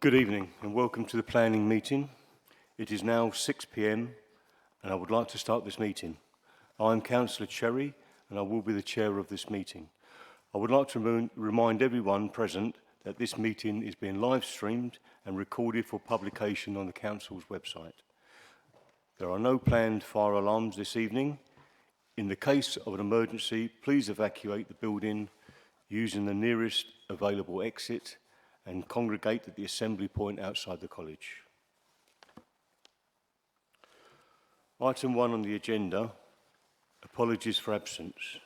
Good evening and welcome to the planning meeting. It is now 6 p.m. and I would like to start this meeting. I am Councillor Cherry and I will be the chair of this meeting. I would like to remind everyone present that this meeting is being live streamed and recorded for publication on the Council's website. There are no planned fire alarms this evening. In the case of an emergency, please evacuate the building using the nearest available exit and congregate at the assembly point outside the college. Item 1 on the agenda, apologies for absence.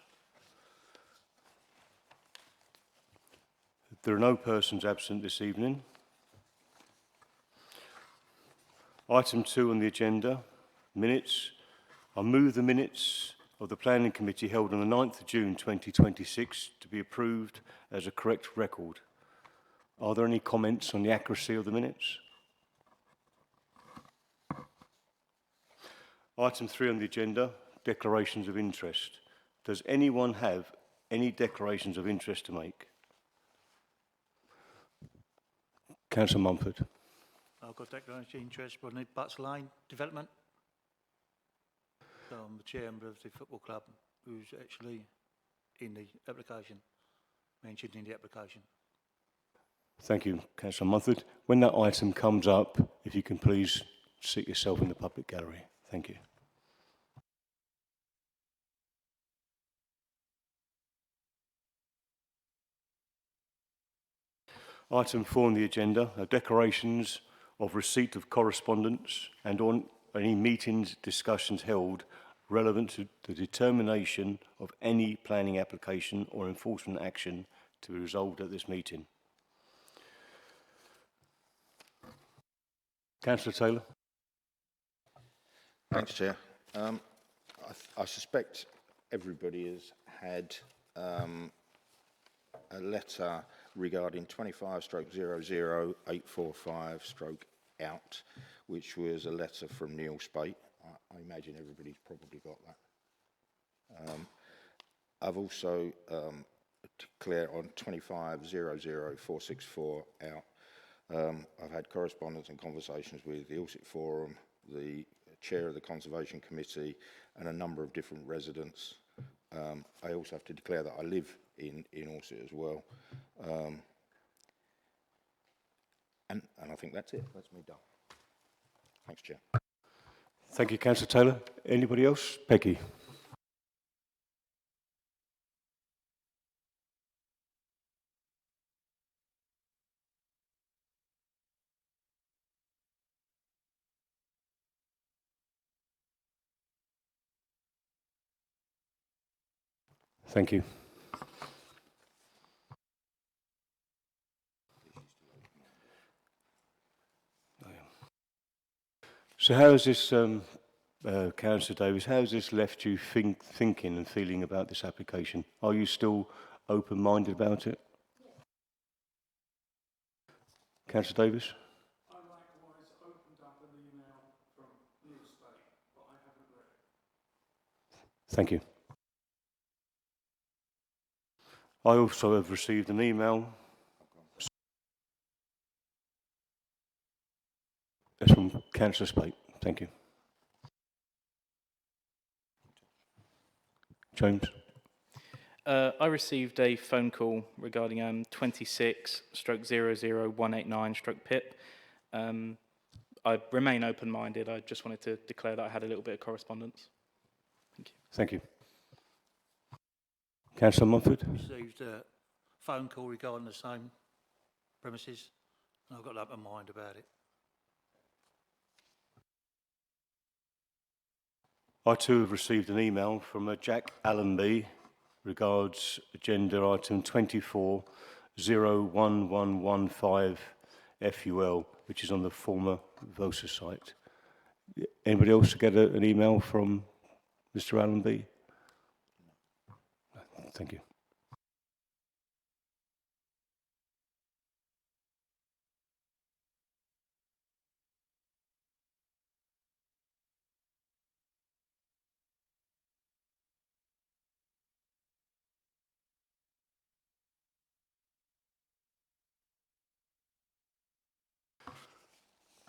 There are no persons absent this evening. Item 2 on the agenda, minutes. I move the minutes of the Planning Committee held on the 9th of June 2026 to be approved as a correct record. Are there any comments on the accuracy of the minutes? Item 3 on the agenda, declarations of interest. Does anyone have any declarations of interest to make? Councillor Mumford. I've got declaration of interest for the Butts Lane development. So I'm the chairman of the football club who's actually in the application, mentioned in the application. Thank you, Councillor Mumford. When that item comes up, if you can please seat yourself in the public gallery. Thank you. Item 4 on the agenda are declarations of receipt of correspondence and on any meetings, discussions held relevant to the determination of any planning application or enforcement action to be resolved at this meeting. Councillor Taylor. Thanks, Chair. I suspect everybody has had a letter regarding 25/00845/out, which was a letter from Neil Spate. I imagine everybody's probably got that. I've also declared on 25/00464/out. I've had correspondence and conversations with the Ilsett Forum, the chair of the Conservation Committee, and a number of different residents. I also have to declare that I live in Ilsett as well. And I think that's it. That's me done. Thanks, Chair. Thank you, Councillor Taylor. Anybody else? Peggy. Thank you. So how has this, Councillor Davis, how has this left you thinking and feeling about this application? Are you still open-minded about it? Yes. Councillor Davis? I likewise opened up an email from Neil Spate, but I haven't read it. Thank you. I also have received an email. That's from Councillor Spate. Thank you. James? I received a phone call regarding 26/00189/PIP. I remain open-minded. I just wanted to declare that I had a little bit of correspondence. Thank you. Thank you. Councillor Mumford? I received a phone call regarding the same premises, and I've got an open mind about it. I too have received an email from a Jack Allenby regards agenda item 24/01115 which is on the former Vosa site. Anybody else get an email from Mr. Allenby? Thank you.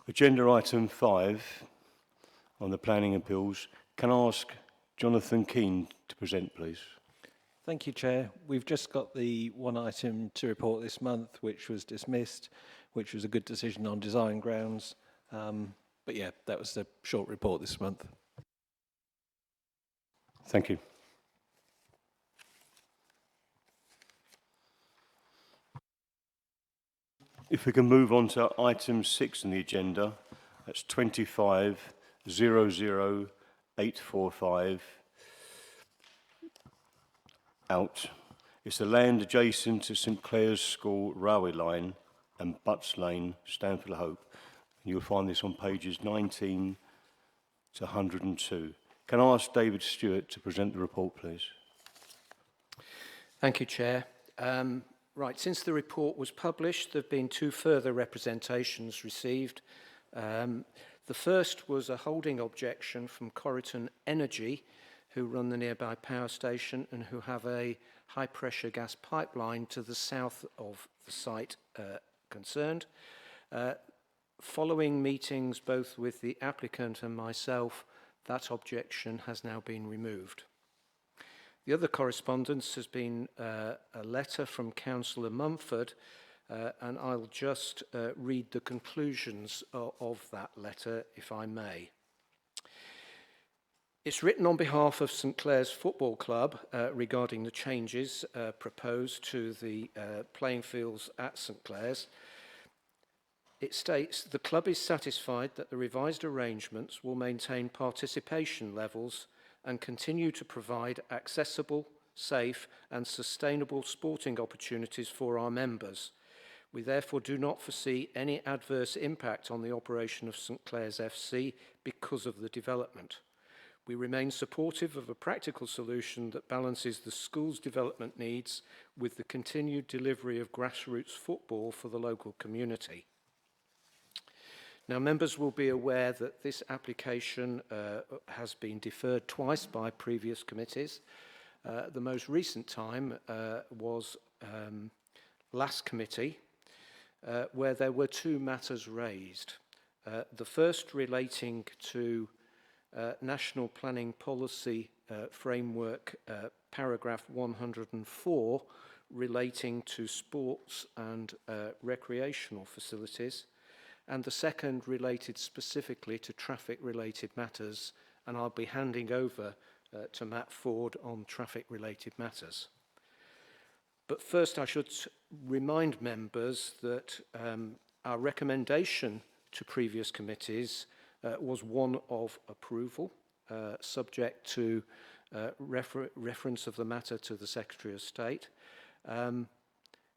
Agenda item 5 on the planning appeals. Can I ask Jonathan Keane to present, please? Thank you, Chair. We've just got the one item to report this month, which was dismissed, which was a good decision on design grounds. But yeah, that was the short report this month. Thank you. If we can move on to item 6 on the agenda, that's 25-00845 out. It's the land adjacent to St Clair's School railway line and Butts Lane, Stanfield Hope. You'll find this on pages 19 to 102. Can I ask David Stewart to present the report, please? Thank you, Chair. Right, since the report was published, there have been 2 further representations received. The first was a holding objection from Corriton Energy, who run the nearby power station and who have a high-pressure gas pipeline to the south of the site concerned. Following meetings both with the applicant and myself, that objection has now been removed. The other correspondence has been a letter from Councillor Mumford, and I'll just read the conclusions of that letter, if I may. It's written on behalf of St Clair's Football Club regarding the changes proposed to the playing fields at St Clair's. It states, the club is satisfied that the revised arrangements will maintain participation levels and continue to provide accessible, safe and sustainable sporting opportunities for our members. We therefore do not foresee any adverse impact on the operation of St Clair's FC because of the development. We remain supportive of a practical solution that balances the school's development needs with the continued delivery of grassroots football for the local community. Now, members will be aware that this application has been deferred twice by previous committees. The most recent time was last committee, where there were 2 matters raised. The first relating to National Planning Policy Framework, paragraph 104, relating to sports and recreational facilities, and the second related specifically to traffic-related matters, and I'll be handing over to Matt Ford on traffic-related matters. But first I should remind members that our recommendation to previous committees was one of approval, subject to reference of the matter to the Secretary of State.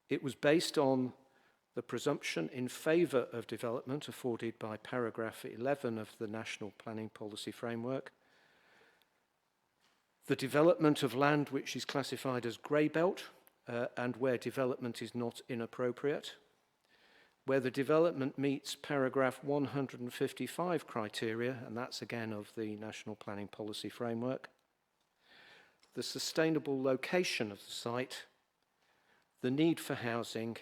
It was based on the presumption in favour of development afforded by paragraph 11 of the National Planning Policy Framework, the development of land which is classified as grey belt and where development is not inappropriate, where the development meets paragraph 155 criteria, and that's again of the National Planning Policy Framework, the sustainable location of the site, the need for housing,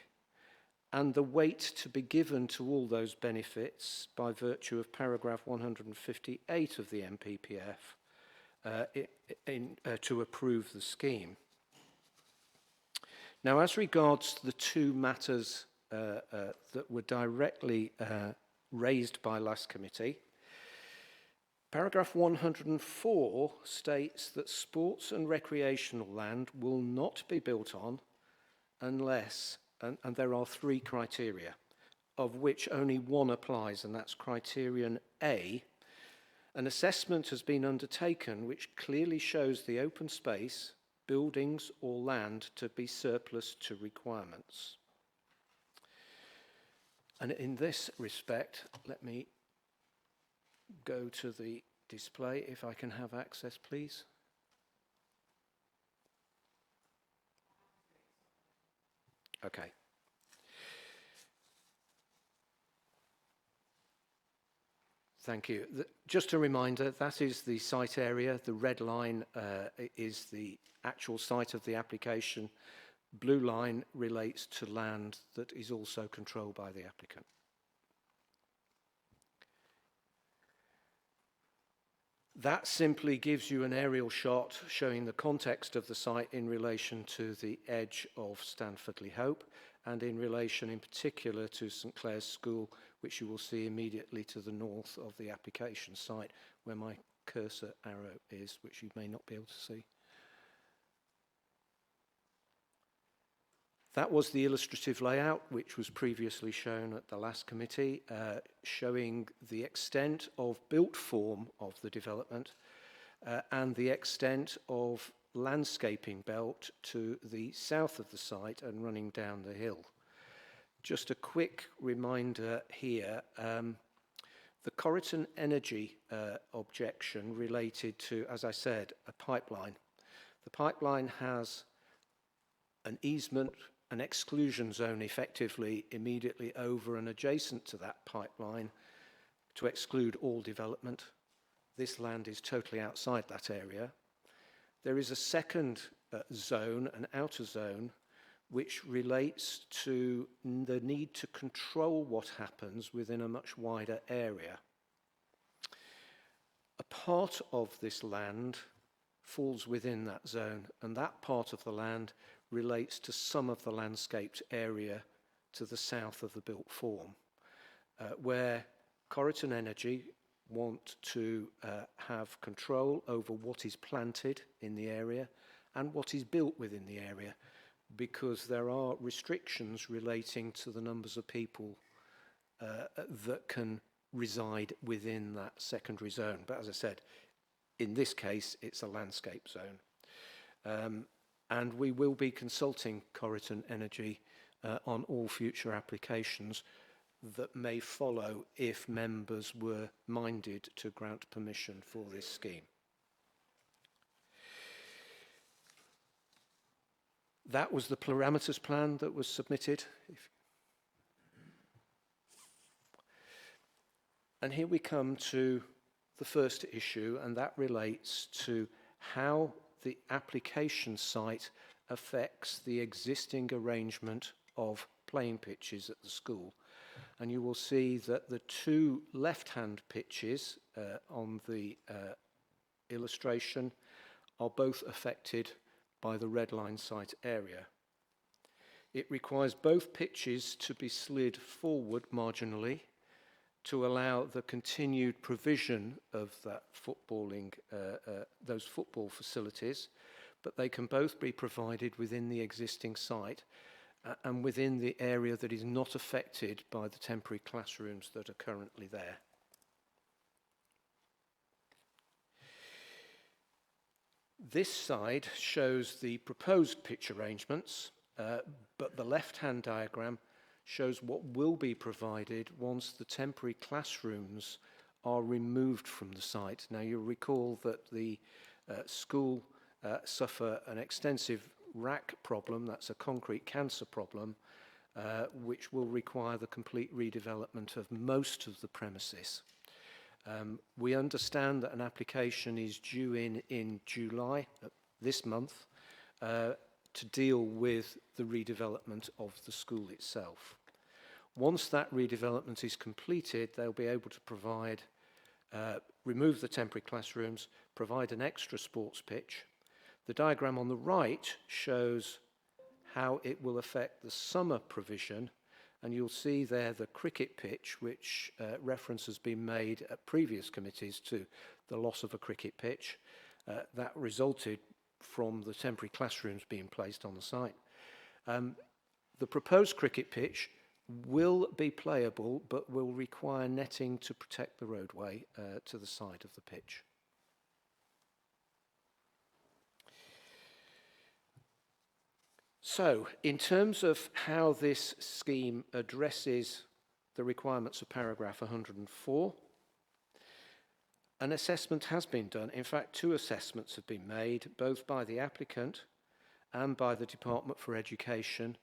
and the weight to be given to all those benefits by virtue of paragraph 158 of the NPPF to approve the scheme. Now, as regards the 2 matters that were directly raised by last committee, paragraph 104 states that sports and recreational land will not be built on unless, and there are 3 criteria, of which only one applies, and that's criterion A. An assessment has been undertaken which clearly shows the open space, buildings or land to be surplus to requirements. And in this respect, let me go to the display, if I can have access, please. Okay. Thank you. Just a reminder, that is the site area. The red line is the actual site of the application. Blue line relates to land that is also controlled by the applicant. That simply gives you an aerial shot showing the context of the site in relation to the edge of Stanford-le-Hope and in relation in particular to St Clair's School, which you will see immediately to the north of the application site where my cursor arrow is, which you may not be able to see. That was the illustrative layout, which was previously shown at the last committee, showing the extent of built form of the development and the extent of landscaping belt to the south of the site and running down the hill. Just a quick reminder here, the Corriton Energy objection related to, as I said, a pipeline. The pipeline has an easement, an exclusion zone effectively immediately over and adjacent to that pipeline to exclude all development. This land is totally outside that area. There is a second zone, an outer zone, which relates to the need to control what happens within a much wider area. A part of this land falls within that zone, and that part of the land relates to some of the landscaped area to the south of the built form, where Corriton Energy want to have control over what is planted in the area and what is built within the area, because there are restrictions relating to the numbers of people that can reside within that secondary zone. But as I said, in this case, it's a landscape zone. And we will be consulting Corriton Energy on all future applications that may follow if members were minded to grant permission for this scheme. That was the parameters plan that was submitted. And here we come to the first issue, and that relates to how the application site affects the existing arrangement of playing pitches at the school. And you will see that the two left-hand pitches on the illustration are both affected by the red line site area. It requires both pitches to be slid forward marginally to allow the continued provision of that footballing, those football facilities, but they can both be provided within the existing site and within the area that is not affected by the temporary classrooms that are currently there. This side shows the proposed pitch arrangements, but the left-hand diagram shows what will be provided once the temporary classrooms are removed from the site. Now, you'll recall that the school suffer an extensive rack problem, that's a concrete cancer problem, which will require the complete redevelopment of most of the premises. We understand that an application is due in July, this month, to deal with the redevelopment of the school itself. Once that redevelopment is completed, they'll be able to provide, remove the temporary classrooms, provide an extra sports pitch. The diagram on the right shows how it will affect the summer provision, and you'll see there the cricket pitch, which reference has been made at previous committees to the loss of a cricket pitch. That resulted from the temporary classrooms being placed on the site. The proposed cricket pitch will be playable, but will require netting to protect the roadway to the side of the pitch. So, in terms of how this scheme addresses the requirements of paragraph 104, an assessment has been done. In fact, two assessments have been made, both by the applicant and by the Department for Education,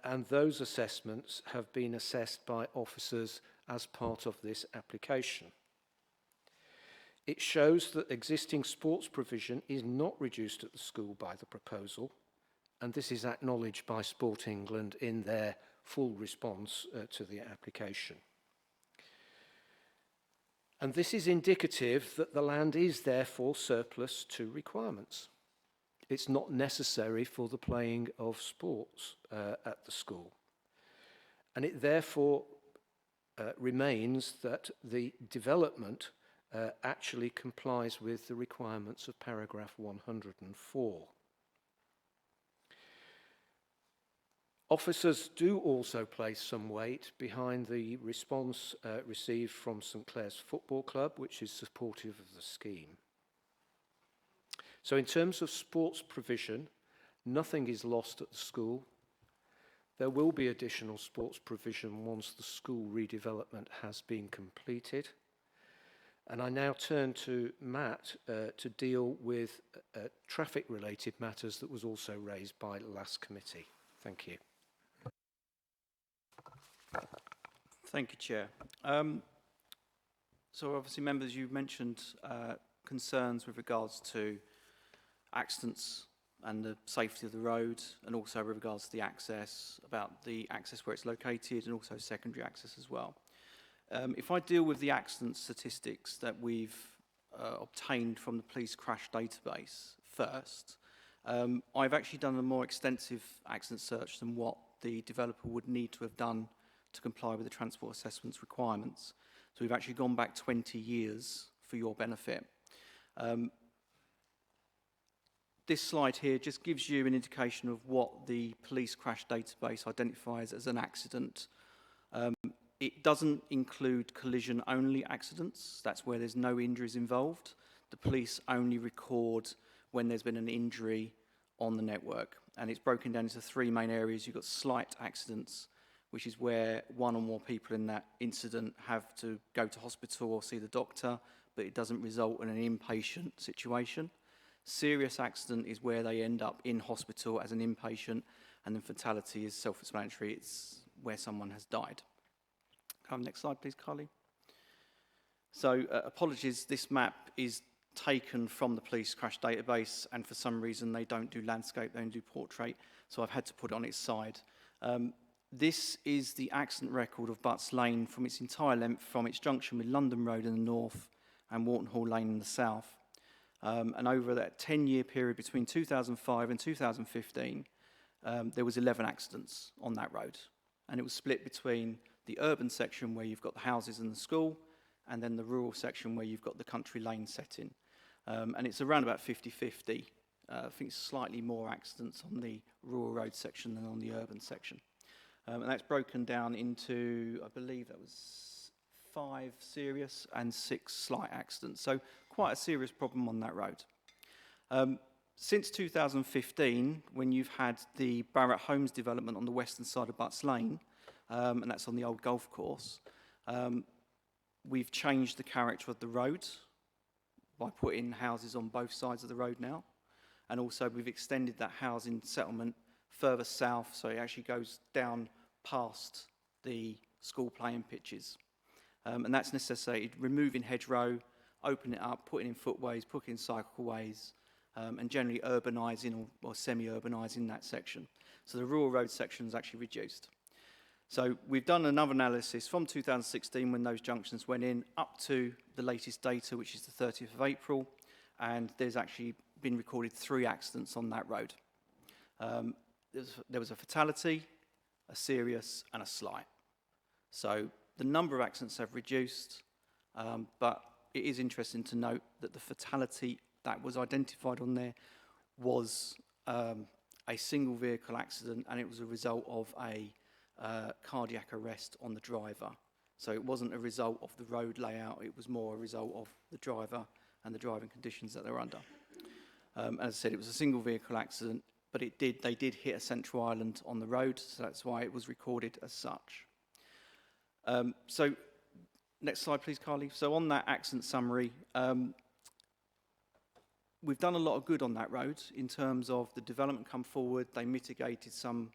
and those assessments have been assessed by officers as part of this application. It shows that existing sports provision is not reduced at the school by the proposal, and this is acknowledged by Sport England in their full response to the application. And this is indicative that the land is therefore surplus to requirements. It's not necessary for the playing of sports at the school. And it therefore remains that the development actually complies with the requirements of paragraph 104. Officers do also place some weight behind the response received from St Clair's Football Club, which is supportive of the scheme. So in terms of sports provision, nothing is lost at the school. There will be additional sports provision once the school redevelopment has been completed. And I now turn to Matt to deal with traffic-related matters that was also raised by the last committee. Thank you. Thank you, Chair. So obviously, members, you mentioned concerns with regards to accidents and the safety of the road, and also with regards to the access, about the access where it's located, and also secondary access as well. If I deal with the accident statistics that we've obtained from the police crash database first, I've actually done a more extensive accident search than what the developer would need to have done to comply with the transport assessment's requirements. So we've actually gone back 20 years for your benefit. This slide here just gives you an indication of what the police crash database identifies as an accident. It doesn't include collision-only accidents. That's where there's no injuries involved. The police only record when there's been an injury on the network. And it's broken down into three main areas. You've got slight accidents, which is where one or more people in that incident have to go to hospital or see the doctor, but it doesn't result in an inpatient situation. Serious accident is where they end up in hospital as an inpatient, and then fatality is self-explanatory. It's where someone has died. Next slide, please, Carly. So, apologies, this map is taken from the police crash database, and for some reason they don't do landscape, they only do portrait, so I've had to put it on its side. This is the accident record of Butts Lane from its entire length, from its junction with London Road in the north and Wharton Hall Lane in the south. And over that 10-year period between 2005 and 2015, there was 11 accidents on that road. And it was split between the urban section where you've got the houses and the school, and then the rural section where you've got the country lane setting. And it's around about 50-50. I think slightly more accidents on the rural road section than on the urban section. And that's broken down into, I believe that was 5 serious and 6 slight accidents. So quite a serious problem on that road. Since 2015, when you've had the Barratt Homes development on the western side of Butts Lane, and that's on the old golf course, we've changed the character of the road by putting houses on both sides of the road now. And also we've extended that housing settlement further south, so it actually goes down past the school playing pitches. And that's necessitated removing hedgerow, opening it up, putting in footways, putting in cycleways, and generally urbanising or semi-urbanising that section. So the rural road section is actually reduced. So we've done another analysis from 2016 when those junctions went in up to the latest data, which is the 30th of April, and there's actually been recorded 3 accidents on that road. There was a fatality, a serious, and a slight. So the number of accidents have reduced, but it is interesting to note that the fatality that was identified on there was a single vehicle accident, and it was a result of a cardiac arrest on the driver. So it wasn't a result of the road layout, it was more a result of the driver and the driving conditions that they were under. As I said, it was a single vehicle accident, but they did hit a central island on the road, so that's why it was recorded as such. So next slide, please, Carly. So on that accident summary, we've done a lot of good on that road in terms of the development come forward. They mitigated some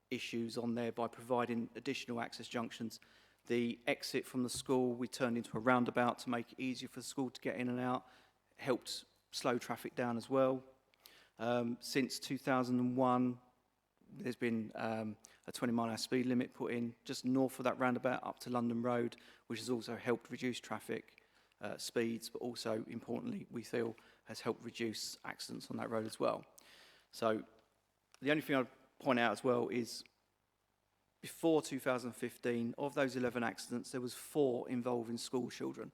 issues on there by providing additional access junctions. The exit from the school, we turned into a roundabout to make it easier for the school to get in and out, helped slow traffic down as well. Since 2001, there's been a 20-mile-an-hour speed limit put in just north of that roundabout up to London Road, which has also helped reduce traffic. speeds, but also, importantly, we feel has helped reduce accidents on that road as well. So the only thing I'd point out as well is before 2015, of those 11 accidents, there was 4 involving school children.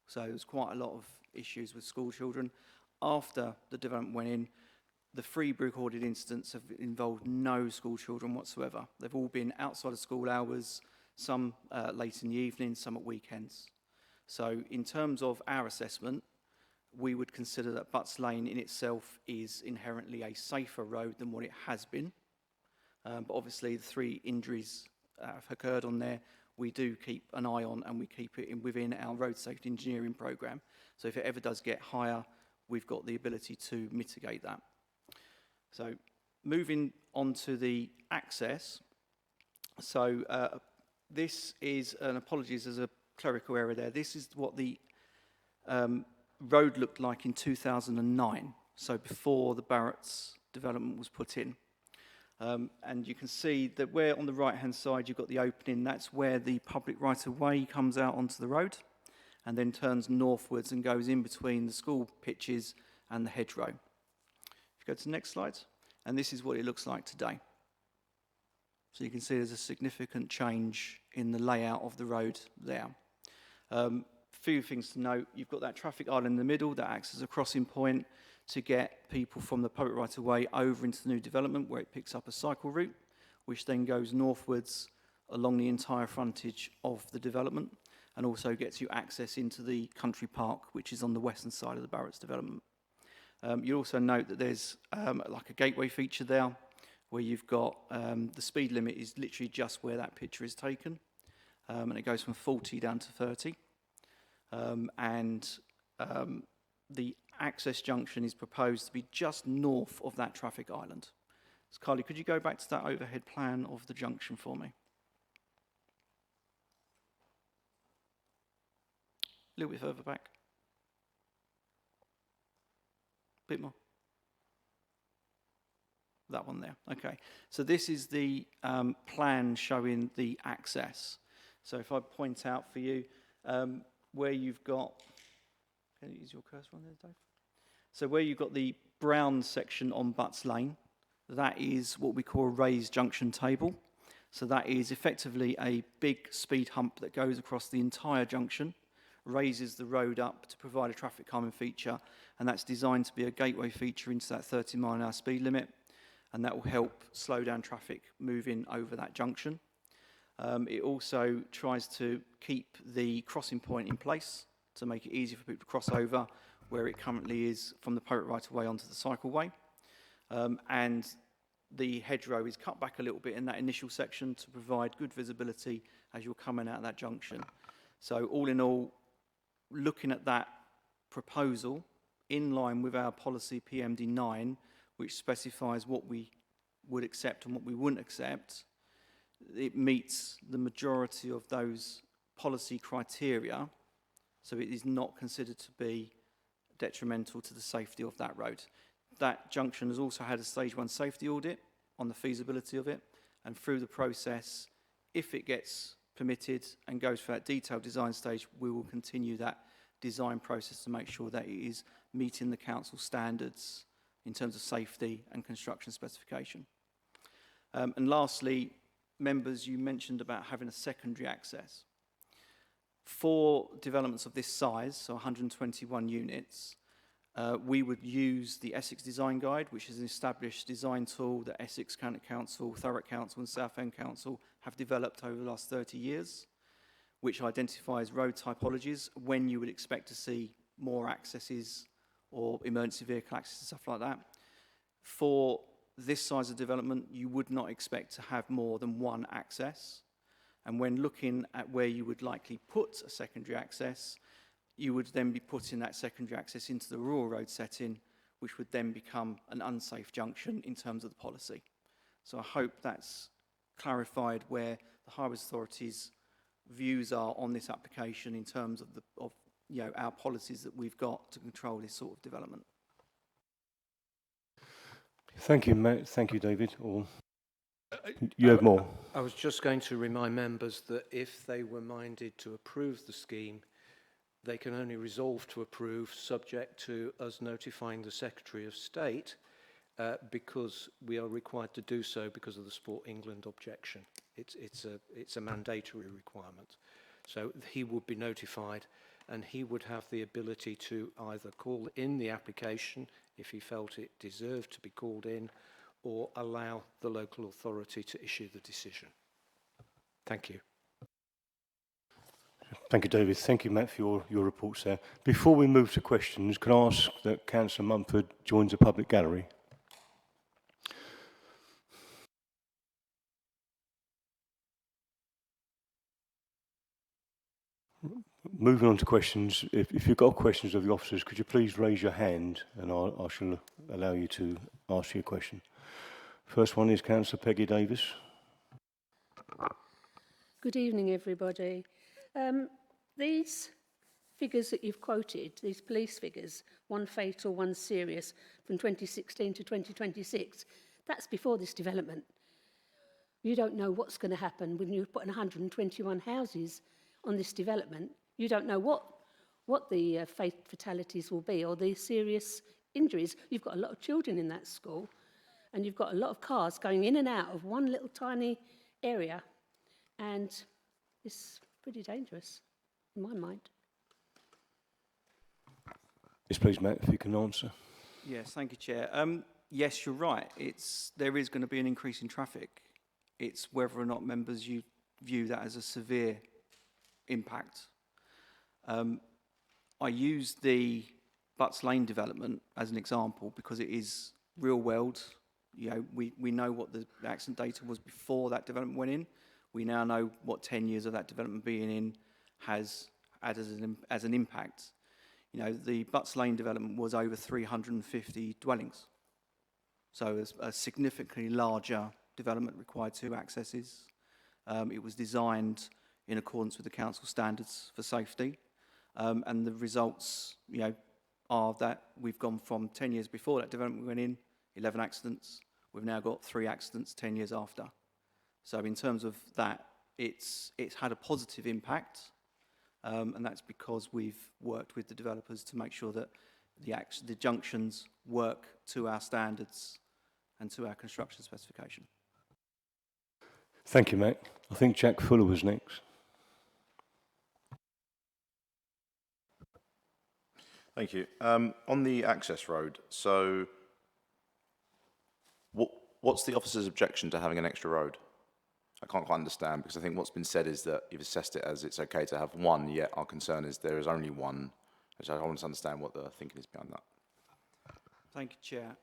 So there's quite a lot of issues with school children. After the development went in, the 3 recorded incidents have involved no school children whatsoever. They've all been outside of school hours, some late in the evening, some at weekends. So in terms of our assessment, we would consider that Butts Lane in itself is inherently a safer road than what it has been. But obviously the 3 injuries have occurred on there, we do keep an eye on, and we keep it within our road safety engineering programme. So if it ever does get higher, we've got the ability to mitigate that. So moving on to the access. So this is, and apologies, there's a clerical error there. This is what the road looked like in 2009, so before the Barrett's development was put in. And you can see that where on the right-hand side you've got the opening, that's where the public right-of-way comes out onto the road and then turns northwards and goes in between the school pitches and the hedgerow. If you go to the next slide, and this is what it looks like today. So you can see there's a significant change in the layout of the road there. Few things to note. You've got that traffic island in the middle that acts as a crossing point to get people from the public right-of-way over into the new development where it picks up a cycle route, which then goes northwards along the entire frontage of the development and also gets you access into the country park, which is on the western side of the Barrett's development. You'll also note that there's like a gateway feature there where you've got the speed limit is literally just where that picture is taken, and it goes from 40 down to 30. The access junction is proposed to be just north of that traffic island. So Carly, could you go back to that overhead plan of the junction for me? A little bit further back. A bit more. That one there. Okay. So this is the plan showing the access. So if I point out for you where you've got, can you use your cursor on there, Dave? So where you've got the brown section on Butts Lane, that is what we call a raised junction table. So that is effectively a big speed hump that goes across the entire junction, raises the road up to provide a traffic calming feature, and that's designed to be a gateway feature into that 30-mile-an-hour speed limit, and that will help slow down traffic moving over that junction. It also tries to keep the crossing point in place to make it easy for people to cross over where it currently is from the public right-of-way onto the cycleway. And the hedgerow is cut back a little bit in that initial section to provide good visibility as you're coming out of that junction. So all in all, looking at that proposal in line with our policy PMD 9, which specifies what we would accept and what we wouldn't accept, it meets the majority of those policy criteria, so it is not considered to be detrimental to the safety of that road. That junction has also had a stage 1 safety audit on the feasibility of it, and through the process, if it gets permitted and goes for that detailed design stage, we will continue that design process to make sure that it is meeting the council standards in terms of safety and construction specification. And lastly, members, you mentioned about having a secondary access. For developments of this size, so 121 units, we would use the Essex Design Guide, which is an established design tool that Essex County Council, Thurrock Council and Southend Council have developed over the last 30 years, which identifies road typologies when you would expect to see more accesses or emergency vehicle access and stuff like that. For this size of development, you would not expect to have more than one access. And when looking at where you would likely put a secondary access, you would then be putting that secondary access into the rural road setting, which would then become an unsafe junction in terms of the policy. So I hope that's clarified where the Highways Authority's views are on this application in terms of our policies that we've got to control this sort of development. Thank you, thank you, David. Or you have more. I was just going to remind members that if they were minded to approve the scheme, they can only resolve to approve subject to us notifying the Secretary of State because we are required to do so because of the Sport England objection. It's a mandatory requirement. So he would be notified and he would have the ability to either call in the application if he felt it deserved to be called in, or allow the local authority to issue the decision. Thank you. Thank you, David. Thank you, Matt, for your reports there. Before we move to questions, can I ask that Councillor Mumford joins the public gallery? Moving on to questions, if you've got questions of the officers, could you please raise your hand and I shall allow you to ask your question. First one is Councillor Peggy Davis. Good evening, everybody. These figures that you've quoted, these police figures, one fatal, one serious, from 2016 to 2026, that's before this development. You don't know what's going to happen when you're putting 121 houses on this development. You don't know what the fatalities will be or the serious injuries. You've got a lot of children in that school and you've got a lot of cars going in and out of one little tiny area, and it's pretty dangerous in my mind. Yes, please, Matt, if you can answer. Yes, thank you, Chair. Yes, you're right. There is going to be an increase in traffic. It's whether or not members you view that as a severe impact. I use the Butts Lane development as an example because it is real world. You know, we know what the accident data was before that development went in. We now know what 10 years of that development being in has had as an impact. You know, the Butts Lane development was over 350 dwellings. So it's a significantly larger development, required 2 accesses. It was designed in accordance with the council standards for safety. And the results, you know, are that we've gone from 10 years before that development went in, 11 accidents. We've now got 3 accidents 10 years after. So in terms of that, it's had a positive impact. And that's because we've worked with the developers to make sure that the junctions work to our standards and to our construction specification. Thank you, Matt. I think Jack Fuller was next. Thank you. On the access road, so what's the officer's objection to having an extra road? I can't quite understand, because I think what's been said is that you've assessed it as it's okay to have one, yet our concern is there is only one. So I want to understand what the thinking is behind that. Thank you, Chair.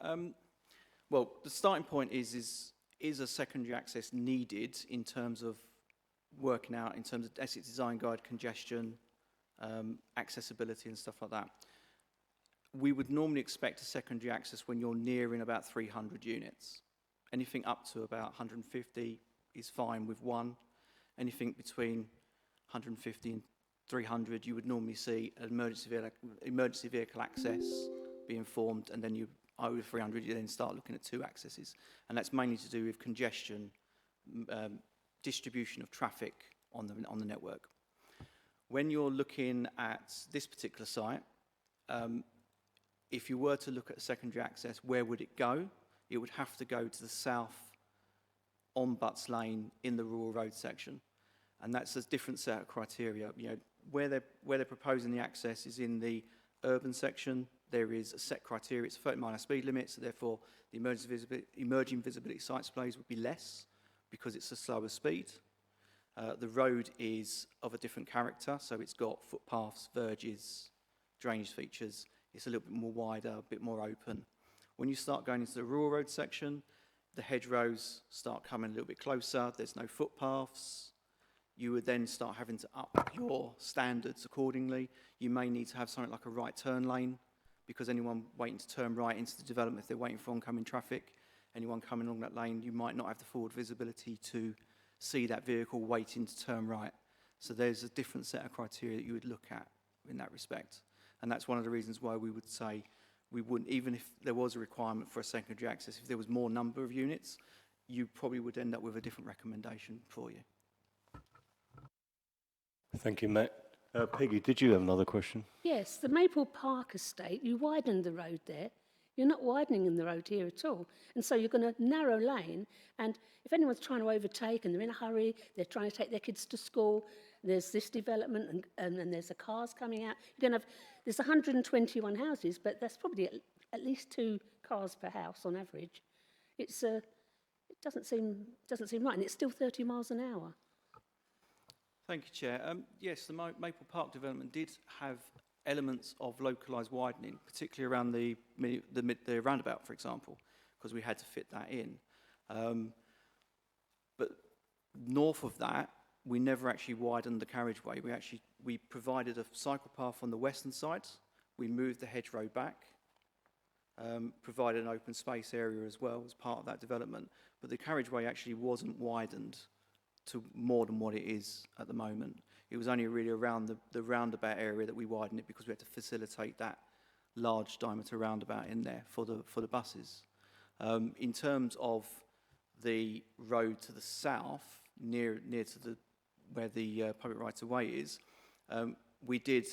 Well, the starting point is a secondary access needed in terms of working out, in terms of Essex Design Guide, congestion, accessibility and stuff like that. We would normally expect a secondary access when you're nearing about 300 units. Anything up to about 150 is fine with one. Anything between 150 and 300, you would normally see an emergency vehicle access being formed, and then you, over 300, you then start looking at 2 accesses. And that's mainly to do with congestion, distribution of traffic on the network. When you're looking at this particular site, if you were to look at a secondary access, where would it go? It would have to go to the south on Butts Lane in the rural road section. And that's a different set of criteria. You know, where they're proposing the access is in the urban section. There is a set criteria. It's a 30-mile speed limit, so therefore the emerging visibility site displays would be less because it's a slower speed. The road is of a different character, so it's got footpaths, verges, drainage features. It's a little bit more wider, a bit more open. When you start going into the rural road section, the hedgerows start coming a little bit closer. There's no footpaths. You would then start having to up your standards accordingly. You may need to have something like a right turn lane, because anyone waiting to turn right into the development, if they're waiting for oncoming traffic, anyone coming along that lane, you might not have the forward visibility to see that vehicle waiting to turn right. So there's a different set of criteria that you would look at in that respect. And that's one of the reasons why we would say we wouldn't, even if there was a requirement for a secondary access, if there was more number of units, you probably would end up with a different recommendation for you. Thank you, Matt. Peggy, did you have another question? Yes, the Maple Park estate, you widened the road there. You're not widening the road here at all. And so you're going to narrow lane. And if anyone's trying to overtake and they're in a hurry, they're trying to take their kids to school, there's this development and there's the cars coming out. You're going to have, there's 121 houses, but that's probably at least 2 cars per house on average. It doesn't seem right, and it's still 30 miles an hour. Thank you, Chair. Yes, the Maple Park development did have elements of localised widening, particularly around the roundabout, for example, because we had to fit that in. But north of that, we never actually widened the carriageway. We provided a cycle path on the western side. We moved the hedgerow back, provided an open space area as well as part of that development. But the carriageway actually wasn't widened to more than what it is at the moment. It was only really around the roundabout area that we widened it because we had to facilitate that large diameter roundabout in there for the buses. In terms of the road to the south, near to where the public right of way is, we did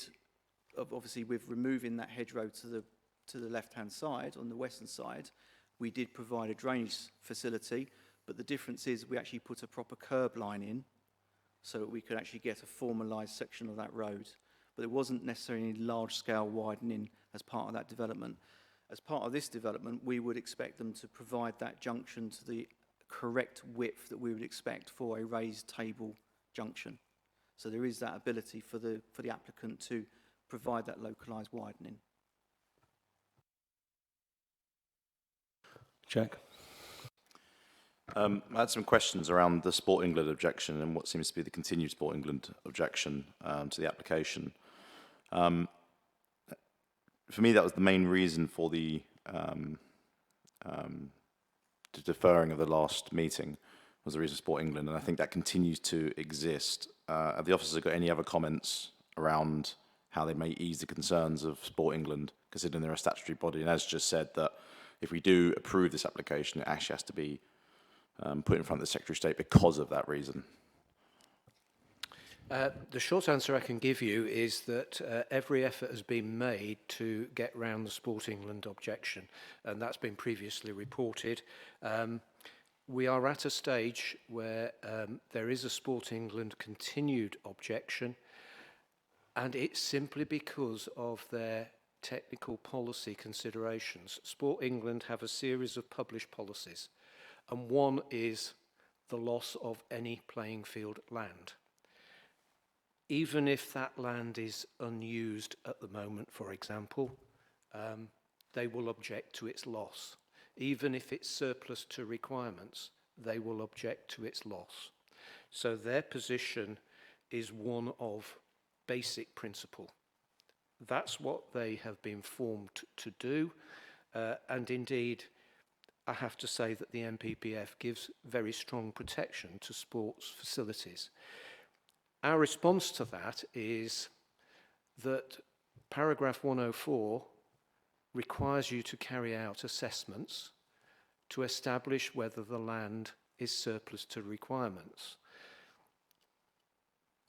obviously with removing that hedgerow to the left hand side on the western side, we did provide a drainage facility. But the difference is we actually put a proper curb line in so that we could actually get a formalised section of that road. But it wasn't necessarily any large-scale widening as part of that development. As part of this development, we would expect them to provide that junction to the correct width that we would expect for a raised table junction. So there is that ability for the applicant to provide that localised widening. Jack? I had some questions around the Sport England objection and what seems to be the continued Sport England objection to the application. For me, that was the main reason for the deferring of the last meeting, was the reason of Sport England, and I think that continues to exist. Have the officers got any other comments around how they may ease the concerns of Sport England, considering they're a statutory body, and as just said, that if we do approve this application, it actually has to be put in front of the Secretary of State because of that reason? The short answer I can give you is that every effort has been made to get round the Sport England objection, and that's been previously reported. We are at a stage where there is a Sport England continued objection, and it's simply because of their technical policy considerations. Sport England have a series of published policies, and one is the loss of any playing field land. Even if that land is unused at the moment, for example, they will object to its loss. Even if it's surplus to requirements, they will object to its loss. So their position is one of basic principle. That's what they have been formed to do, and indeed, I have to say that the NPPF gives very strong protection to sports facilities. Our response to that is that paragraph 104 requires you to carry out assessments to establish whether the land is surplus to requirements.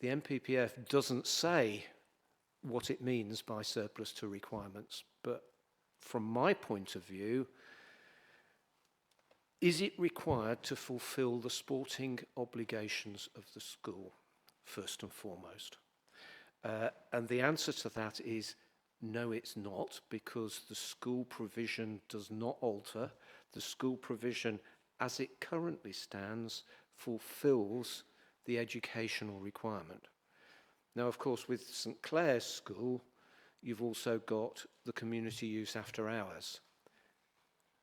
The NPPF doesn't say what it means by surplus to requirements, but from my point of view, is it required to fulfill the sporting obligations of the school, first and foremost? And the answer to that is no, it's not, because the school provision does not alter. The school provision, as it currently stands, fulfills the educational requirement. Now, of course, with St Clair's School, you've also got the community use after hours.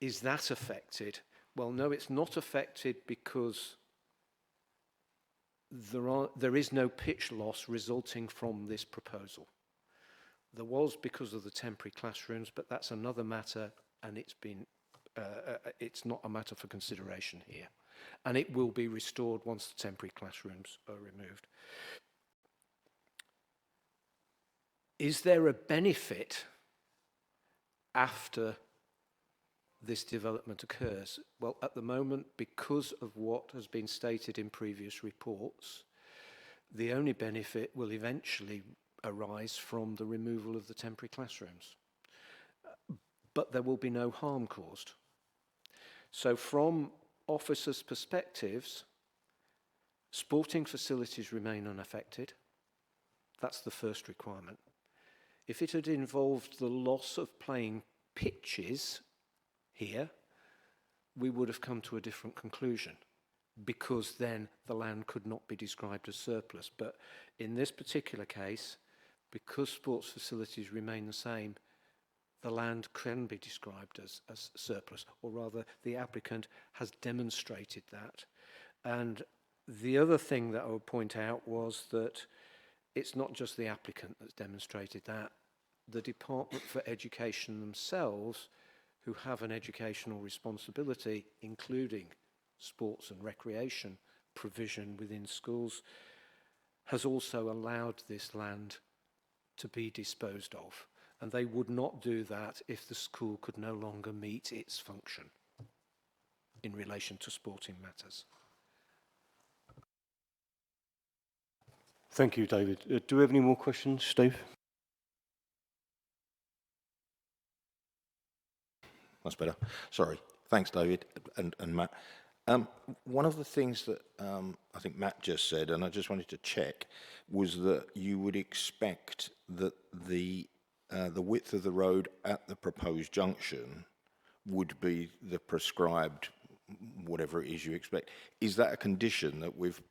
Is that affected? Well, no, it's not affected because there is no pitch loss resulting from this proposal. There was because of the temporary classrooms, but that's another matter, and it's not a matter for consideration here. And it will be restored once the temporary classrooms are removed. Is there a benefit after this development occurs? Well, at the moment, because of what has been stated in previous reports, the only benefit will eventually arise from the removal of the temporary classrooms. But there will be no harm caused. So from officers' perspectives, sporting facilities remain unaffected. That's the first requirement. If it had involved the loss of playing pitches here, we would have come to a different conclusion, because then the land could not be described as surplus. But in this particular case, because sports facilities remain the same, the land can be described as surplus, or rather the applicant has demonstrated that. And the other thing that I would point out was that it's not just the applicant that's demonstrated that. The Department for Education themselves, who have an educational responsibility, including sports and recreation provision within schools, has also allowed this land to be disposed of. And they would not do that if the school could no longer meet its function in relation to sporting matters. Thank you, David. Do we have any more questions, Steve? That's better. Sorry. Thanks, David and Matt. One of the things that I think Matt just said, and I just wanted to check, was that you would expect that the width of the road at the proposed junction would be the prescribed whatever it is you expect. Is that a condition that we've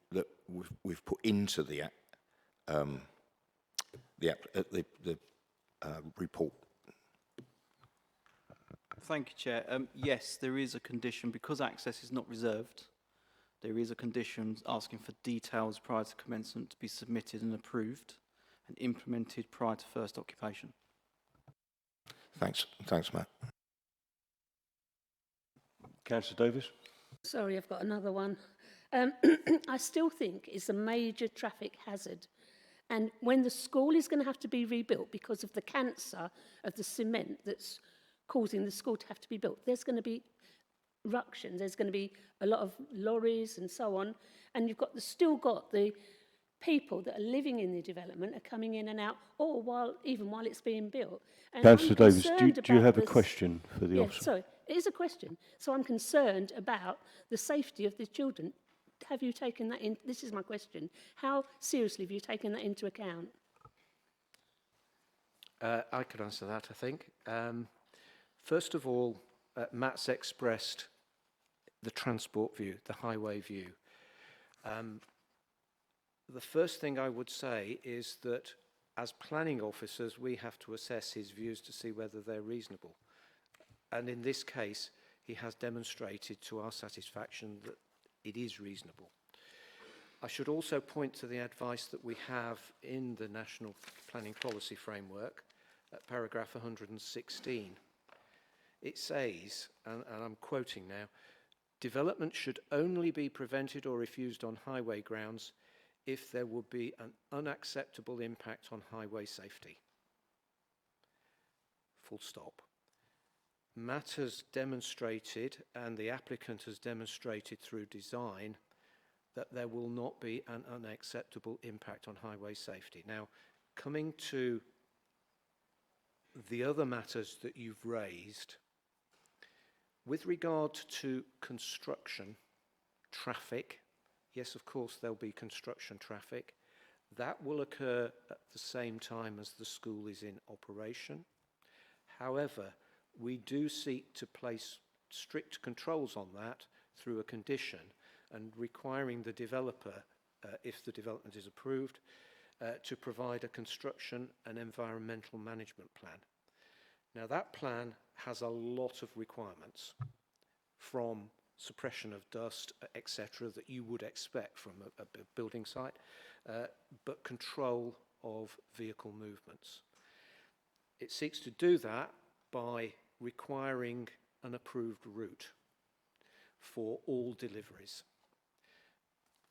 put into the report? Thank you, Chair. Yes, there is a condition, because access is not reserved, there is a condition asking for details prior to commencement to be submitted and approved and implemented prior to first occupation. Thanks, Matt. Councillor Davis? Sorry, I've got another one. I still think it's a major traffic hazard. And when the school is going to have to be rebuilt because of the cancer of the cement that's causing the school to have to be built, there's going to be ructions, there's going to be a lot of lorries and so on. And you've still got the people that are living in the development are coming in and out, or even while it's being built. And Councillor Davis, do you have a this question for the officer? Sorry, it is a question. So I'm concerned about the safety of the children. Have you taken that in? This is my question. How seriously have you taken that into account? I could answer that, I think. First of all, Matt's expressed the transport view, the highway view. The first thing I would say is that as planning officers, we have to assess his views to see whether they're reasonable. And in this case, he has demonstrated to our satisfaction that it is reasonable. I should also point to the advice that we have in the National Planning Policy Framework at paragraph 116. It says, and I'm quoting now, development should only be prevented or refused on highway grounds if there would be an unacceptable impact on highway safety. Full stop. Matt has demonstrated, and the applicant has demonstrated through design, that there will not be an unacceptable impact on highway safety. Now, coming to the other matters that you've raised, with regard to construction, traffic, yes, of course, there'll be construction traffic. That will occur at the same time as the school is in operation. However, we do seek to place strict controls on that through a condition and requiring the developer, if the development is approved, to provide a construction and environmental management plan. Now, that plan has a lot of requirements, from suppression of dust, etc., that you would expect from a building site, but control of vehicle movements. It seeks to do that by requiring an approved route for all deliveries.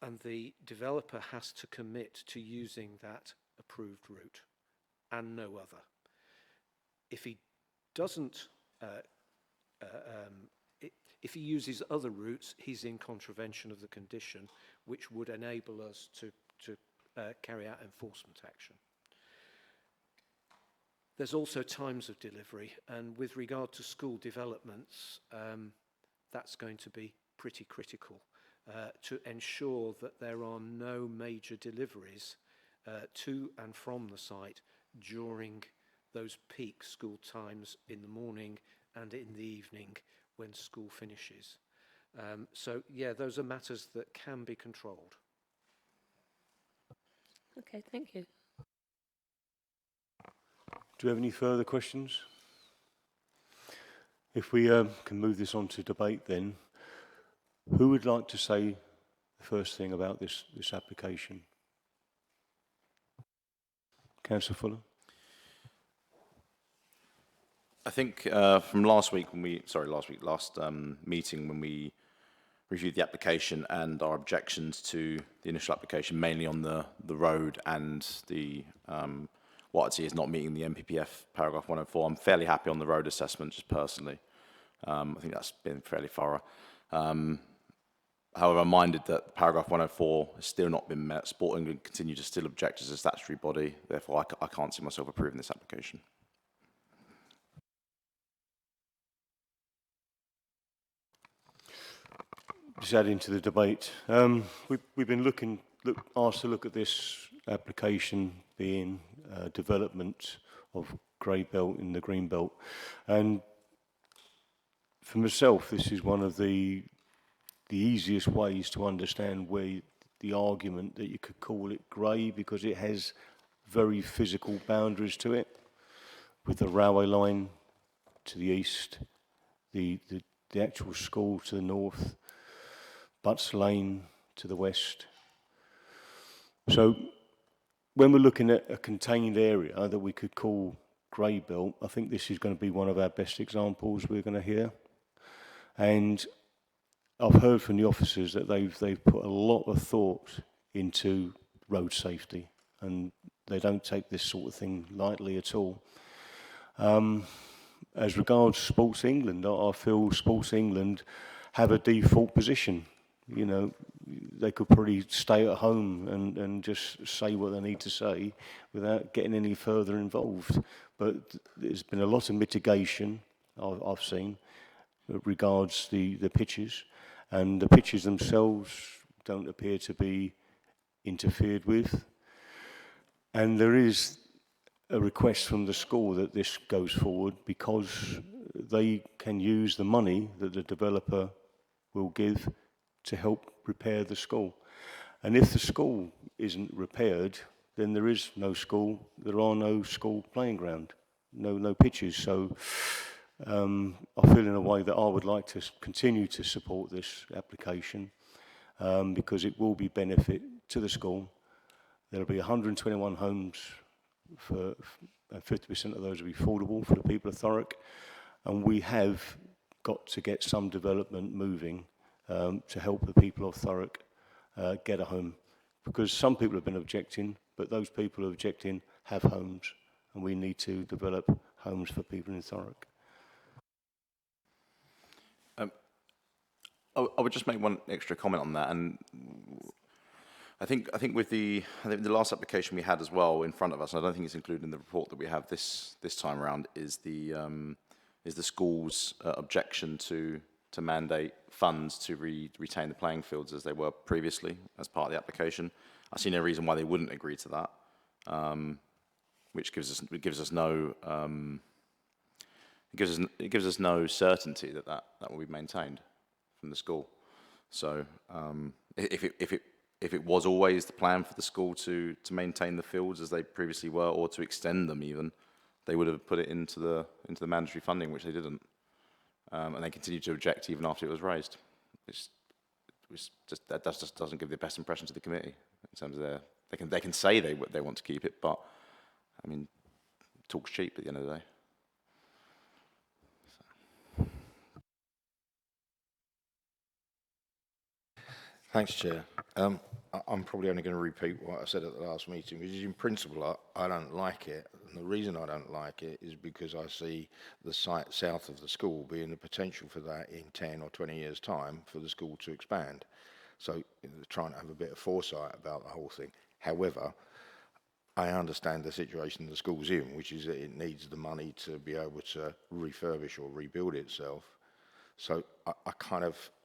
And the developer has to commit to using that approved route and no other. If he doesn't, if he uses other routes, he's in contravention of the condition, which would enable us to carry out enforcement action. There's also times of delivery, and with regard to school developments, that's going to be pretty critical to ensure that there are no major deliveries to and from the site during those peak school times in the morning and in the evening when school finishes. So, yeah, those are matters that can be controlled. Okay, thank you. Do you have any further questions? If we can move this on to debate then, who would like to say the first thing about this application? Councillor Fuller? I think from last meeting when we reviewed the application and our objections to the initial application, mainly on the road and the what I'd see is not meeting the MPPF paragraph 104. I'm fairly happy on the road assessment, just personally. I think that's been fairly thorough. However, I'm minded that paragraph 104 has still not been met. Sport England continue to still object as a statutory body. Therefore, I can't see myself approving this application. Just add into the debate. We've been asked to look at this application being development of grey belt in the green belt, and for myself, this is one of the easiest ways to understand where the argument that you could call it grey, because it has very physical boundaries to it, with the railway line to the east, the actual school to the north, Butts Lane to the west. So when we're looking at a contained area that we could call grey belt, I think this is going to be one of our best examples we're going to hear. And I've heard from the officers that they've put a lot of thought into road safety, and they don't take this sort of thing lightly at all. As regards Sports England, I feel Sports England have a default position. You know, they could probably stay at home and just say what they need to say without getting any further involved. But there's been a lot of mitigation I've seen regards the pitches, and the pitches themselves don't appear to be interfered with. And there is a request from the school that this goes forward because they can use the money that the developer will give to help repair the school. And if the school isn't repaired, then there is no school, there are no school playing ground, no pitches. So I feel in a way that I would like to continue to support this application because it will be benefit to the school. There'll be 121 homes and 50% of those will be affordable for the people of Thurrock. And we have got to get some development moving to help the people of Thurrock get a home. Because some people have been objecting, but those people objecting have homes, and we need to develop homes for people in Thurrock. I would just make one extra comment on that, and I think with the last application we had as well in front of us, and I don't think it's included in the report that we have this time around, is the school's objection to mandate funds to retain the playing fields as they were previously as part of the application. I see no reason why they wouldn't agree to that, which gives us no certainty that will be maintained from the school. So if it was always the plan for the school to maintain the fields as they previously were, or to extend them even, they would have put it into the mandatory funding, which they didn't. And they continued to object even after it was raised. That just doesn't give the best impression to the committee in terms of they can say they want to keep it, but I mean, talk's cheap at the end of the day. Thanks, Chair. I'm probably only going to repeat what I said at the last meeting, which is in principle, I don't like it. And the reason I don't like it is because I see the site south of the school being the potential for that in 10 or 20 years' time for the school to expand. So trying to have a bit of foresight about the whole thing. However, I understand the situation the school's in, which is that it needs the money to be able to refurbish or rebuild itself. So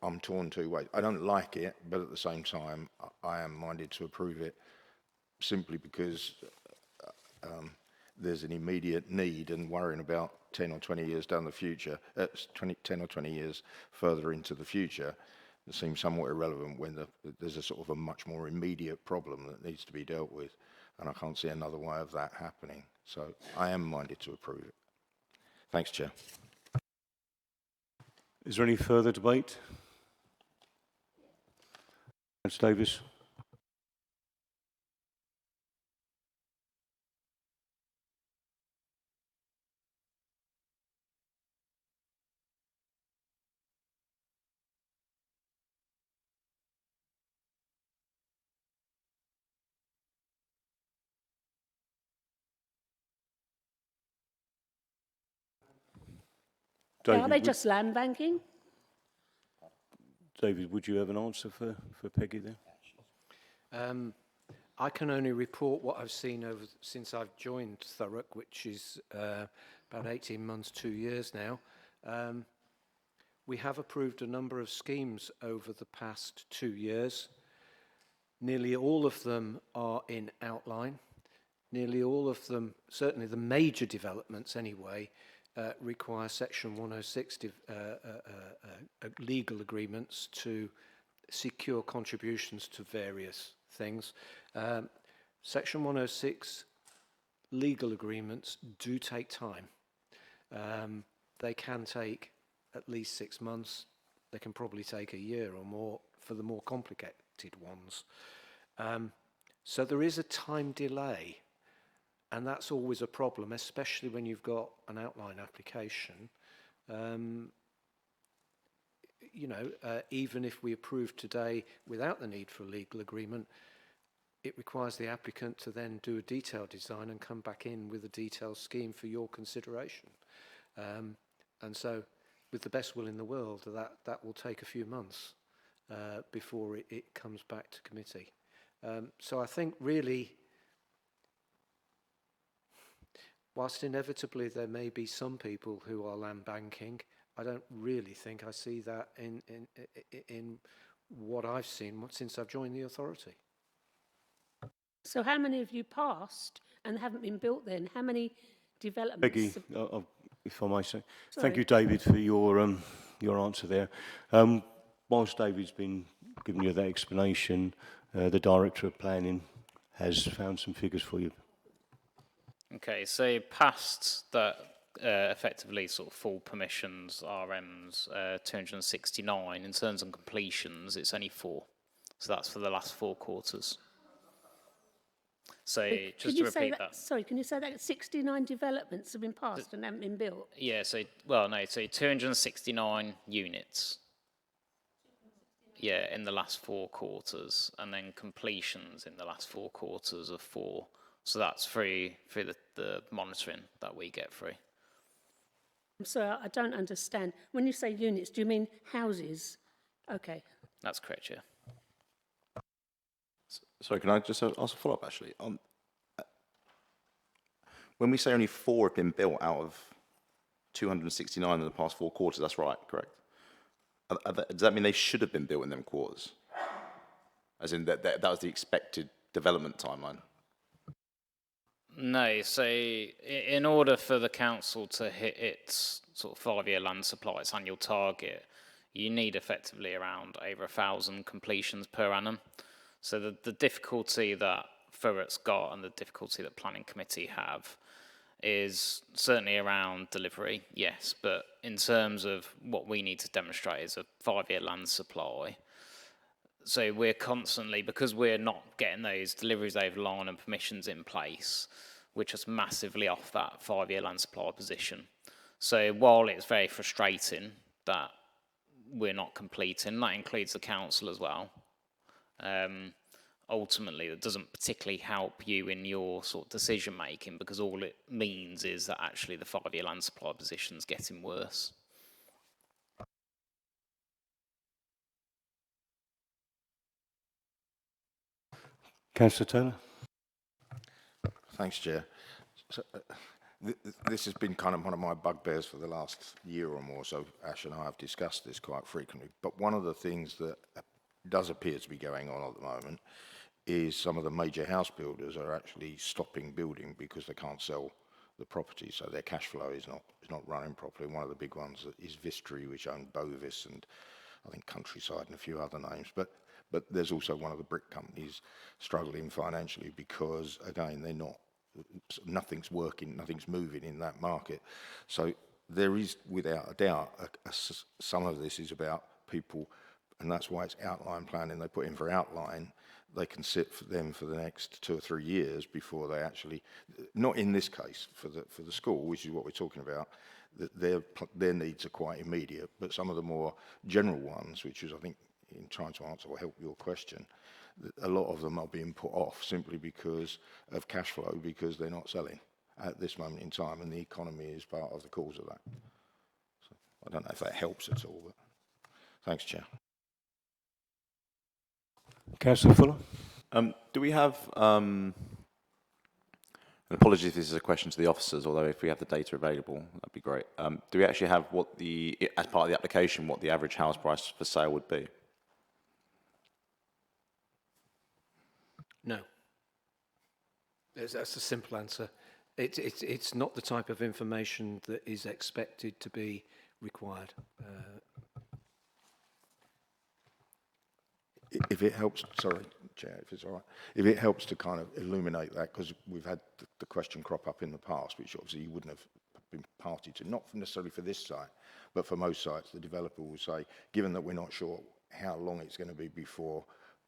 I'm torn two ways. I don't like it, but at the same time, I am minded to approve it simply because there's an immediate need, and worrying about 10 or 20 years down the future, 10 or 20 years further into the future, it seems somewhat irrelevant when there's a sort of a much more immediate problem that needs to be dealt with, and I can't see another way of that happening. So I am minded to approve it. Thanks, Chair. Is there any further debate? Councillor Davis. Are they just land banking? David, would you have an answer for Peggy there? I can only report what I've seen since I've joined Thurrock, which is about 18 months, 2 years now. We have approved a number of schemes over the past 2 years. Nearly all of them are in outline. Nearly all of them, certainly the major developments anyway, require Section 106 legal agreements to secure contributions to various things. Section 106 legal agreements do take time. They can take at least 6 months. They can probably take a year or more for the more complicated ones. So there is a time delay, and that's always a problem, especially when you've got an outline application. Even if we approve today without the need for a legal agreement, it requires the applicant to then do a detailed design and come back in with a detailed scheme for your consideration. And so, with the best will in the world, that will take a few months before it comes back to committee. So I think really, whilst inevitably there may be some people who are land banking, I don't really think I see that in what I've seen since I've joined the authority. So how many have you passed and haven't been built then? How many developments? Peggy, if I may say. Sorry. Thank you, David, for your answer there. Whilst David's been giving you that explanation, the Director of Planning has found some figures for you. Okay, so past that effectively sort of full permissions, RMs, 269. In terms of completions, it's only 4. So that's for the last 4 quarters. So just to repeat that. Sorry, can you say that 69 developments have been passed and haven't been built? Yeah, so 269 units. Yeah, in the last 4 quarters, and then completions in the last 4 quarters of 4. So that's through the monitoring that we get through. So I don't understand. When you say units, do you mean houses? Okay. That's correct, yeah. Sorry, can I just ask a follow-up, actually? When we say only 4 have been built out of 269 in the past 4 quarters, that's right, correct? Does that mean they should have been built in them quarters? As in that was the expected development timeline? No, so in order for the council to hit its sort of 5-year land supply, its annual target, you need effectively around over 1,000 completions per annum. So the difficulty that Thurrock's got and the difficulty that Planning Committee have is certainly around delivery, yes, but in terms of what we need to demonstrate is a 5-year land supply. So we're constantly, because we're not getting those deliveries over line and permissions in place, we're just massively off that 5-year land supply position. So while it's very frustrating that we're not completing, that includes the council as well, ultimately it doesn't particularly help you in your sort of decision making, because all it means is that actually the 5-year land supply position's getting worse. Councillor Taylor. Thanks, Chair. So, this has been kind of one of my bugbears for the last year or more, so Ash and I have discussed this quite frequently. But one of the things that does appear to be going on at the moment is some of the major house builders are actually stopping building because they can't sell the property, so their cash flow is not running properly. One of the big ones is Vistry, which owned Bovis and I think Countryside and a few other names. But there's also one of the brick companies struggling financially because, again, nothing's working, nothing's moving in that market. So there is, without a doubt, some of this is about people, and that's why it's outline planning. They put in for outline. They can sit for them for the next 2 or 3 years before they actually, not in this case for the school, which is what we're talking about. Their needs are quite immediate, but some of the more general ones, which is I think in trying to answer or help your question, a lot of them are being put off simply because of cash flow, because they're not selling at this moment in time, and the economy is part of the cause of that. So I don't know if that helps at all, but thanks, Chair. Councillor Fuller? Do we have, and apologies if this is a question to the officers, although if we have the data available, that'd be great. Do we actually have as part of the application, what the average house price for sale would be? No. That's a simple answer. It's not the type of information that is expected to be required. If it helps, sorry, Chair, if it's all right, if it helps to kind of illuminate that, because we've had the question crop up in the past, which obviously you wouldn't have been party to, not necessarily for this site, but for most sites, the developer will say, given that we're not sure how long it's going to be before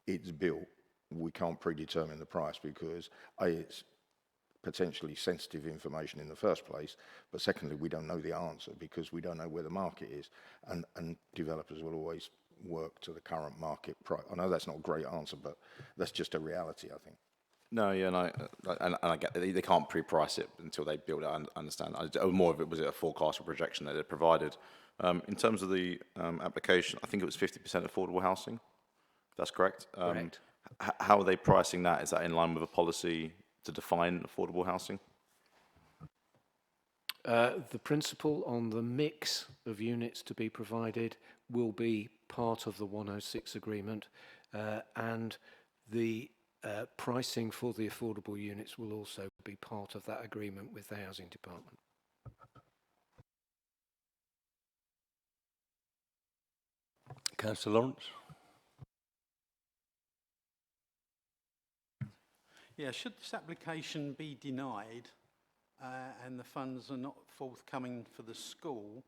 it's built, we can't predetermine the price because it's potentially sensitive information in the first place, but secondly, we don't know the answer because we don't know where the market is, and developers will always work to the current market price. I know that's not a great answer, but that's just a reality, I think. No, yeah, and I get they can't pre-price it until they build it. I understand. More of it was a forecast or projection that they provided. In terms of the application, I think it was 50% affordable housing. If that's correct. Correct. How are they pricing that? Is that in line with a policy to define affordable housing? The principle on the mix of units to be provided will be part of the 106 agreement, and the pricing for the affordable units will also be part of that agreement with the Housing Department. Councillor Lawrence? Yeah, should this application be denied and the funds are not forthcoming for the school,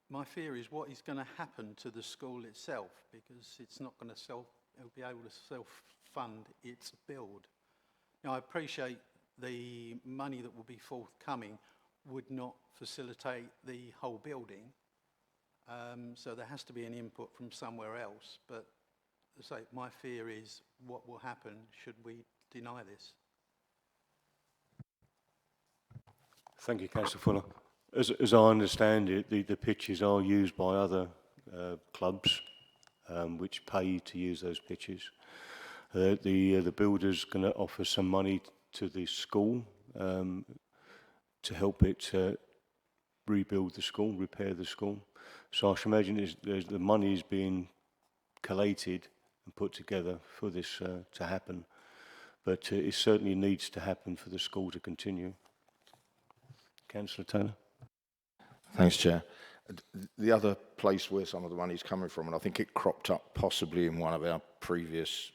my fear is what is going to happen to the school itself, because it's not going to it'll be able to self-fund its build. Now, I appreciate the money that will be forthcoming would not facilitate the whole building, so there has to be an input from somewhere else, but as I say, my fear is what will happen should we deny this. Thank you, Councillor Fuller. As I understand it, the pitches are used by other clubs which pay to use those pitches. The builder's going to offer some money to the school to help it rebuild the school, repair the school. So I should imagine the money is being collated and put together for this to happen. But it certainly needs to happen for the school to continue. Councillor Taylor? Thanks, Chair. The other place where some of the money is coming from, and I think it cropped up possibly in one of our previous,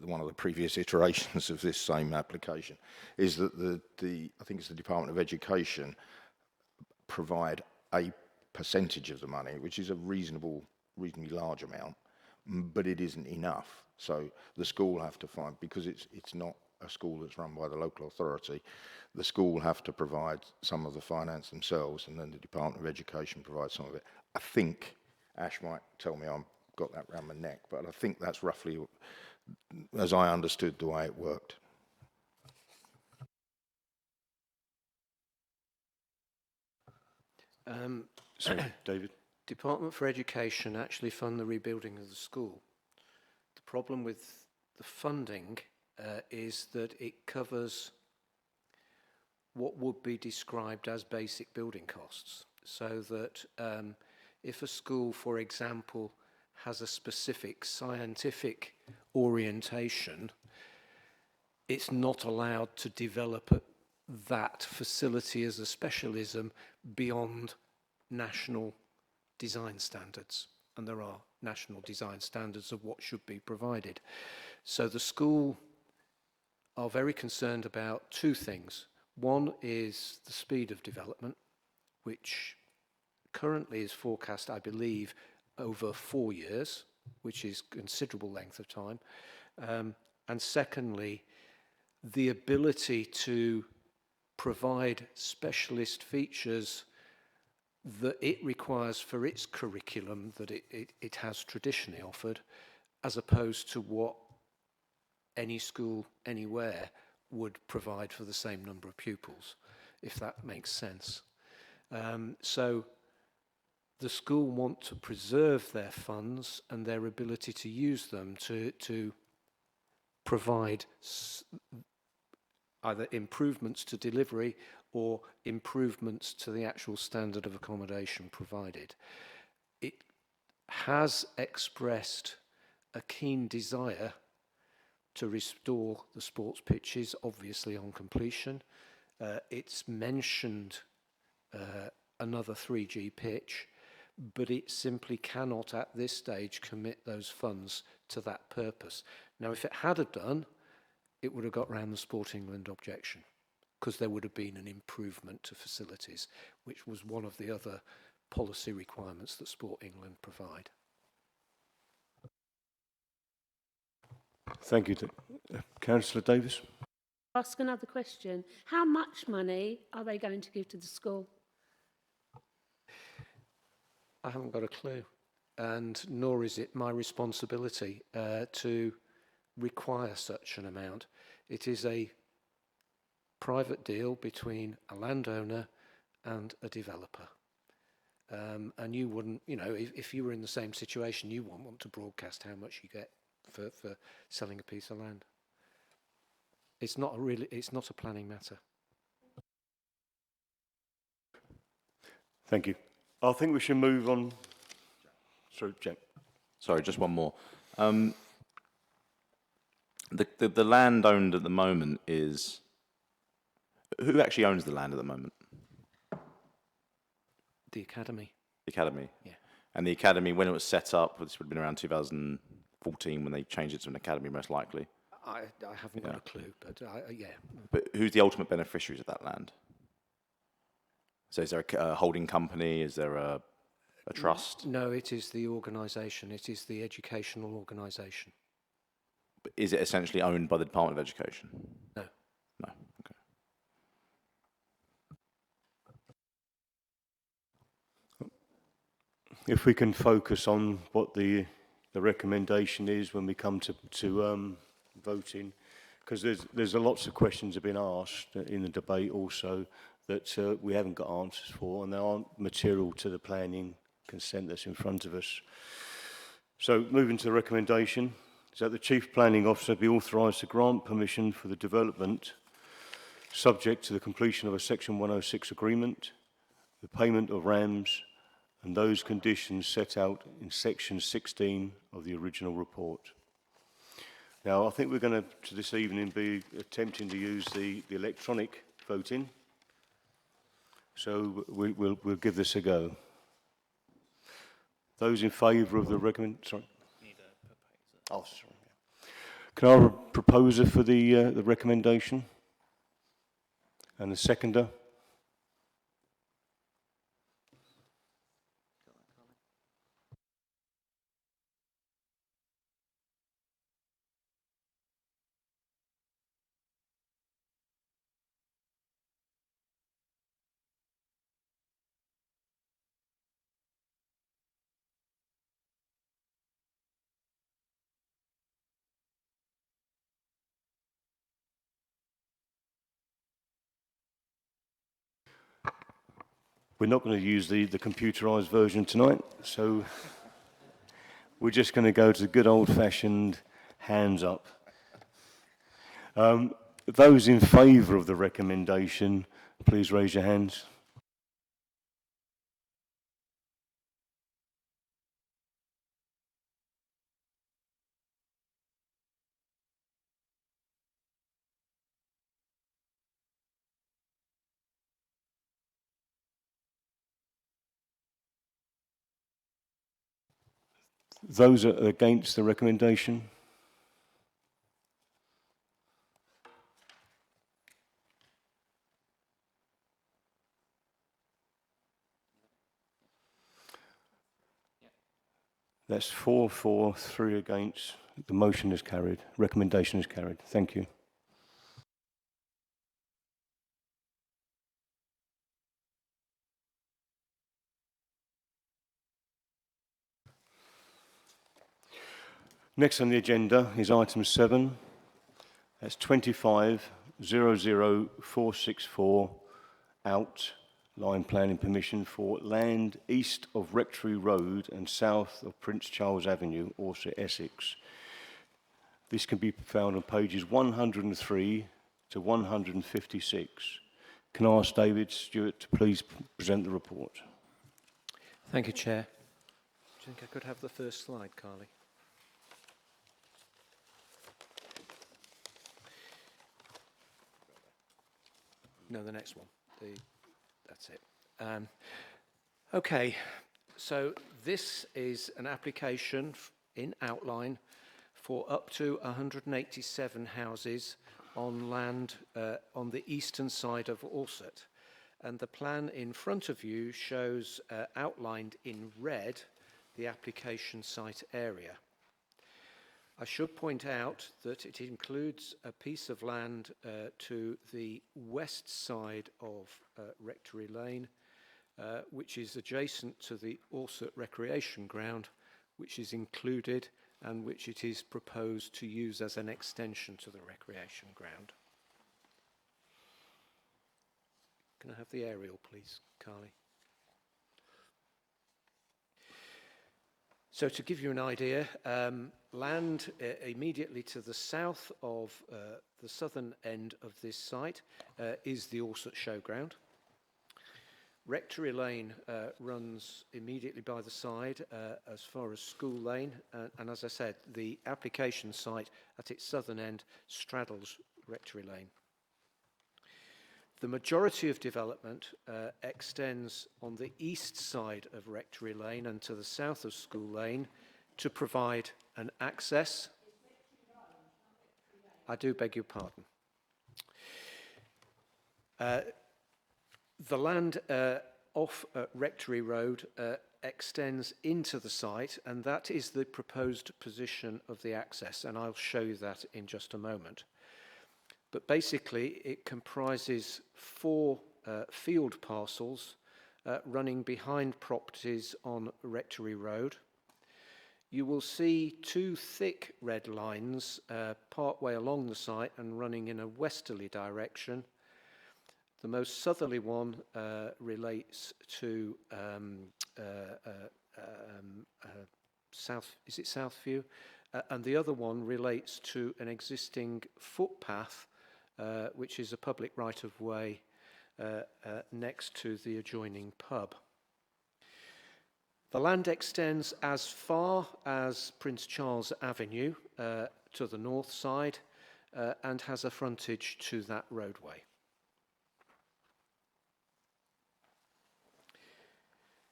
one of the previous iterations of this same application, is that I think it's the Department of Education provide a percentage of the money, which is a reasonably large amount, but it isn't enough. So the school have to find, because it's not a school that's run by the local authority, the school will have to provide some of the finance themselves, and then the Department of Education provides some of it. I think, Ash might tell me I've got that round my neck, but I think that's roughly, as I understood, the way it worked. Sorry, David? Department for Education actually fund the rebuilding of the school. The problem with the funding is that it covers what would be described as basic building costs. So that if a school, for example, has a specific scientific orientation, it's not allowed to develop that facility as a specialism beyond national design standards. And there are national design standards of what should be provided. So the school are very concerned about two things. One is the speed of development, which currently is forecast, I believe, over 4 years, which is considerable length of time. And secondly, the ability to provide specialist features that it requires for its curriculum that it has traditionally offered, as opposed to what any school anywhere would provide for the same number of pupils, if that makes sense. So the school want to preserve their funds and their ability to use them to provide either improvements to delivery or improvements to the actual standard of accommodation provided. It has expressed a keen desire to restore the sports pitches, obviously on completion. It's mentioned another 3G pitch, but it simply cannot at this stage commit those funds to that purpose. Now, if it had have done, it would have got round the Sport England objection, because there would have been an improvement to facilities, which was one of the other policy requirements that Sport England provide. Thank you. Councillor Davis. Ask another question. How much money are they going to give to the school? I haven't got a clue, and nor is it my responsibility to require such an amount. It is a private deal between a landowner and a developer. And you wouldn't, you know, if you were in the same situation, you wouldn't want to broadcast how much you get for selling a piece of land. It's not a planning matter. Thank you. I think we should move on. Sorry, Jack. Sorry, just one more. The land owned at the moment is... Who actually owns the land at the moment? The academy. The academy? Yeah. And the academy, when it was set up, this would have been around 2014 when they changed it to an academy, most likely. I haven't got a clue, but yeah. But who's the ultimate beneficiaries of that land? So is there a holding company? Is there a trust? No, it is the organisation. It is the educational organisation. But is it essentially owned by the Department of Education? No. No, okay. If we can focus on what the recommendation is when we come to voting, because there's lots of questions have been asked in the debate also that we haven't got answers for, and they aren't material to the planning consent that's in front of us. So moving to the recommendation, is that the Chief Planning Officer be authorised to grant permission for the development subject to the completion of a Section 106 agreement, the payment of RAMs, and those conditions set out in Section 16 of the original report. Now, I think we're going to this evening be attempting to use the electronic voting. So we'll give this a go. Those in favour of the sorry. Oh, sorry. Can I have a proposer for the recommendation? And a seconder? We're not going to use the computerised version tonight, so we're just going to go to the good old-fashioned hands up. Those in favour of the recommendation, please raise your hands. Those are against the recommendation? That's 4 for, 3 against. The motion is carried. Recommendation is carried. Thank you. Next on the agenda is item 7. That's 25-00464 outline planning permission for land east of Rectory Road and south of Prince Charles Avenue, Orsett, Essex. This can be found on pages 103 to 156. Can I ask David Stewart to please present the report? Thank you, Chair. Do you think I could have the first slide, Carly? No, the next one. That's it. Okay, so this is an application in outline for up to 187 houses on land on the eastern side of Orsett. And the plan in front of you shows outlined in red the application site area. I should point out that it includes a piece of land to the west side of Rectory Lane, which is adjacent to the Orsett Recreation Ground, which is included and which it is proposed to use as an extension to the recreation ground. Can I have the aerial, please, Carly? So to give you an idea, land immediately to the south of the southern end of this site is the Orsett Showground. Rectory Lane runs immediately by the side as far as School Lane, and as I said, the application site at its southern end straddles Rectory Lane. The majority of development extends on the east side of Rectory Lane and to the south of School Lane to provide an access. I do beg your pardon. The land off Rectory Road extends into the site, and that is the proposed position of the access, and I'll show you that in just a moment. But basically, it comprises 4 field parcels running behind properties on Rectory Road. You will see 2 thick red lines partway along the site and running in a westerly direction. The most southerly one relates to Southview? And the other one relates to an existing footpath which is a public right-of-way next to the adjoining pub. The land extends as far as Prince Charles Avenue to the north side and has a frontage to that roadway.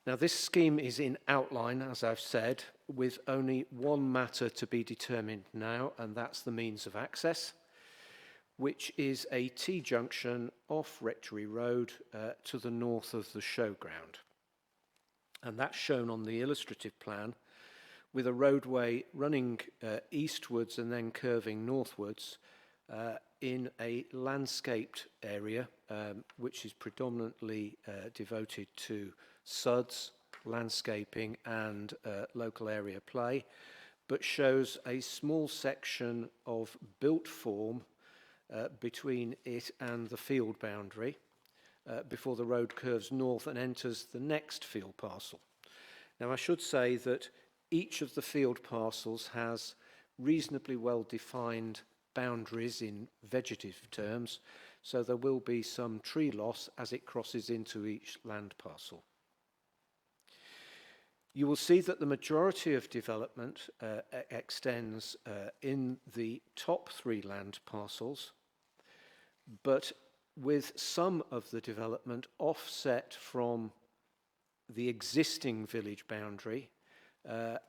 Now, this scheme is in outline, as I've said, with only one matter to be determined now, and that's the means of access, which is a T-junction off Rectory Road to the north of the showground. And that's shown on the illustrative plan, with a roadway running eastwards and then curving northwards in a landscaped area, which is predominantly devoted to suds, landscaping and local area play, but shows a small section of built form between it and the field boundary before the road curves north and enters the next field parcel. Now, I should say that each of the field parcels has reasonably well defined boundaries in vegetative terms, so there will be some tree loss as it crosses into each land parcel. You will see that the majority of development extends in the top 3 land parcels, but with some of the development offset from the existing village boundary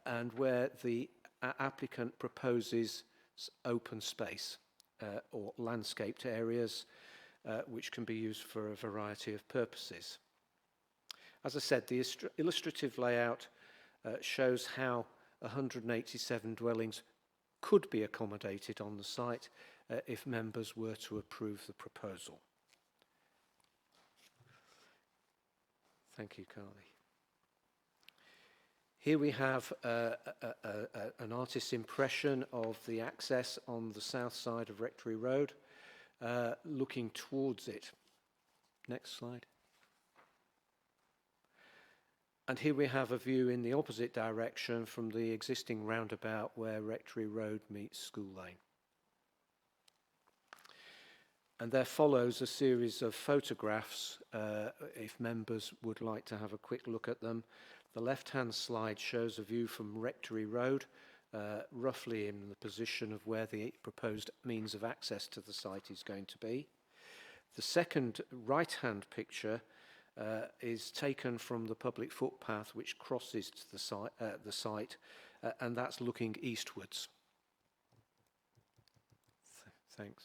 and where the applicant proposes open space or landscaped areas which can be used for a variety of purposes. As I said, the illustrative layout shows how 187 dwellings could be accommodated on the site if members were to approve the proposal. Thank you, Carly. Here we have an artist's impression of the access on the south side of Rectory Road, looking towards it. Next slide. And here we have a view in the opposite direction from the existing roundabout where Rectory Road meets School Lane. And there follows a series of photographs, if members would like to have a quick look at them. The left-hand slide shows a view from Rectory Road, roughly in the position of where the proposed means of access to the site is going to be. The second right-hand picture is taken from the public footpath which crosses to the site, and that's looking eastwards. Thanks.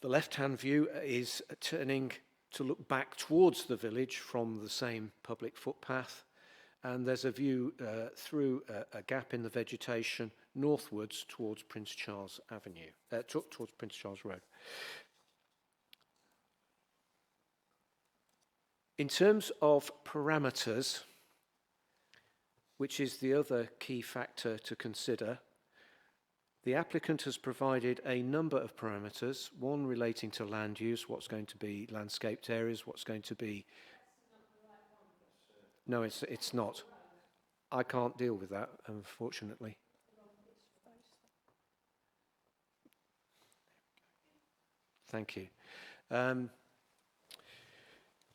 The left-hand view is turning to look back towards the village from the same public footpath, and there's a view through a gap in the vegetation northwards towards Prince Charles Avenue, towards Prince Charles Road. In terms of parameters, which is the other key factor to consider, the applicant has provided a number of parameters, one relating to land use, what's going to be landscaped areas, what's going to be... No, it's not. I can't deal with that, unfortunately. Thank you.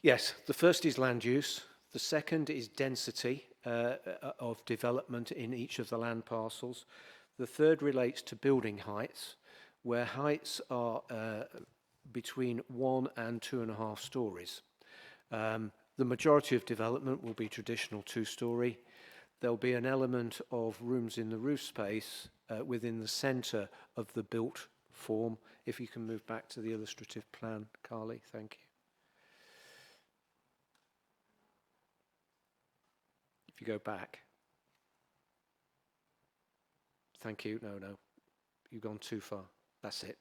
Yes, the first is land use. The second is density of development in each of the land parcels. The third relates to building heights, where heights are between 1 and 2.5 stories. The majority of development will be traditional 2-storey. There'll be an element of rooms in the roof space within the centre of the built form. If you can move back to the illustrative plan, Carly, thank you. If you go back. Thank you. No. You've gone too far. That's it.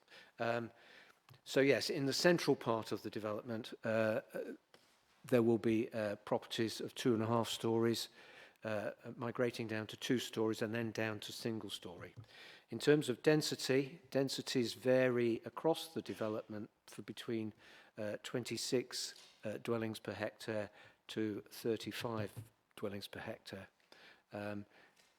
So yes, in the central part of the development, there will be properties of 2.5 stories, migrating down to 2 stories and then down to single story. In terms of density, densities vary across the development for between 26 dwellings per hectare to 35 dwellings per hectare.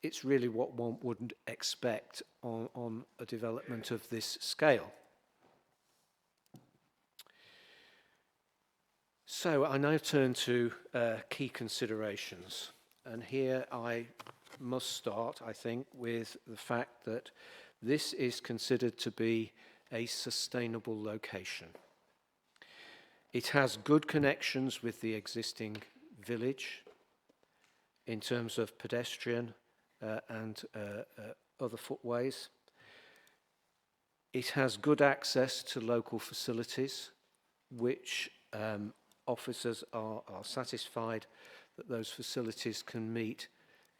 It's really what one wouldn't expect on a development of this scale. So I now turn to key considerations. And here I must start, I think, with the fact that this is considered to be a sustainable location. It has good connections with the existing village in terms of pedestrian and other footways. It has good access to local facilities, which officers are satisfied that those facilities can meet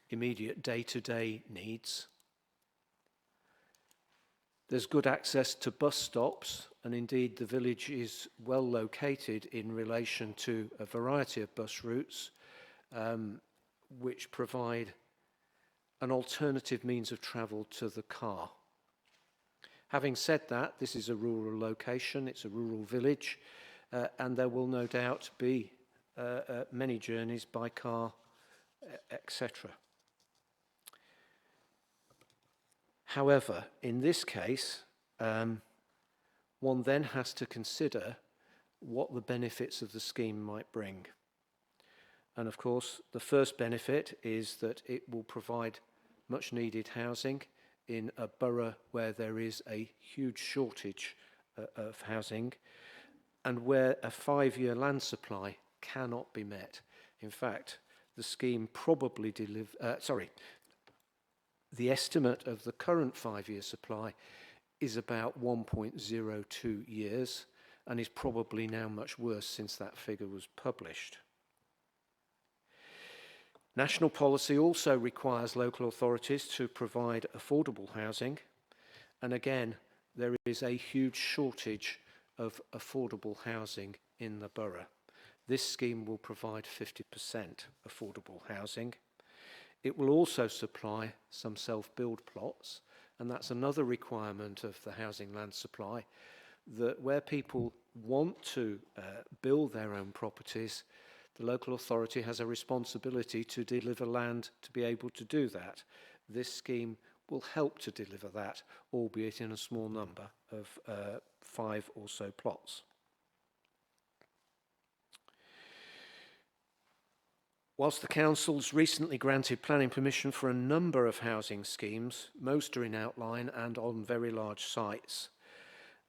immediate day-to-day needs. There's good access to bus stops, and indeed the village is well located in relation to a variety of bus routes which provide an alternative means of travel to the car. Having said that, this is a rural location, it's a rural village, and there will no doubt be many journeys by car, etc. However, in this case, one then has to consider what the benefits of the scheme might bring. And of course, the first benefit is that it will provide much needed housing in a borough where there is a huge shortage of housing and where a 5-year land supply cannot be met. In fact, the scheme probably the estimate of the current 5-year supply is about 1.02 years and is probably now much worse since that figure was published. National policy also requires local authorities to provide affordable housing, and again, there is a huge shortage of affordable housing in the borough. This scheme will provide 50% affordable housing. It will also supply some self-build plots, and that's another requirement of the housing land supply, that where people want to build their own properties, the local authority has a responsibility to deliver land to be able to do that. This scheme will help to deliver that, albeit in a small number of 5 or so plots. Whilst the council's recently granted planning permission for a number of housing schemes, most are in outline and on very large sites,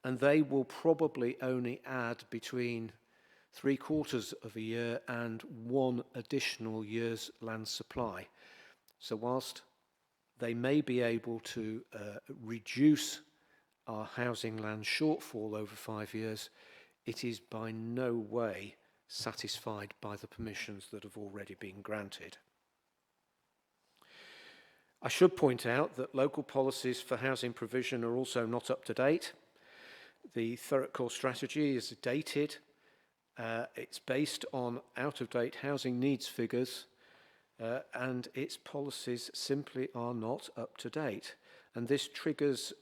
and they will probably only add between 3/4 of a year and 1 additional year's land supply. So whilst they may be able to reduce our housing land shortfall over 5 years, it is by no way satisfied by the permissions that have already been granted. I should point out that local policies for housing provision are also not up to date. The Thurrock core strategy is dated. It's based on out-of-date housing needs figures, and its policies simply are not up to date. And this triggers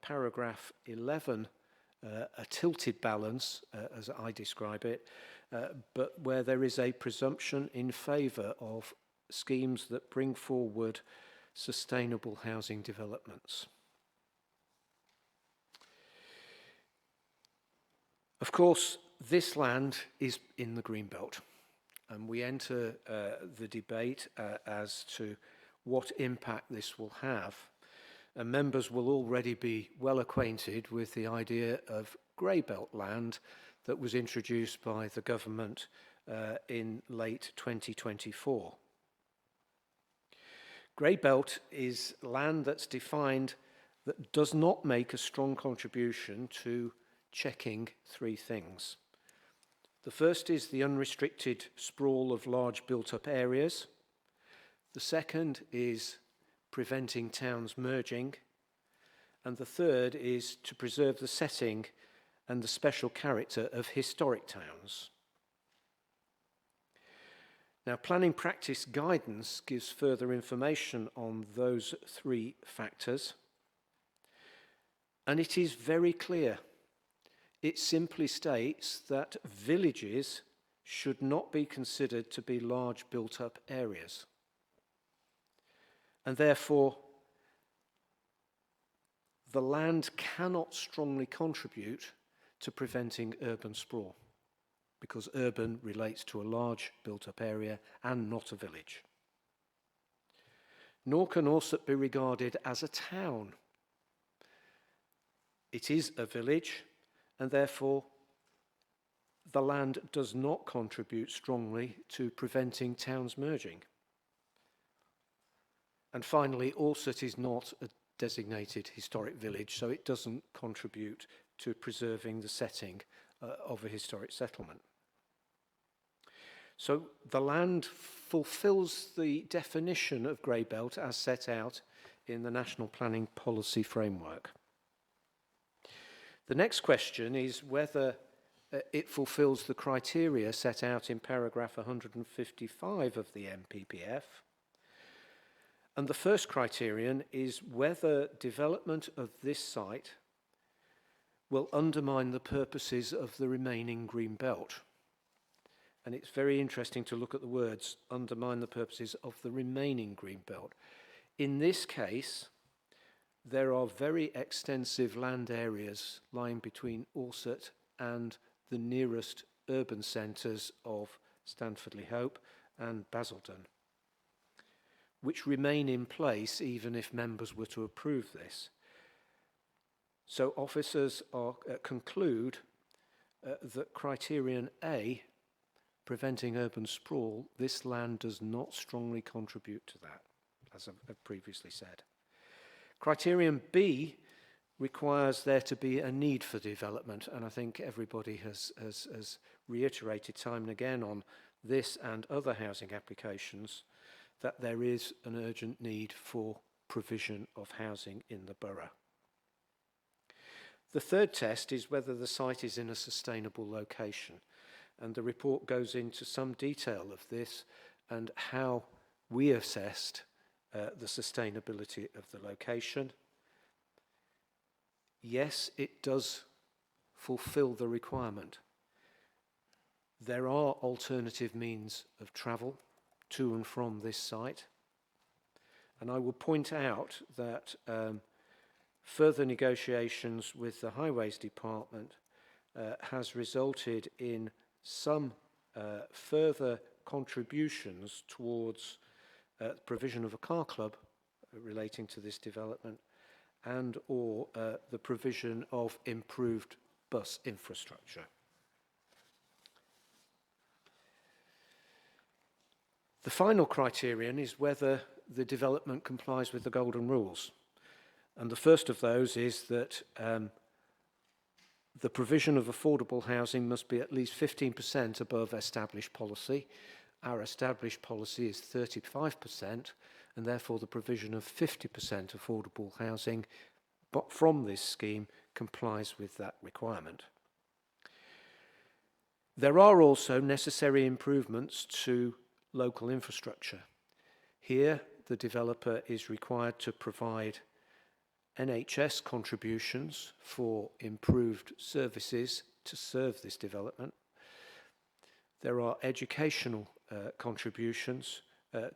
paragraph 11, a tilted balance, as I describe it, but where there is a presumption in favour of schemes that bring forward sustainable housing developments. Of course, this land is in the Greenbelt, and we enter the debate as to what impact this will have. And members will already be well acquainted with the idea of grey belt land that was introduced by the government in late 2024. Grey belt is land that's defined that does not make a strong contribution to checking 3 things. The first is the unrestricted sprawl of large built-up areas. The second is preventing towns merging. And the third is to preserve the setting and the special character of historic towns. Now, planning practice guidance gives further information on those 3 factors. And it is very clear. It simply states that villages should not be considered to be large built-up areas. And therefore, the land cannot strongly contribute to preventing urban sprawl, because urban relates to a large built-up area and not a village. Nor can Orsett be regarded as a town. It is a village, and therefore the land does not contribute strongly to preventing towns merging. And finally, Orsett is not a designated historic village, so it doesn't contribute to preserving the setting of a historic settlement. So the land fulfills the definition of grey belt as set out in the National Planning Policy Framework. The next question is whether it fulfills the criteria set out in paragraph 155 of the NPPF. And the first criterion is whether development of this site will undermine the purposes of the remaining green belt. And it's very interesting to look at the words, undermine the purposes of the remaining green belt. In this case, There are very extensive land areas lying between Orsett and the nearest urban centres of Stanford-le-Hope and Basildon, which remain in place even if members were to approve this. So officers conclude that criterion A, preventing urban sprawl, this land does not strongly contribute to that, as I've previously said. Criterion B requires there to be a need for development, and I think everybody has reiterated time and again on this and other housing applications that there is an urgent need for provision of housing in the borough. The third test is whether the site is in a sustainable location, and the report goes into some detail of this and how we assessed the sustainability of the location. Yes, it does fulfill the requirement. There are alternative means of travel to and from this site, and I will point out that further negotiations with the Highways Department has resulted in some further contributions towards provision of a car club relating to this development and or the provision of improved bus infrastructure. The final criterion is whether the development complies with the golden rules. And the first of those is that the provision of affordable housing must be at least 15% above established policy. Our established policy is 35%, and therefore the provision of 50% affordable housing but from this scheme complies with that requirement. There are also necessary improvements to local infrastructure. Here, the developer is required to provide NHS contributions for improved services to serve this development. There are educational contributions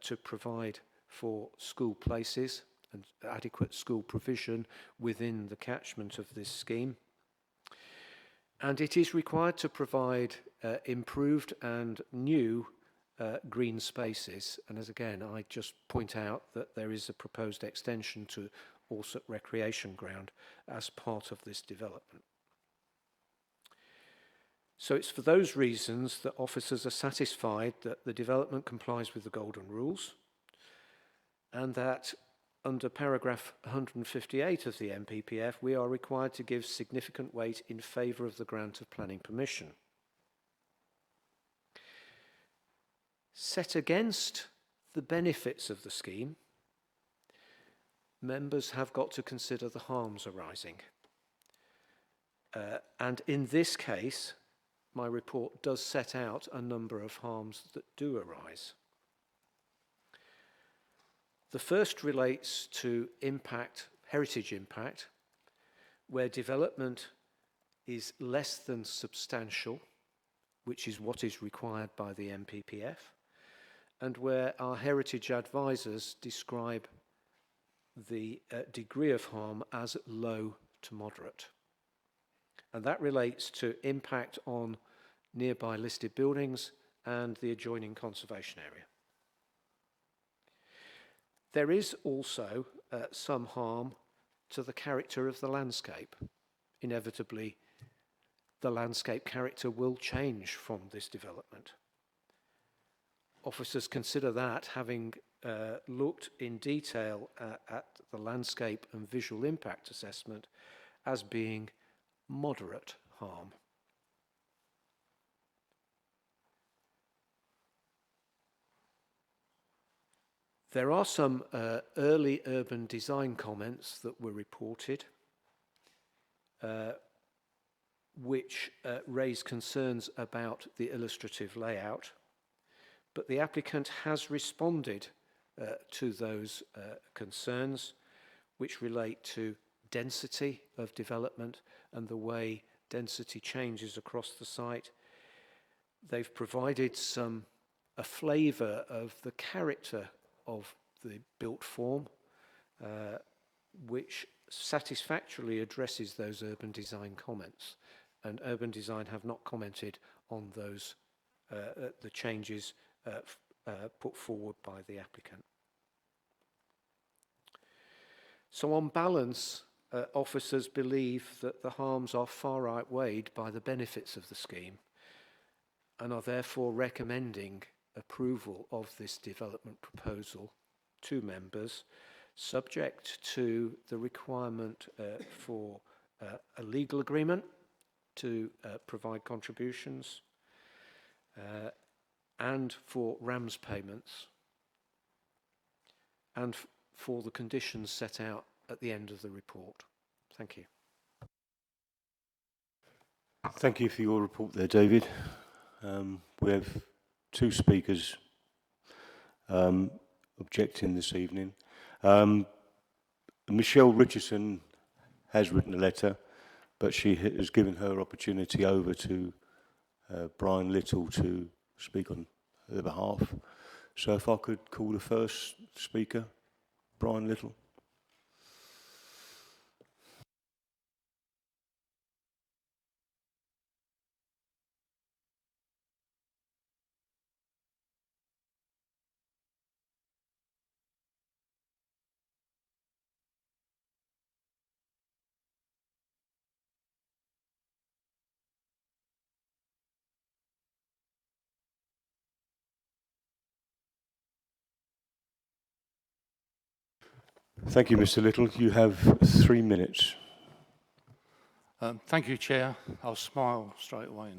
to provide for school places and adequate school provision within the catchment of this scheme. And it is required to provide improved and new green spaces. And as again, I just point out that there is a proposed extension to Orsett Recreation Ground as part of this development. So it's for those reasons that officers are satisfied that the development complies with the golden rules and that under paragraph 158 of the MPPF, we are required to give significant weight in favour of the grant of planning permission. Set against the benefits of the scheme, members have got to consider the harms arising. And in this case, my report does set out a number of harms that do arise. The first relates to impact, heritage impact, where development is less than substantial, which is what is required by the MPPF, and where our heritage advisors describe the degree of harm as low to moderate. And that relates to impact on nearby listed buildings and the adjoining conservation area. There is also some harm to the character of the landscape. Inevitably, the landscape character will change from this development. Officers consider that, having looked in detail at the landscape and visual impact assessment, as being moderate harm. There are some early urban design comments that were reported which raise concerns about the illustrative layout, but the applicant has responded to those concerns which relate to density of development and the way density changes across the site. They've provided a flavour of the character of the built form, which satisfactorily addresses those urban design comments, and urban design have not commented on those the changes put forward by the applicant. So on balance, officers believe that the harms are far outweighed by the benefits of the scheme and are therefore recommending approval of this development proposal to members, subject to the requirement for a legal agreement to provide contributions and for RAMS payments and for the conditions set out at the end of the report. Thank you. Thank you for your report there, David. We have two speakers objecting this evening. Michelle Richardson has written a letter, but she has given her opportunity over to Brian Little to speak on her behalf. So if I could call the first speaker, Brian Little. Thank you, Mr. Little. You have 3 minutes. Thank you, Chair. I'll smile straight away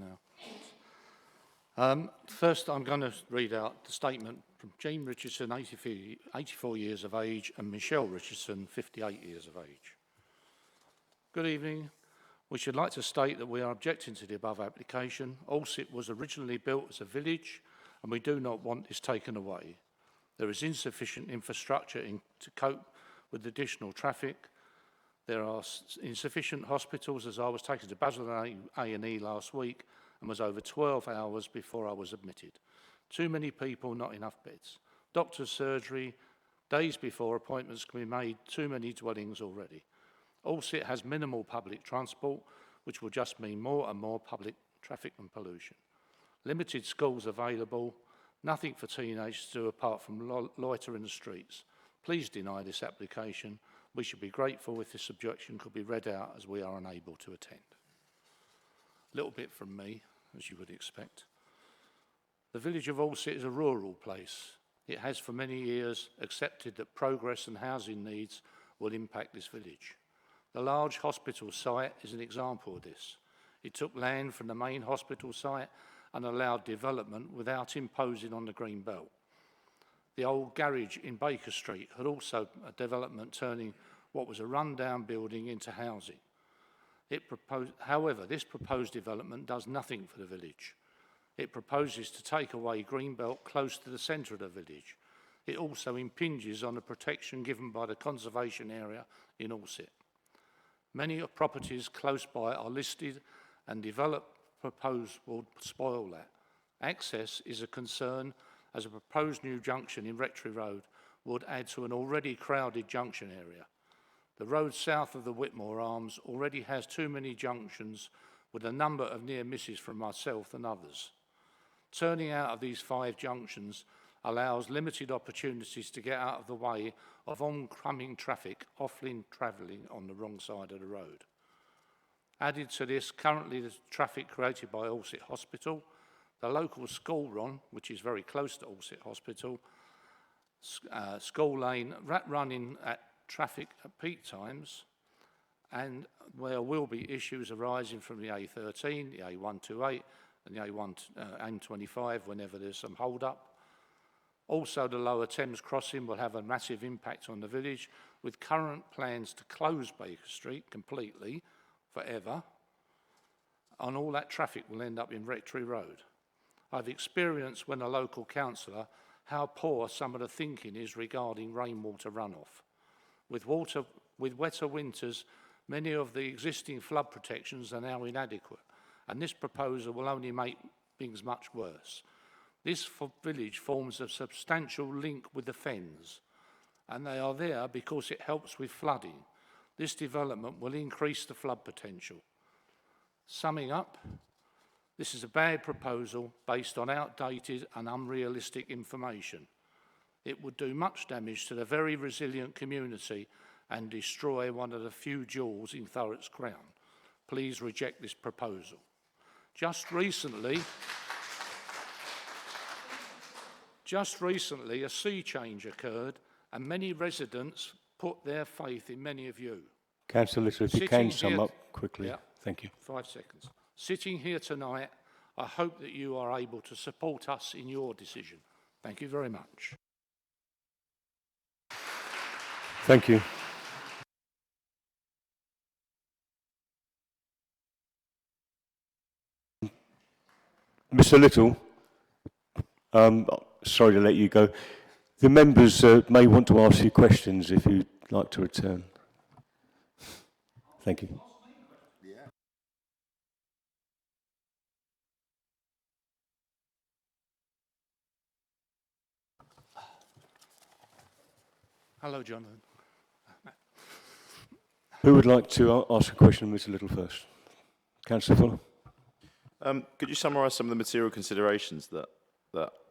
now. First, I'm going to read out the statement from Jean Richardson, 84 years of age, and Michelle Richardson, 58 years of age. Good evening. We should like to state that we are objecting to the above application. Alsip was originally built as a village, and we do not want this taken away. There is insufficient infrastructure to cope with additional traffic. There are insufficient hospitals, as I was taken to Basildon A&E last week and was over 12 hours before I was admitted. Too many people, not enough beds. Doctor's surgery, days before appointments can be made, too many dwellings already. Alsip has minimal public transport, which will just mean more and more public traffic and pollution. Limited schools available, nothing for teenagers to do apart from loiter in the streets. Please deny this application. We should be grateful if this objection could be read out as we are unable to attend. A little bit from me, as you would expect. The village of Alsip is a rural place. It has for many years accepted that progress and housing needs will impact this village. The large hospital site is an example of this. It took land from the main hospital site and allowed development without imposing on the green belt. The old garage in Baker Street had also a development turning what was a rundown building into housing. However, this proposed development does nothing for the village. It proposes to take away greenbelt close to the centre of the village. It also impinges on the protection given by the conservation area in Alsip. Many properties close by are listed and developed proposed will spoil that. Access is a concern as a proposed new junction in Rectory Road would add to an already crowded junction area. The road south of the Whitmore Arms already has too many junctions with a number of near misses from myself and others. Turning out of these 5 junctions allows limited opportunities to get out of the way of oncoming traffic, often travelling on the wrong side of the road. Added to this, currently the traffic created by Alsip Hospital, the local school run, which is very close to Alsip Hospital, school lane, running at traffic at peak times, and there will be issues arising from the A13, the A128, and the M25 whenever there's some hold-up. Also, the Lower Thames crossing will have a massive impact on the village, with current plans to close Baker Street completely, forever, and all that traffic will end up in Rectory Road. I've experienced when a local councillor how poor some of the thinking is regarding rainwater runoff. With wetter winters, many of the existing flood protections are now inadequate, and this proposal will only make things much worse. This village forms a substantial link with the Fens, and they are there because it helps with flooding. This development will increase the flood potential. Summing up, this is a bad proposal based on outdated and unrealistic information. It would do much damage to the very resilient community and destroy one of the few jewels in Thurrock's crown. Please reject this proposal. Just recently, a sea change occurred and many residents put their faith in many of you. Councillor Little, if you can sum up quickly. Yeah, Thank you. 5 seconds. Sitting here tonight, I hope that you are able to support us in your decision. Thank you very much. Thank you. Mr. Little, sorry to let you go. The members may want to ask you questions if you'd like to return. Thank you. Hello, Jonathan. Who would like to ask a question of Mr. Little first? Councillor Fuller. Could you summarise some of the material considerations that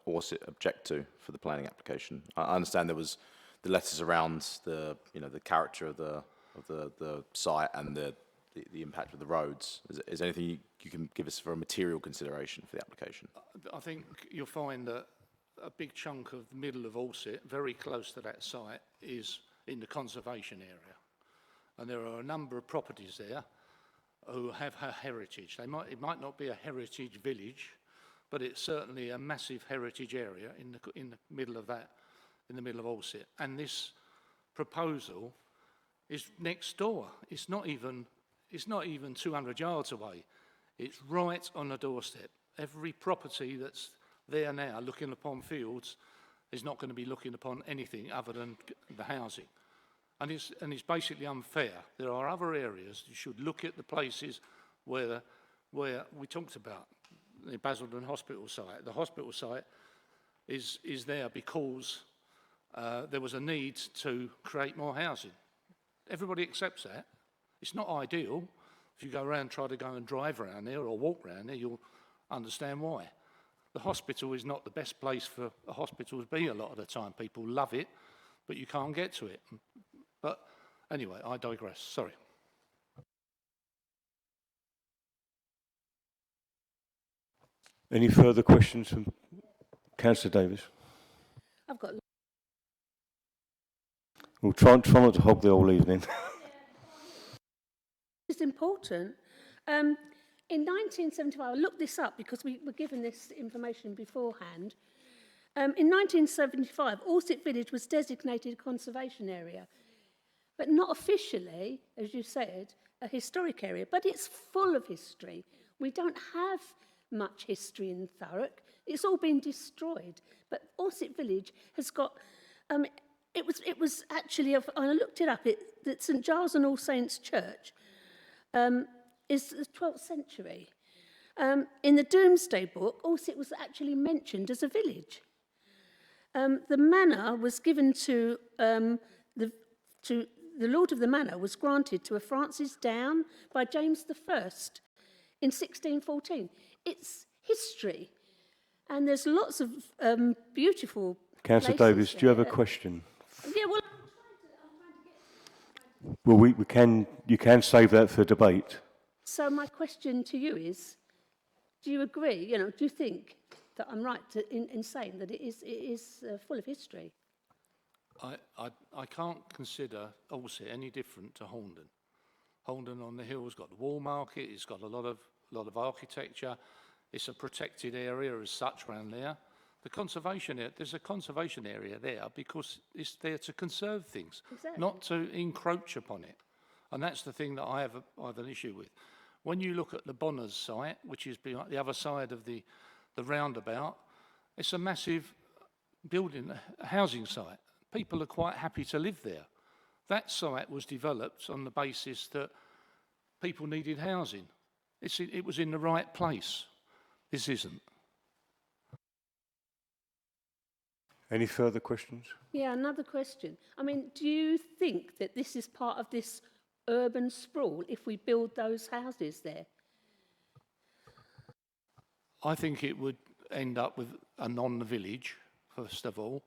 ORSIT object to for the planning application? I understand there was the letters around the character of the site and the impact of the roads. Is there anything you can give us for a material consideration for the application? I think you'll find that a big chunk of the middle of Allset, very close to that site, is in the conservation area. And there are a number of properties there who have a heritage. It might not be a heritage village, but it's certainly a massive heritage area in the middle of that, in the middle of Allset. And this proposal is next door. It's not even 200 yards away. It's right on the doorstep. Every property that's there now looking upon fields is not going to be looking upon anything other than the housing. And it's basically unfair. There are other areas. You should look at the places where we talked about the Basildon Hospital site. The hospital site is there because there was a need to create more housing. Everybody accepts that. It's not ideal. If you go around, try to go and drive around there or walk around there, you'll understand why. The hospital is not the best place for a hospital to be a lot of the time. People love it, but you can't get to it. But anyway, I digress. Sorry. Any further questions from Councillor Davis? I've got. We'll try not to hog the whole evening. It's important. In 1975, I looked this up because we were given this information beforehand. In 1975, Allset Village was designated a conservation area, but not officially, as you said, a historic area, but it's full of history. We don't have much history in Thurrock. It's all been destroyed. But Allset Village has got, it was actually, I looked it up, that St Giles and All Saints Church is the 12th century. In the Domesday Book, Allset was actually mentioned as a village. The manor was given to the Lord of the Manor was granted to a Francis Down by James I in 1614. It's history, and there's lots of beautiful Councillor places Davis, do you have a there. question? Yeah, well, Well, you can save that for debate. so my question to you is, do you agree, do you think that I'm right in saying that it is full of history? I can't consider Allset any different to Horndon. Horndon on the hill's got the wall market, it's got a lot of architecture, it's a protected area as such around there. There's a conservation area there because it's there to conserve things, Exactly. not to encroach upon it. And that's the thing that I have an issue with. When you look at the Bonners site, which is behind the other side of the roundabout, it's a massive building, a housing site. People are quite happy to live there. That site was developed on the basis that people needed housing. It was in the right place. This isn't. Any further questions? Yeah, another question. I mean, do you think that this is part of this urban sprawl if we build those houses there? I think it would end up with a non-village, first of all.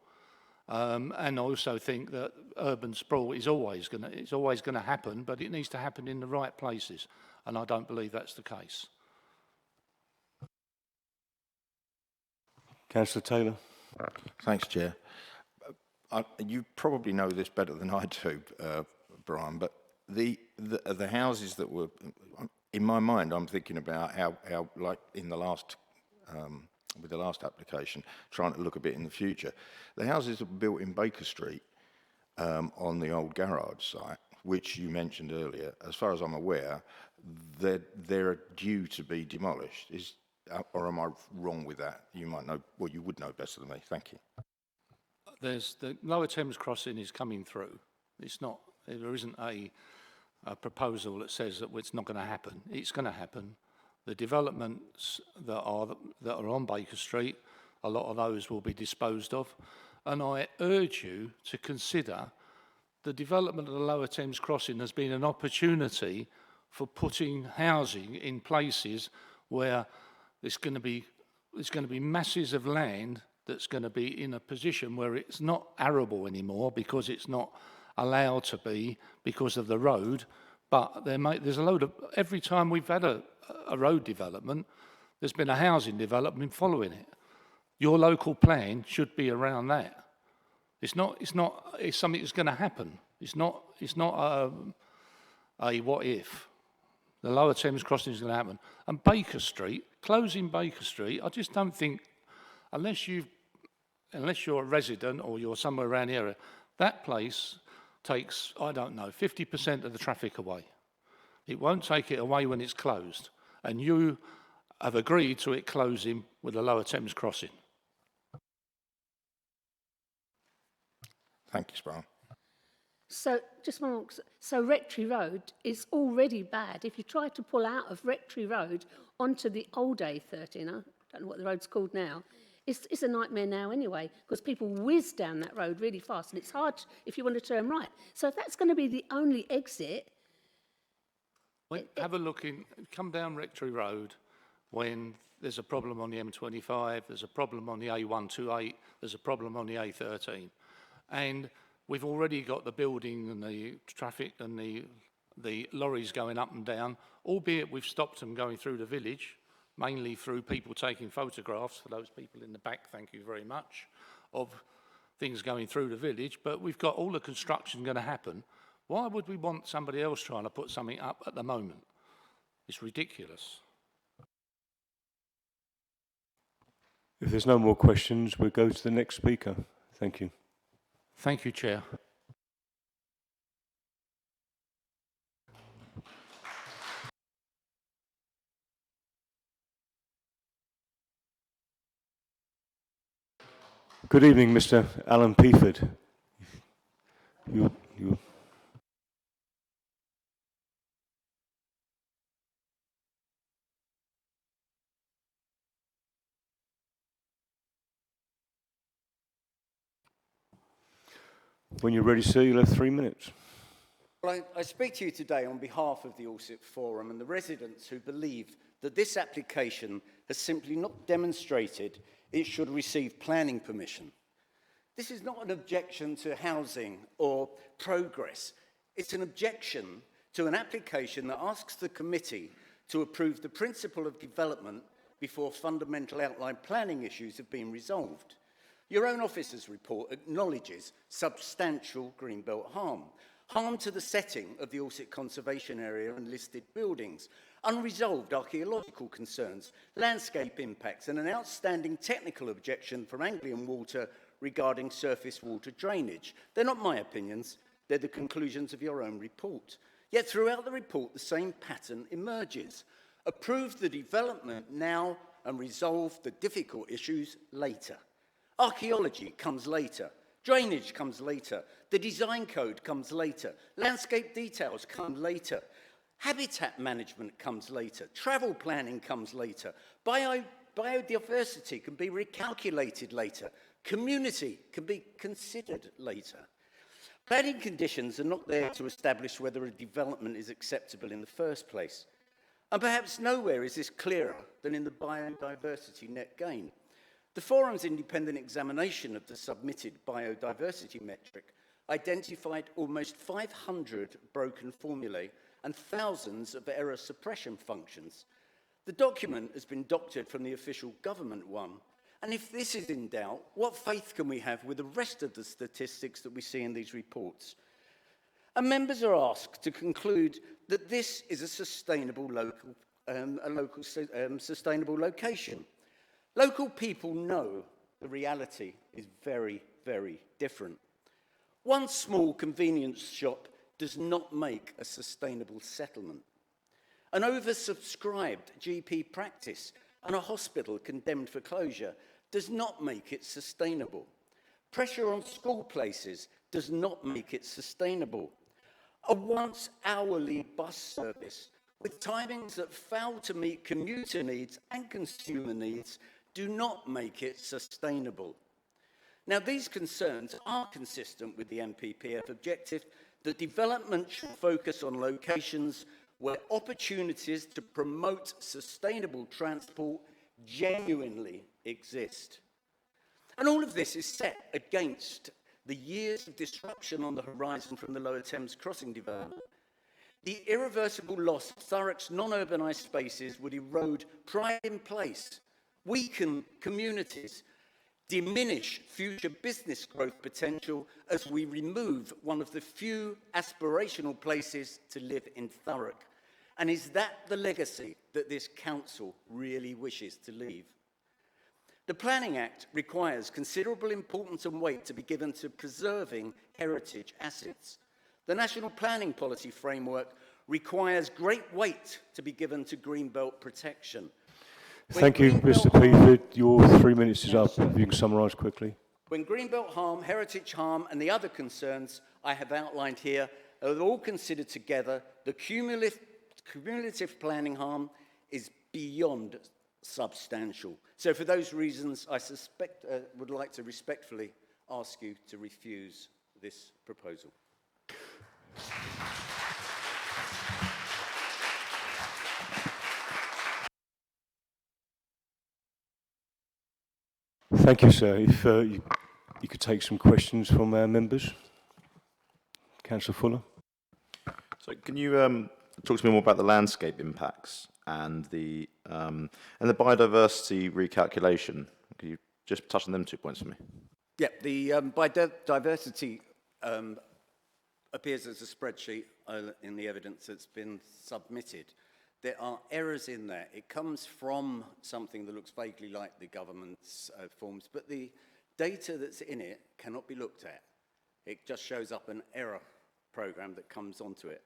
And I also think that urban sprawl is always going to happen, but it needs to happen in the right places. And I don't believe that's the case. Councillor Taylor. Thanks, Chair. You probably know this better than I do, Brian, but the houses that were, in my mind, I'm thinking about how like in the last, with the last application, trying to look a bit in the future. The houses that were built in Baker Street on the old garage site, which you mentioned earlier, as far as I'm aware, they're due to be demolished. Or am I wrong with that? You might know, well, you would know better than me. Thank you. There's the Lower Thames crossing is coming through. It's not, there isn't a proposal that says that it's not going to happen. It's going to happen. The developments that are on Baker Street, a lot of those will be disposed of. And I urge you to consider the development of the Lower Thames crossing has been an opportunity for putting housing in places where there's going to be masses of land that's going to be in a position where it's not arable anymore because it's not allowed to be because of the road. But there's a load of, every time we've had a road development, there's been a housing development following it. Your local plan should be around that. It's something that's going to happen. It's not a what if. The Lower Thames crossing is going to happen. And Baker Street, closing Baker Street, I just don't think, unless you're a resident or you're somewhere around the area, that place takes, I don't know, 50% of the traffic away. It won't take it away when it's closed. And you have agreed to it closing with the Lower Thames crossing. Thank you, Brian. So, just one more. So Rectory Road is already bad. If you try to pull out of Rectory Road onto the old A13, I don't know what the road's called now, it's a nightmare now anyway, because people whiz down that road really fast, and it's hard if you want to turn right. So if that's going to be the only exit... Have a look come down Rectory Road when there's a problem on the M25, there's a problem on the A128, there's a problem on the A13. And we've already got the building and the traffic and the lorries going up and down, albeit we've stopped them going through the village, mainly through people taking photographs, for those people in the back, thank you very much, of things going through the village, but we've got all the construction going to happen. Why would we want somebody else trying to put something up at the moment? It's ridiculous. If there's no more questions, we'll go to the next speaker. Thank you. Thank you, Chair. Good evening, Mr. Alan Peaford. You. When you're ready, sir, you'll have 3 minutes. Well, I speak to you today on behalf of the Allsip Forum and the residents who believe that this application has simply not demonstrated it should receive planning permission. This is not an objection to housing or progress. It's an objection to an application that asks the committee to approve the principle of development before fundamental outline planning issues have been resolved. Your own officer's report acknowledges substantial greenbelt harm to the setting of the Allsip Conservation Area and listed buildings, unresolved archaeological concerns, landscape impacts, and an outstanding technical objection from Anglian Water regarding surface water drainage. They're not my opinions, they're the conclusions of your own report. Yet throughout the report, the same pattern emerges. Approve the development now and resolve the difficult issues later. Archaeology comes later. Drainage comes later. The design code comes later. Landscape details come later. Habitat management comes later. Travel planning comes later. Biodiversity can be recalculated later. Community can be considered later. Planning conditions are not there to establish whether a development is acceptable in the first place. And perhaps nowhere is this clearer than in the biodiversity net gain. The Forum's independent examination of the submitted biodiversity metric identified almost 500 broken formulae and thousands of error suppression functions. The document has been doctored from the official government one, and if this is in doubt, what faith can we have with the rest of the statistics that we see in these reports? And members are asked to conclude that this is a sustainable sustainable location. Local people know the reality is very, very different. One small convenience shop does not make a sustainable settlement. An oversubscribed GP practice and a hospital condemned for closure does not make it sustainable. Pressure on school places does not make it sustainable. A once-hourly bus service with timings that fail to meet commuter needs and consumer needs do not make it sustainable. Now, these concerns are consistent with the NPPF objective that development should focus on locations where opportunities to promote sustainable transport genuinely exist. And all of this is set against the years of disruption on the horizon from the Lower Thames Crossing development. The irreversible loss of Thurrock's non-urbanised spaces would erode pride in place, weaken communities, diminish future business growth potential as we remove one of the few aspirational places to live in Thurrock. And is that the legacy that this council really wishes to leave? The Planning Act requires considerable importance and weight to be given to preserving heritage assets. The National Planning Policy Framework requires great weight to be given to greenbelt protection. Thank you, Mr. Peaford. Your 3 minutes is up. If you can summarise quickly. When greenbelt harm, heritage harm, and the other concerns I have outlined here are all considered together, the cumulative planning harm is beyond substantial. So for those reasons, I would like to respectfully ask you to refuse this proposal. Thank you, sir. If you could take some questions from our members. Councillor Fuller. So can you talk to me more about the landscape impacts and the biodiversity recalculation? Could you just touch on them 2 points for me? Yeah, the biodiversity appears as a spreadsheet in the evidence that's been submitted. There are errors in there. It comes from something that looks vaguely like the government's forms, but the data that's in it cannot be looked at. It just shows up an error program that comes onto it.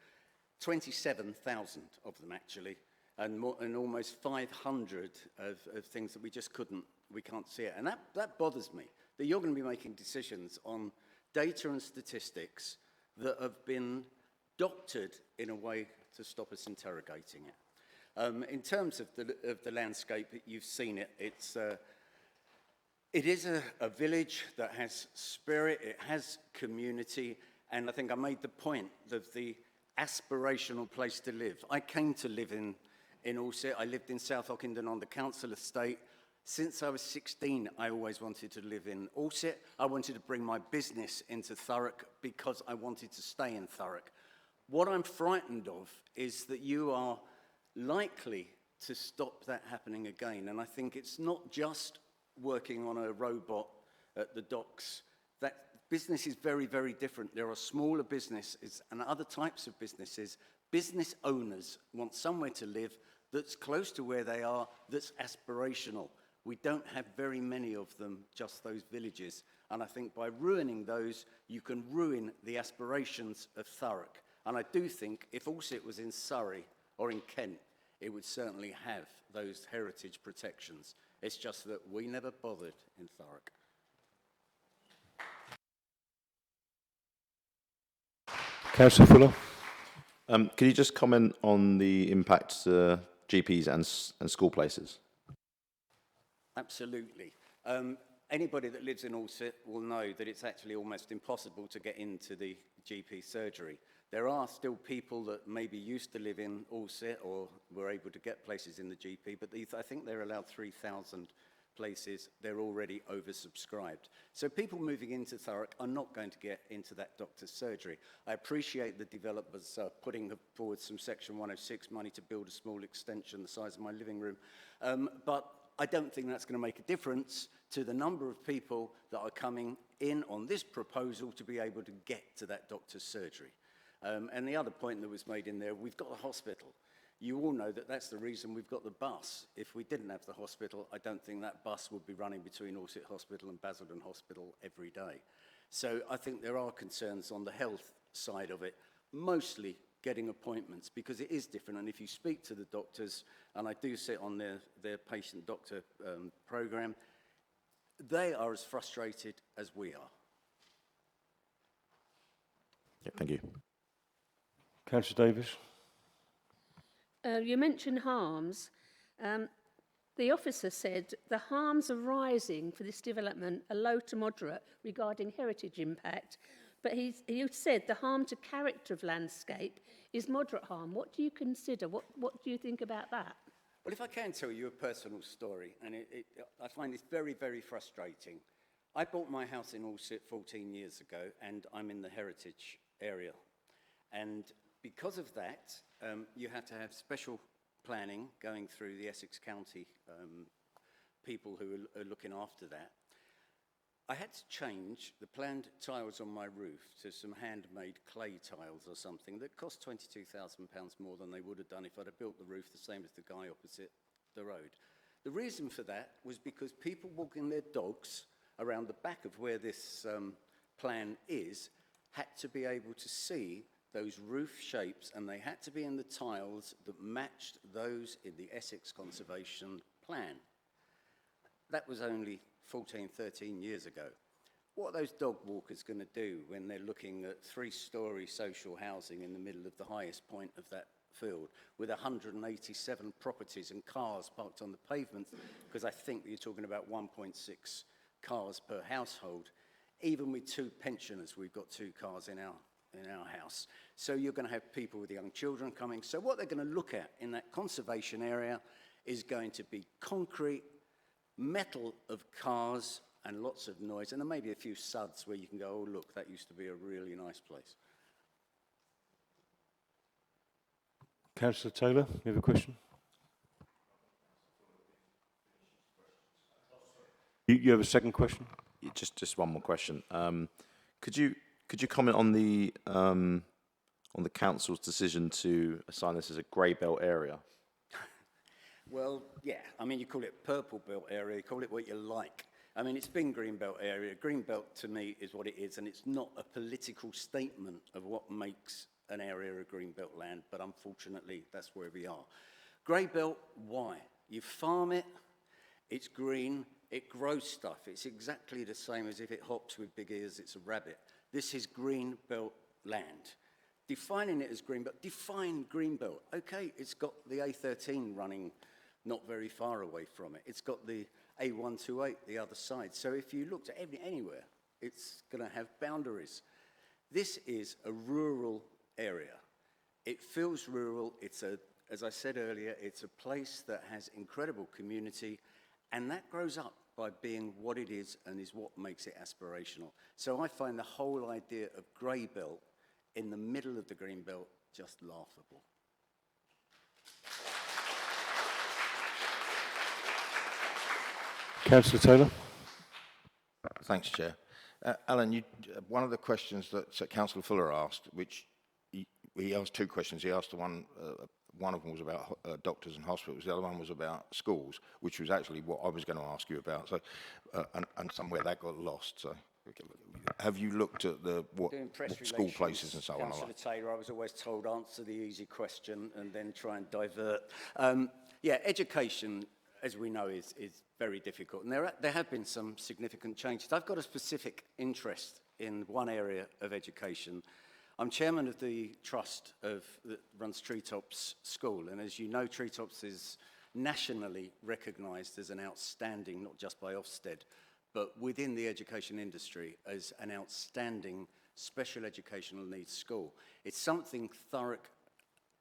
27,000 of them, actually, and almost 500 of things that we just can't see it. And that bothers me, that you're going to be making decisions on data and statistics that have been doctored in a way to stop us interrogating it. In terms of the landscape, you've seen it. It is a village that has spirit, it has community, and I think I made the point of the aspirational place to live. I came to live in Alsett. I lived in South Ockenden on the council estate. Since I was 16, I always wanted to live in Alsett. I wanted to bring my business into Thurrock because I wanted to stay in Thurrock. What I'm frightened of is that you are likely to stop that happening again. And I think it's not just working on a robot at the docks. That business is very, very different. There are smaller businesses and other types of businesses. Business owners want somewhere to live that's close to where they are, that's aspirational. We don't have very many of them, just those villages. And I think by ruining those, you can ruin the aspirations of Thurrock. And I do think if Alsett was in Surrey or in Kent, it would certainly have those heritage protections. It's just that we never bothered in Thurrock. Councillor Fuller. Can you just comment on the impact to GPs and school places? Absolutely. Anybody that lives in Alsip will know that it's actually almost impossible to get into the GP surgery. There are still people that maybe used to live in Alsip or were able to get places in the GP, but I think they're allowed 3,000 places. They're already oversubscribed. So people moving into Thurrock are not going to get into that doctor's surgery. I appreciate the developers putting forward some Section 106 money to build a small extension the size of my living room, but I don't think that's going to make a difference to the number of people that are coming in on this proposal to be able to get to that doctor's surgery. And the other point that was made in there, we've got a hospital. You all know that that's the reason we've got the bus. If we didn't have the hospital, I don't think that bus would be running between Alsip Hospital and Basildon Hospital every day. So I think there are concerns on the health side of it, mostly getting appointments, because it is different. And if you speak to the doctors, and I do sit on their patient-doctor program, they are as frustrated as we are. Yeah, thank you. Councillor Davis. You mentioned harms. The officer said the harms arising for this development are low to moderate regarding heritage impact, but he said the harm to character of landscape is moderate harm. What do you consider? What do you think about that? Well, if I can tell you a personal story, and I find this very, very frustrating. I bought my house in Alsip 14 years ago, and I'm in the heritage area. And because of that, you have to have special planning going through the Essex County people who are looking after that. I had to change the planned tiles on my roof to some handmade clay tiles or something that cost £22,000 more than they would have done if I'd have built the roof the same as the guy opposite the road. The reason for that was because people walking their dogs around the back of where this plan is had to be able to see those roof shapes, and they had to be in the tiles that matched those in the Essex Conservation Plan. That was only 14, 13 years ago. What are those dog walkers going to do when they're looking at 3-storey social housing in the middle of the highest point of that field with 187 properties and cars parked on the pavement? Because I think you're talking about 1.6 cars per household. Even with 2 pensioners, we've got 2 cars in our house. So you're going to have people with young children coming. So what they're going to look at in that conservation area is going to be concrete, metal of cars, and lots of noise. And there may be a few suds where you can go, oh, look, that used to be a really nice place. Councillor Taylor, you have a question? You have a second question? Yeah, just one more question. Could you comment on the council's decision to assign this as a grey belt area? Well, yeah, I mean, you call it purple belt area, you call it what you like. I mean, it's been green belt area. Green belt to me is what it is, and it's not a political statement of what makes an area of green belt land, but unfortunately, that's where we are. Grey belt, why? You farm it, it's green, it grows stuff. It's exactly the same as if it hops with big ears, it's a rabbit. This is green belt land. Defining it as green belt, define green belt. Okay, it's got the A13 running not very far away from it. It's got the A128 the other side. So if you looked at anywhere, it's going to have boundaries. This is a rural area. It feels rural. It's as I said earlier, it's a place that has incredible community, and that grows up by being what it is and is what makes it aspirational. So I find the whole idea of grey belt in the middle of the green belt just laughable. Councillor Taylor. Thanks, Chair. Alan, one of the questions that Councillor Fuller asked, which he asked 2 questions. He asked one of them was about doctors and hospitals. The other one was about schools, which was actually what I was going to ask you about. So, and somewhere that got lost. So, have you looked at what school places and so on? Councillor Taylor, I was always told answer the easy question and then try and divert. Yeah, education, as we know, is very difficult. And there have been some significant changes. I've got a specific interest in one area of education. I'm chairman of the trust that runs Treetops School. And as you know, Treetops is nationally recognised as an outstanding, not just by Ofsted, but within the education industry as an outstanding special educational needs school. It's something Thurrock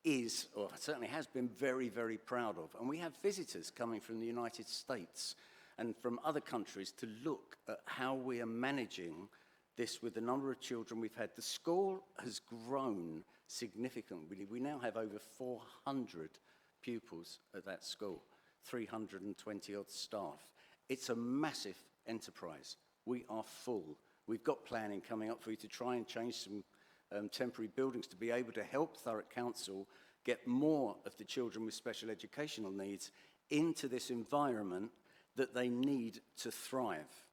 is, or certainly has been, very, very proud of. And we have visitors coming from the United States and from other countries to look at how we are managing this with the number of children we've had. The school has grown significantly. We now have over 400 pupils at that school, 320 odd staff. It's a massive enterprise. We are full. We've got planning coming up for you to try and change some temporary buildings to be able to help Thurrock Council get more of the children with special educational needs into this environment that they need to thrive.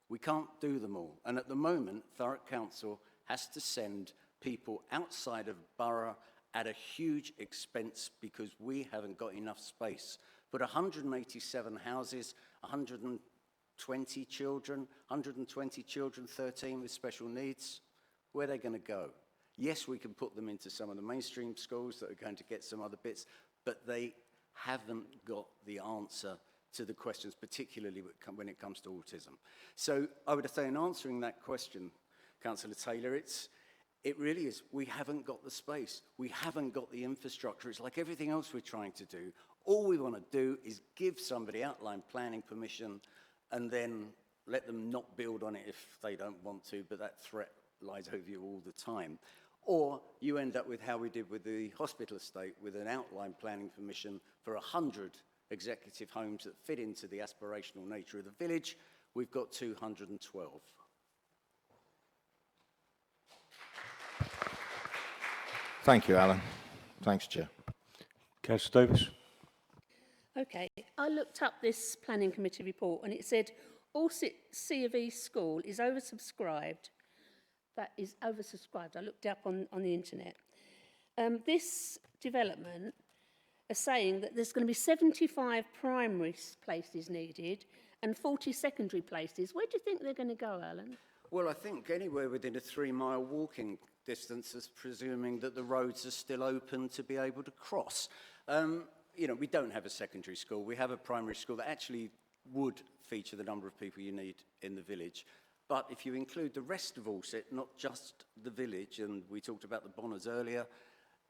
We can't do them all. And at the moment, Thurrock Council has to send people outside of borough at a huge expense because we haven't got enough space. But 187 houses, 120 children, 13 with special needs, where are they going to go? Yes, we can put them into some of the mainstream schools that are going to get some other bits, but they haven't got the answer to the questions, particularly when it comes to autism. So I would say in answering that question, Councillor Taylor, it really is, we haven't got the space. We haven't got the infrastructure. It's like everything else we're trying to do. All we want to do is give somebody outline planning permission and then let them not build on it if they don't want to, but that threat lies over you all the time. Or you end up with how we did with the hospital estate, with an outline planning permission for 100 executive homes that fit into the aspirational nature of the village. We've got 212. Thank you, Alan. Thanks, Chair. Councillor Davis. Okay, I looked up this planning committee report and it said Allsett C of E school is oversubscribed. That is oversubscribed. I looked up on the internet. This development is saying that there's going to be 75 primary places needed and 40 secondary places. Where do you think they're going to go, Alan? Well, I think anywhere within a 3-mile walking distance, is presuming that the roads are still open to be able to cross. You know, we don't have a secondary school. We have a primary school that actually would feature the number of people you need in the village. But if you include the rest of Allsett, not just the village, and we talked about the Bonners earlier,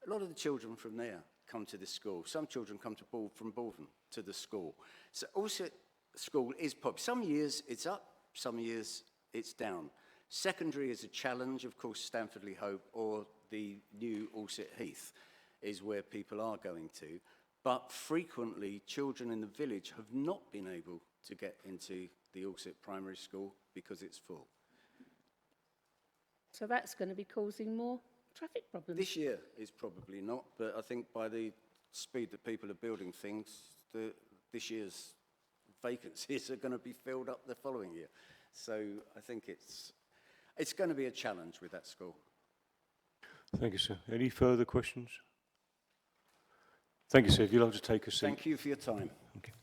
a lot of the children from there come to this school. Some children come from Baldwin to the school. So Allsett school is popular. Some years it's up, some years it's down. Secondary is a challenge, of course, Stanford-le Hope or the new Allsett Heath is where people are going to. But frequently, children in the village have not been able to get into the Allsett primary school because it's full. So that's going to be causing more traffic problems. This year is probably not, but I think by the speed that people are building things, this year's vacancies are going to be filled up the following year. So I think it's going to be a challenge with that school. Thank you, sir. Any further questions? Thank you, sir. If you'd like to take a seat. Thank you for your time. Okay.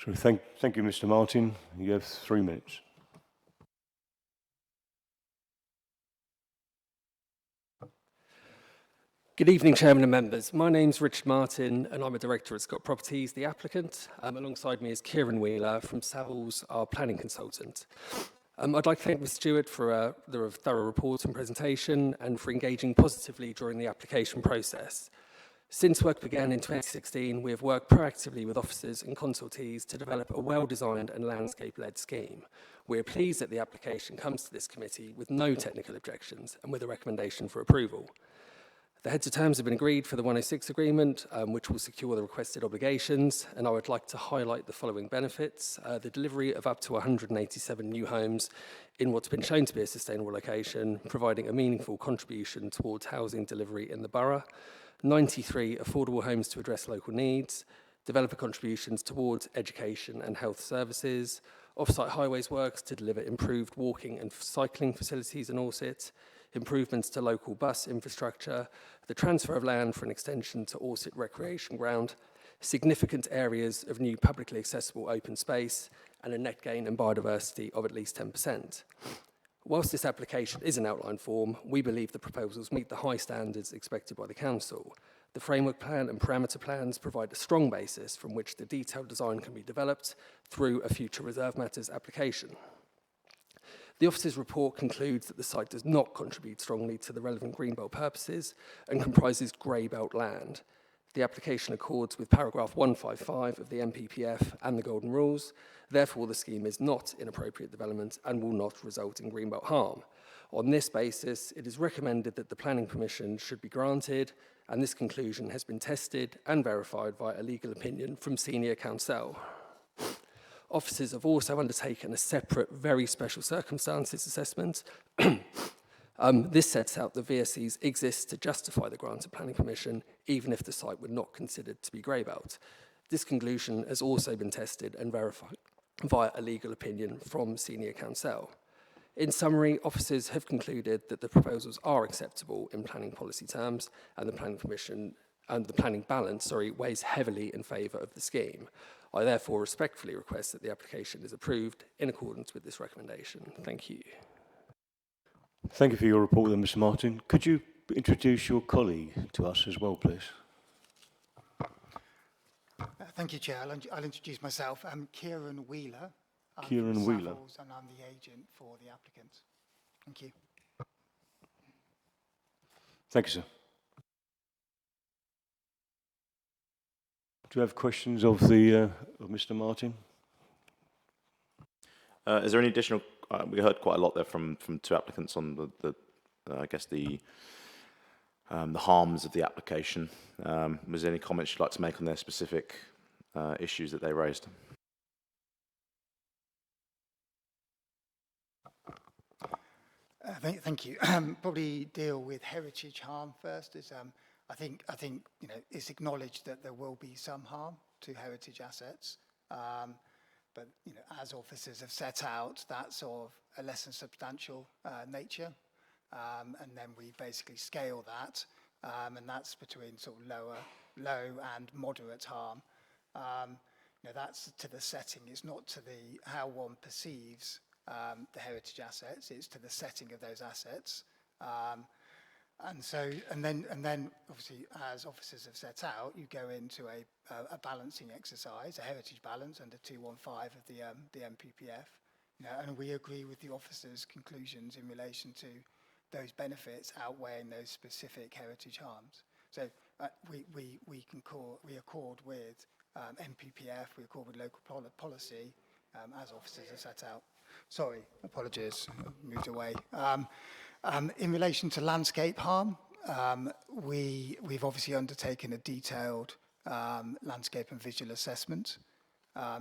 So thank you, Mr. Martin. You have 3 minutes. Good evening, Chairman and members. My name's Richard Martin, and I'm a director at Scott Properties, the applicant. Alongside me is Kieran Wheeler from Savills, our planning consultant. I'd like to thank Ms. Stewart for the thorough report and presentation and for engaging positively during the application process. Since work began in 2016, we have worked proactively with officers and consultees to develop a well-designed and landscape-led scheme. We are pleased that the application comes to this committee with no technical objections and with a recommendation for approval. The heads of terms have been agreed for the 106 agreement, which will secure the requested obligations, and I would like to highlight the following benefits. The delivery of up to 187 new homes in what's been shown to be a sustainable location, providing a meaningful contribution towards housing delivery in the borough. 93 affordable homes to address local needs, developer contributions towards education and health services, off-site highways works to deliver improved walking and cycling facilities in Orsett, improvements to local bus infrastructure, the transfer of land for an extension to Orsett Recreation Ground, significant areas of new publicly accessible open space, and a net gain in biodiversity of at least 10%. Whilst this application is an outline form, we believe the proposals meet the high standards expected by the Council. The framework plan and parameter plans provide a strong basis from which the detailed design can be developed through a future reserve matters application. The officer's report concludes that the site does not contribute strongly to the relevant greenbelt purposes and comprises grey belt land. The application accords with paragraph 155 of the MPPF and the Golden Rules. Therefore, the scheme is not inappropriate development and will not result in greenbelt harm. On this basis, it is recommended that the planning permission should be granted, and this conclusion has been tested and verified via a legal opinion from senior counsel. Officers have also undertaken a separate very special circumstances assessment. This sets out the VSCs exist to justify the grant of planning permission, even if the site were not considered to be grey belt. This conclusion has also been tested and verified via a legal opinion from senior counsel. In summary, officers have concluded that the proposals are acceptable in planning policy terms, and the planning permission and the planning balance, weighs heavily in favour of the scheme. I therefore respectfully request that the application is approved in accordance with this recommendation. Thank you. Thank you for your report then, Mr. Martin. Could you introduce your colleague to us as well, please? Thank you, Chair. I'll introduce myself. I'm Kieran Wheeler. I'm Kieran from Wheeler. Savills, and I'm the agent for the applicant. Thank you. Thank you, sir. Do you have questions of Mr. Martin? Is there any additional? We heard quite a lot there from two applicants on I guess the harms of the application. Was there any comments you'd like to make on their specific issues that they raised? Thank you. Probably deal with heritage harm first. I think it's acknowledged that there will be some harm to heritage assets, but as officers have set out, that's of a less than substantial nature, and then we basically scale that, and that's between sort of low and moderate harm. That's to the setting. It's not to how one perceives the heritage assets. It's to the setting of those assets. And then obviously, as officers have set out, you go into a balancing exercise, a heritage balance under 215 of the MPPF, and we agree with the officers' conclusions in relation to those benefits outweighing those specific heritage harms. So we accord with MPPF, we accord with local policy, as officers have set out. Sorry, apologies, moved away. In relation to landscape harm, we've obviously undertaken a detailed landscape and visual assessment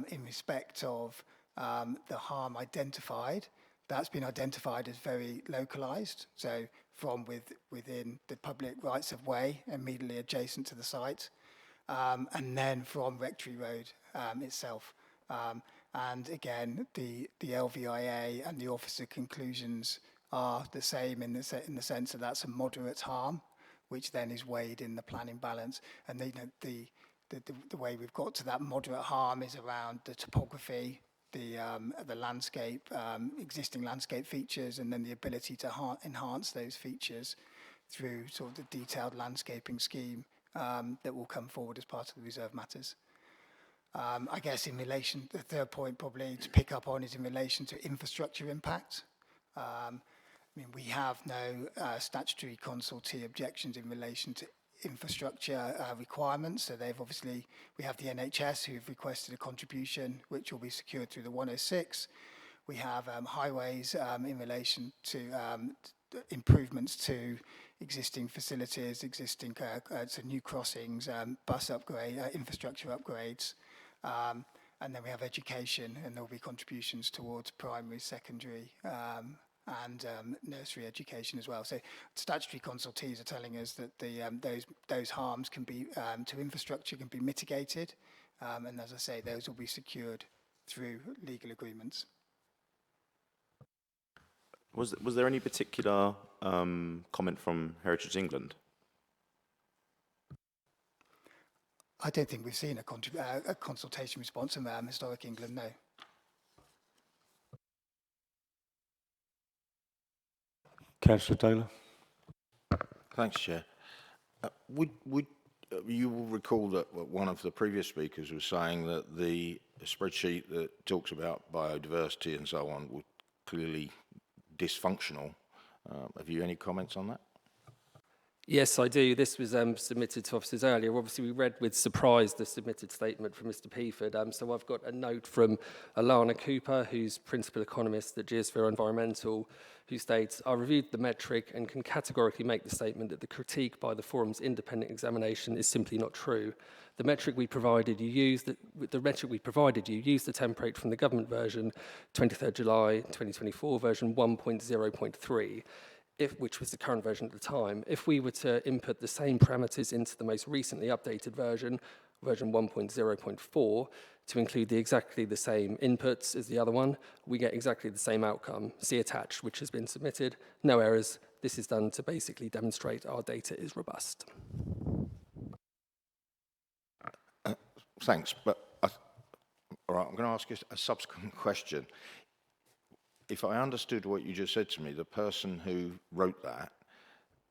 in respect of the harm identified. That's been identified as very localised, so from within the public rights of way immediately adjacent to the site, and then from Rectory Road itself. And again, the LVIA and the officer conclusions are the same in the sense that that's a moderate harm, which then is weighed in the planning balance. And the way we've got to that moderate harm is around the topography, the landscape, existing landscape features, and then the ability to enhance those features through sort of the detailed landscaping scheme that will come forward as part of the reserve matters. I guess in relation, the third point probably to pick up on is in relation to infrastructure impact. We have no statutory consultee objections in relation to infrastructure requirements. So we have the NHS who've requested a contribution which will be secured through the 106. We have highways in relation to improvements to existing facilities, so new crossings, bus upgrade, infrastructure upgrades. And then we have education, and there will be contributions towards primary, secondary, and nursery education as well. So statutory consultees are telling us that those harms can be to infrastructure can be mitigated And as I say, those will be secured through legal agreements. Was there any particular comment from Heritage England? I don't think we've seen a consultation response from Historic England, no. Councillor Taylor. Thanks, Chair. Would you will recall that one of the previous speakers was saying that the spreadsheet that talks about biodiversity and so on was clearly dysfunctional. Have you any comments on that? Yes, I do. This was submitted to officers earlier. Obviously, we read with surprise the submitted statement from Mr. Peaford. So I've got a note from Alana Cooper, who's Principal Economist at Geosphere Environmental, who states, I reviewed the metric and can categorically make the statement that the critique by the forum's independent examination is simply not true. The metric we provided you used, the template from the government version, 23rd July 2024, version 1.0.3. Which was the current version at the time. If we were to input the same parameters into the most recently updated version, version 1.0.4, to include exactly the same inputs as the other one, we get exactly the same outcome. See attached, which has been submitted. No errors. This is done to basically demonstrate our data is robust. Thanks, but all right, I'm going to ask you a subsequent question. If I understood what you just said to me, the person who wrote that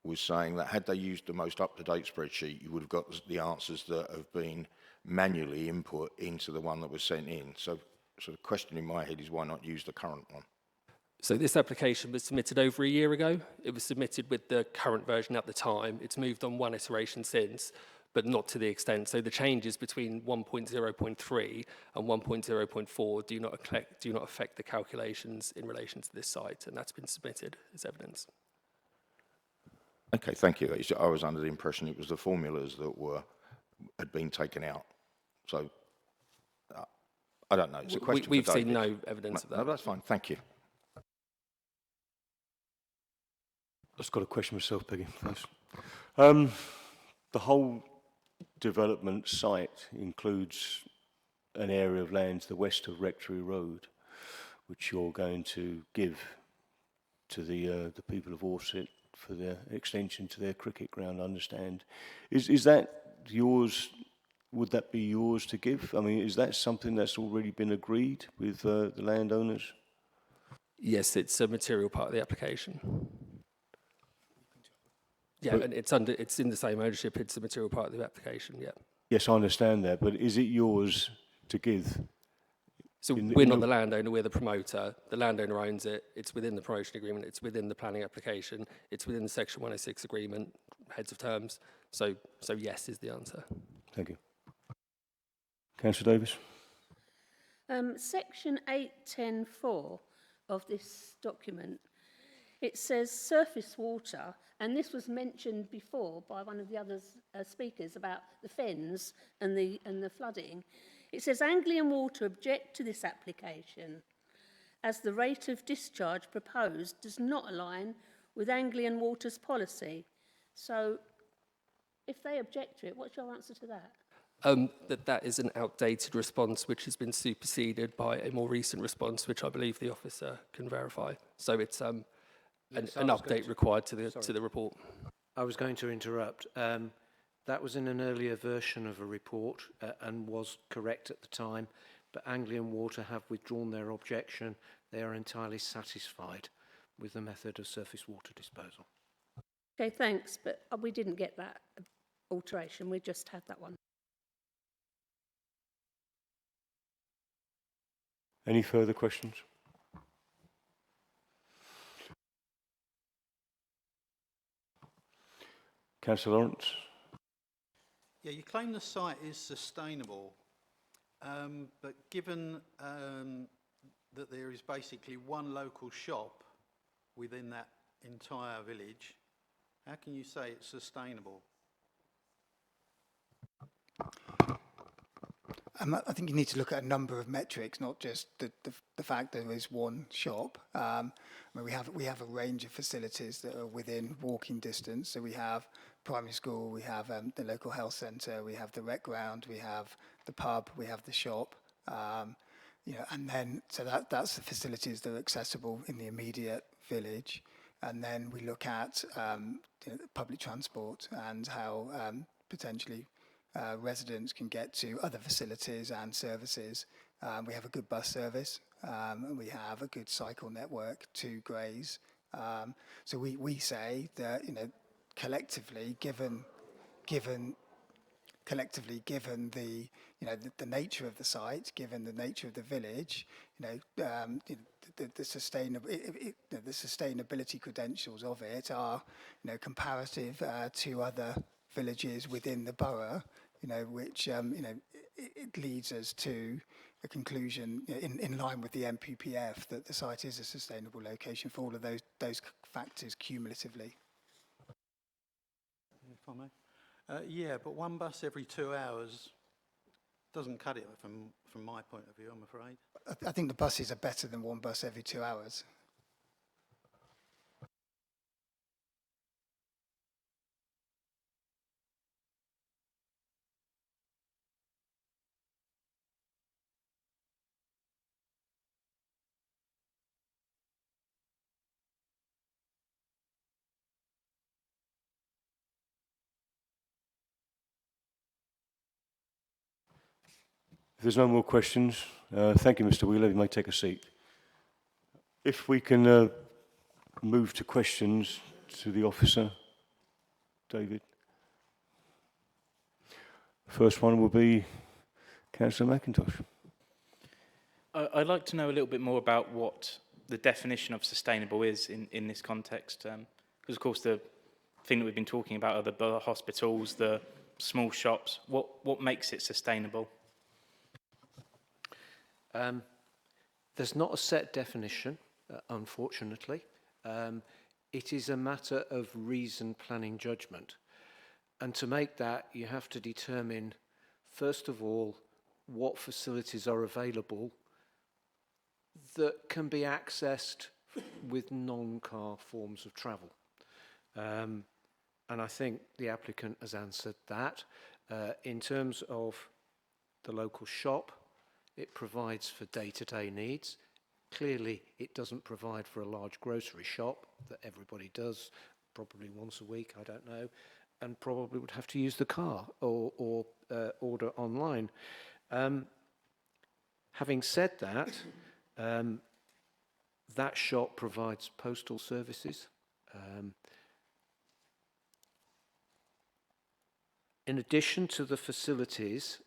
was saying that had they used the most up-to-date spreadsheet, you would have got the answers that have been manually input into the one that was sent in. So the question in my head is, why not use the current one? So this application was submitted over a year ago. It was submitted with the current version at the time. It's moved on one iteration since, but not to the extent. So the changes between 1.0.3 and 1.0.4 do not affect the calculations in relation to this site, and that's been submitted as evidence. Okay, thank you. I was under the impression it was the formulas that had been taken out. So I don't know. It's a question We've for David. seen no evidence of that. No, that's fine. Thank you. I've just got a question myself, Peggy. Thanks. The whole development site includes an area of land to the west of Rectory Road, which you're going to give to the people of Orsett for their extension to their cricket ground, I understand. Is that yours? Would that be yours to give? I mean, is that something that's already been agreed with the landowners? Yes, it's a material part of the application. Yeah, But and it's in the same ownership. It's a material part of the application. Yeah. Yes, I understand that, but is it yours to give? So we're not the landowner, we're the promoter. The landowner owns it. It's within the promotion agreement. It's within the planning application. It's within the Section 106 agreement, heads of terms. So yes is the answer. Thank you. Councillor Davis. Section 8.10.4 of this document, it says surface water, and this was mentioned before by one of the other speakers about the fens and the flooding. It says Anglian Water object to this application as the rate of discharge proposed does not align with Anglian Water's policy. So if they object to it, what's your answer to that? That is an outdated response which has been superseded by a more recent response, which I believe the officer can verify. So it's an update required to the report. I was going to interrupt. That was in an earlier version of a report and was correct at the time, but Anglian Water have withdrawn their objection. They are entirely satisfied with the method of surface water disposal. Okay, thanks, but we didn't get that alteration. We just had that one. Any further questions? Councillor Lawrence. Yeah, you claim the site is sustainable, but given that there is basically one local shop within that entire village, how can you say it's sustainable? I think you need to look at a number of metrics, not just the fact there is one shop. I mean, we have a range of facilities that are within walking distance. So we have primary school, we have the local health centre, we have the rec ground, we have the pub, we have the shop. You know, and then, so that's the facilities that are accessible in the immediate village. And then we look at you know, public transport and how potentially residents can get to other facilities and services. We have a good bus service, and we have a good cycle network to Grays. So we say that, you know, collectively, given the, you know, the nature of the site, given the nature of the village, you know, the sustainability credentials of it are, you know, comparative to other villages within the borough, you know, which, you know, it leads us to a conclusion in line with the MPPF that the site is a sustainable location for all of those factors cumulatively. If I may. Yeah, but one bus every 2 hours doesn't cut it from my point of view, I'm afraid. I think the buses are better than one bus every 2 hours. If there's no more questions, thank you, Mr. Wheeler. You may take a seat. If we can move to questions to the officer, David. First one will be Councillor McIntosh. I'd like to know a little bit more about what the definition of sustainable is in this context. Because, of course, the thing that we've been talking about are the hospitals, the small shops. What makes it sustainable? There's not a set definition, unfortunately. It is a matter of reasoned planning judgment. And to make that, you have to determine, first of all, what facilities are available that can be accessed with non-car forms of travel. And I think the applicant has answered that. In terms of the local shop, it provides for day-to-day needs. Clearly, it doesn't provide for a large grocery shop that everybody does, probably once a week, I don't know, and probably would have to use the car or order online. Having said that, that shop provides postal services. In addition to the facilities,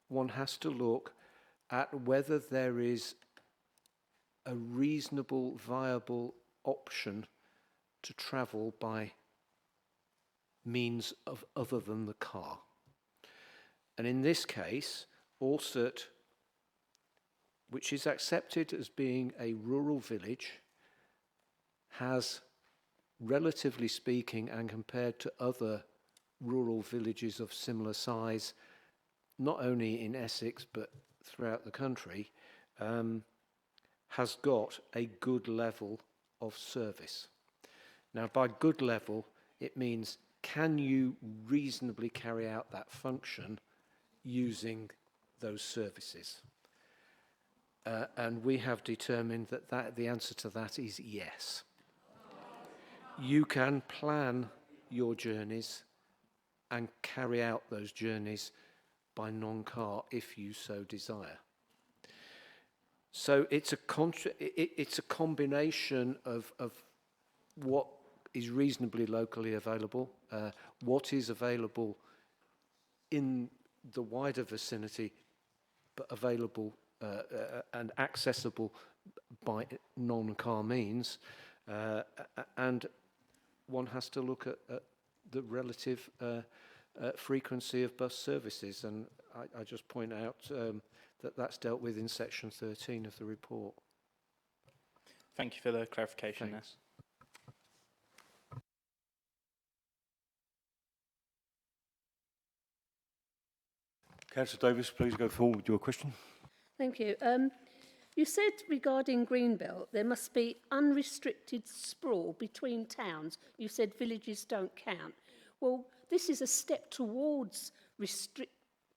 one has to look at whether there is a reasonable, viable option to travel by means of other than the car. And in this case, Alsett, which is accepted as being a rural village, has, relatively speaking, and compared to other rural villages of similar size, not only in Essex but throughout the country, has got a good level of service. Now, by good level, it means, can you reasonably carry out that function using those services? And we have determined that the answer to that is yes. You can plan your journeys and carry out those journeys by non-car if you so desire. So it's a combination of what is reasonably locally available, what is available in the wider vicinity, but available and accessible by non-car means, and one has to look at the relative frequency of bus services, and I just point out that that's dealt with in section 13 of the report. Thank you for the clarification there. Councillor Davis, please go forward with your question. Thank you. You said regarding Greenbelt, there must be unrestricted sprawl between towns. You said villages don't count. Well, this is a step towards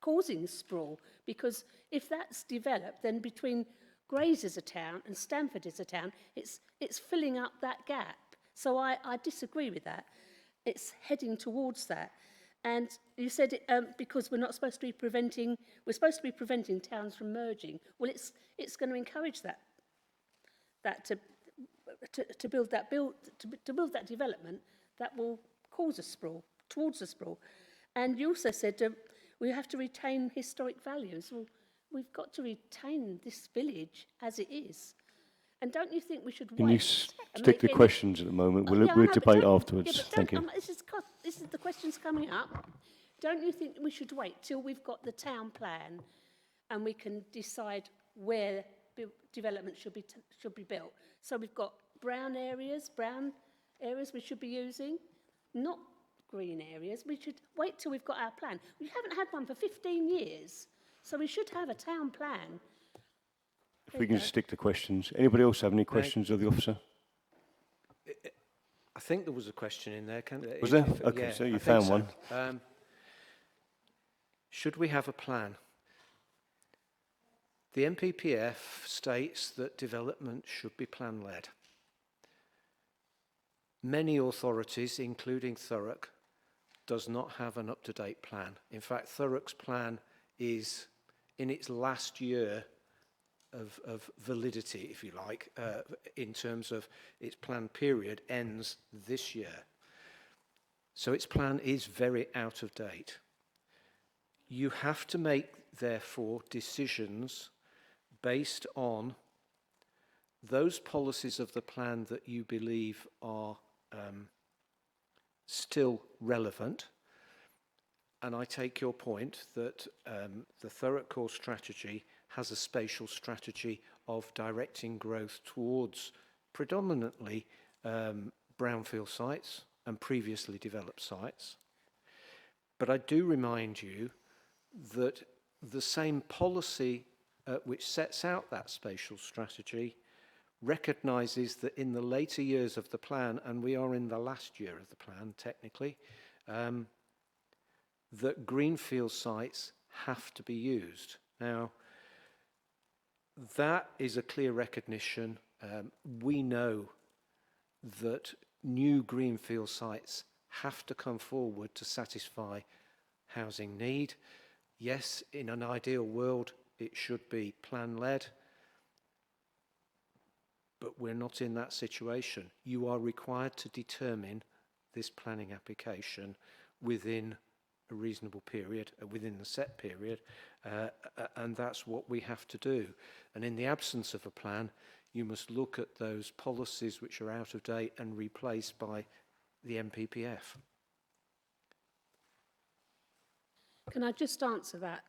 causing sprawl, because if that's developed, then between Grays as a town and Stamford as a town, it's filling up that gap. So I disagree with that. It's heading towards that. And you said because we're supposed to be preventing towns from merging. Well, it's going to encourage that to build that development that will cause a sprawl, towards a sprawl. And you also said we have to retain historic values. Well, we've got to retain this village as it is. And don't you think we should wait? Can you stick to questions at the moment? We'll debate afterwards. Thank you. This is the questions coming up. Don't you think we should wait till we've got the town plan and we can decide where development should be built? So we've got brown areas we should be using, not green areas. We should wait till we've got our plan. We haven't had one for 15 years, so we should have a town plan. If we can stick to questions. Anybody else have any questions of the officer? I think there was a question in there. Was there? Okay, so you found one. Should we have a plan? The MPPF states that development should be plan-led. Many authorities, including Thurrock, does not have an up-to-date plan. In fact, Thurrock's plan is in its last year of validity, if you like, in terms of its plan period ends this year. So its plan is very out of date. You have to make, therefore, decisions based on those policies of the plan that you believe are still relevant. And I take your point that the Thurrock Core strategy has a spatial strategy of directing growth towards predominantly brownfield sites and previously developed sites. But I do remind you that the same policy which sets out that spatial strategy recognises that in the later years of the plan, and we are in the last year of the plan technically, that greenfield sites have to be used. Now, that is a clear recognition. We know that new greenfield sites have to come forward to satisfy housing need. Yes, in an ideal world, it should be plan-led, but we're not in that situation. You are required to determine this planning application within a reasonable period, within the set period, and that's what we have to do. And in the absence of a plan, you must look at those policies which are out of date and replaced by the MPPF. Can I just answer that?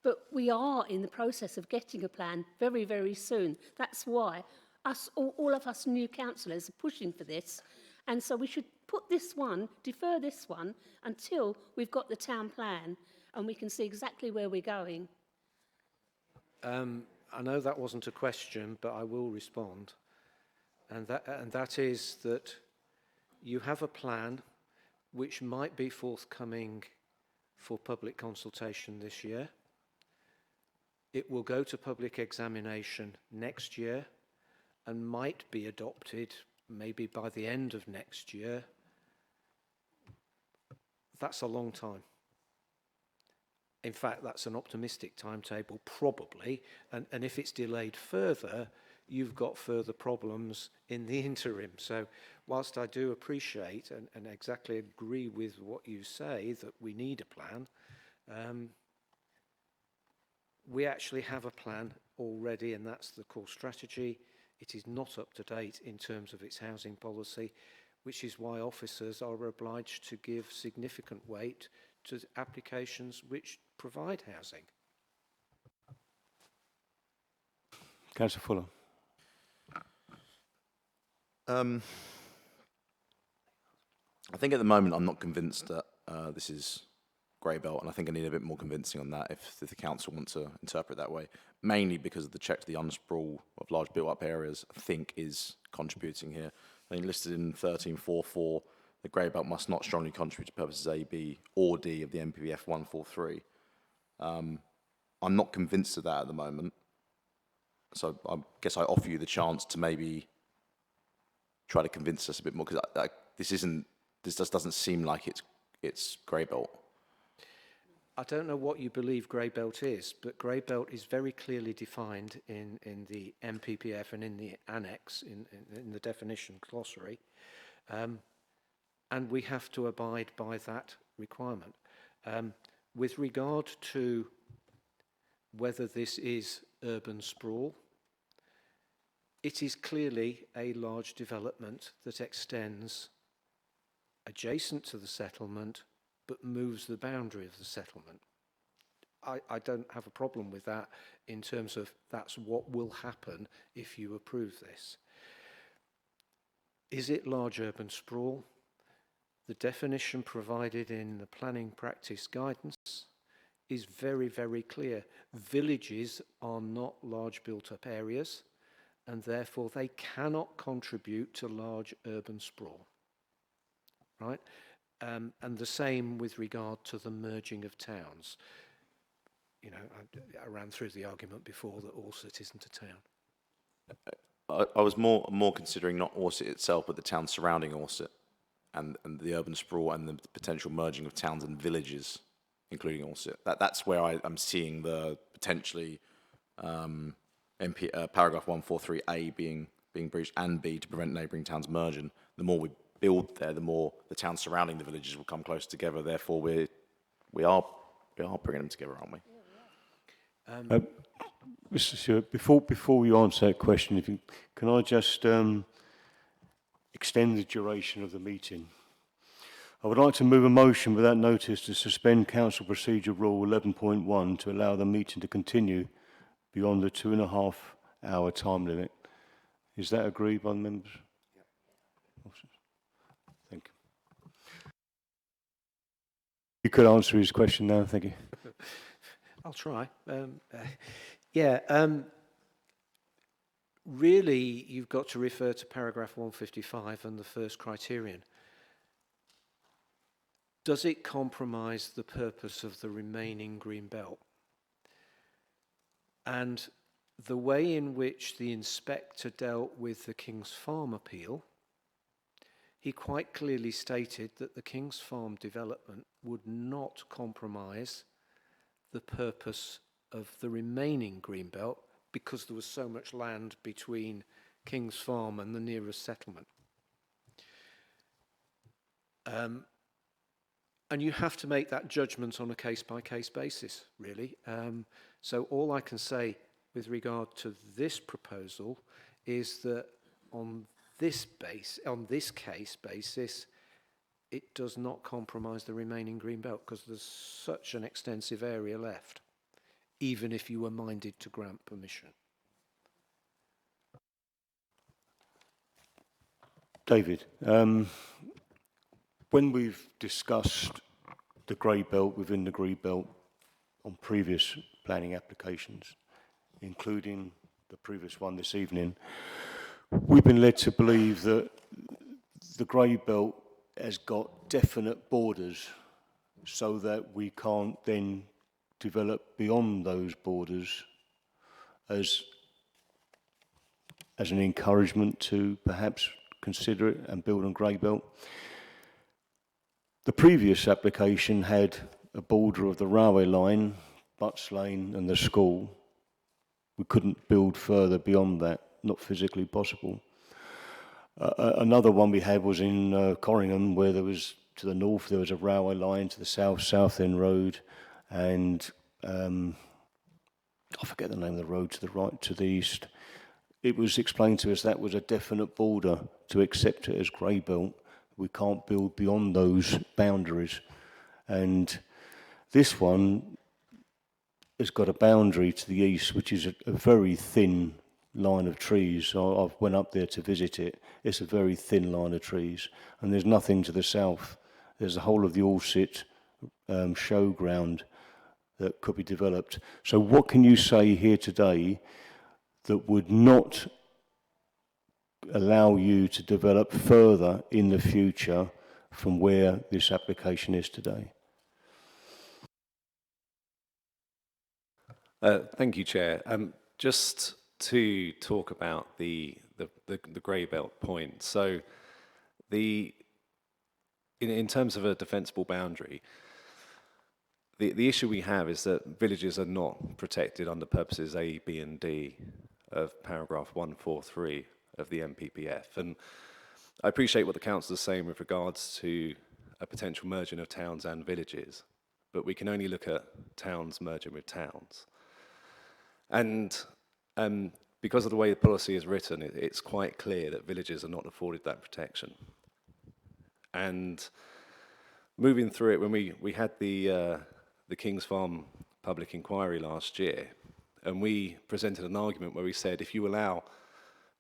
But we are in the process of getting a plan very, very soon. That's why all of us new councillors are pushing for this. And so we should defer this one until we've got the town plan and we can see exactly where we're going. I know that wasn't a question, but I will respond. And that is that you have a plan which might be forthcoming for public consultation this year. It will go to public examination next year and might be adopted maybe by the end of next year. That's a long time. In fact, that's an optimistic timetable, probably. And if it's delayed further, you've got further problems in the interim. So whilst I do appreciate and exactly agree with what you say, that we need a plan, we actually have a plan already, and that's the core strategy. It is not up to date in terms of its housing policy, which is why officers are obliged to give significant weight to applications which provide housing. Councillor Fuller. I think at the moment I'm not convinced that this is grey belt, and I think I need a bit more convincing on that if the council want to interpret that way, mainly because of the check to the unsprawl of large built-up areas I think is contributing here. I think listed in 13.4.4, the grey belt must not strongly contribute to purposes A, B, or D of the MPPF 143. I'm not convinced of that at the moment. So I guess I offer you the chance to maybe try to convince us a bit more, because this just doesn't seem like it's grey belt. I don't know what you believe grey belt is, but grey belt is very clearly defined in the MPPF and in the annex, in the definition glossary. And we have to abide by that requirement. With regard to whether this is urban sprawl, it is clearly a large development that extends adjacent to the settlement but moves the boundary of the settlement. I don't have a problem with that in terms of that's what will happen if you approve this. Is it large urban sprawl? The definition provided in the planning practice guidance is very, very clear. Villages are not large built-up areas, and therefore they cannot contribute to large urban sprawl, right? And the same with regard to the merging of towns. You know, I ran through the argument before that Orsett isn't a town. I was more considering not Orsett itself, but the town surrounding Orsett, and the urban sprawl and the potential merging of towns and villages, including Orsett. That's where I'm seeing the potentially paragraph 143A being breached, and B, to prevent neighbouring towns merging. The more we build there, the more the towns surrounding the villages will come close together. Therefore, we are bringing them together, aren't we? Mr. Stewart, before you answer that question, can I just extend the duration of the meeting? I would like to move a motion without notice to suspend Council Procedure Rule 11.1 to allow the meeting to continue beyond the 2.5 hour time limit. Is that agreed by the members? Yep. Thank you. You could answer his question now, thank you. I'll try. Really, you've got to refer to paragraph 155 and the first criterion. Does it compromise the purpose of the remaining green belt? And the way in which the inspector dealt with the King's Farm appeal, he quite clearly stated that the King's Farm development would not compromise the purpose of the remaining green belt because there was so much land between King's Farm and the nearest settlement. And you have to make that judgment on a case-by-case basis, really. So all I can say with regard to this proposal is that on this case basis, it does not compromise the remaining green belt because there's such an extensive area left, even if you were minded to grant permission. David, when we've discussed the grey belt within the green belt on previous planning applications, including the previous one this evening, we've been led to believe that the grey belt has got definite borders so that we can't then develop beyond those borders as an encouragement to perhaps consider it and build on grey belt. The previous application had a border of the railway line, Butts Lane and the school. We couldn't build further beyond that, not physically possible. Another one we had was in Corringham, where there was, to the north, there was a railway line, to the south, South End Road, and I forget the name of the road to the right, to the east. It was explained to us that was a definite border to accept it as grey belt. We can't build beyond those boundaries. And this one has got a boundary to the east, which is a very thin line of trees. I went up there to visit it. It's a very thin line of trees, and there's nothing to the south. There's the whole of the Orsett showground that could be developed. So what can you say here today that would not allow you to develop further in the future from where this application is today. Thank you, Chair. Just to talk about the grey belt point. So, in terms of a defensible boundary, the issue we have is that villages are not protected under purposes A, B, and D of paragraph 143 of the MPPF. And I appreciate what the council is saying with regards to a potential merging of towns and villages, but we can only look at towns merging with towns. And because of the way the policy is written, it's quite clear that villages are not afforded that protection. And moving through it, when we had the King's Farm public inquiry last year, and we presented an argument where we said, if you allow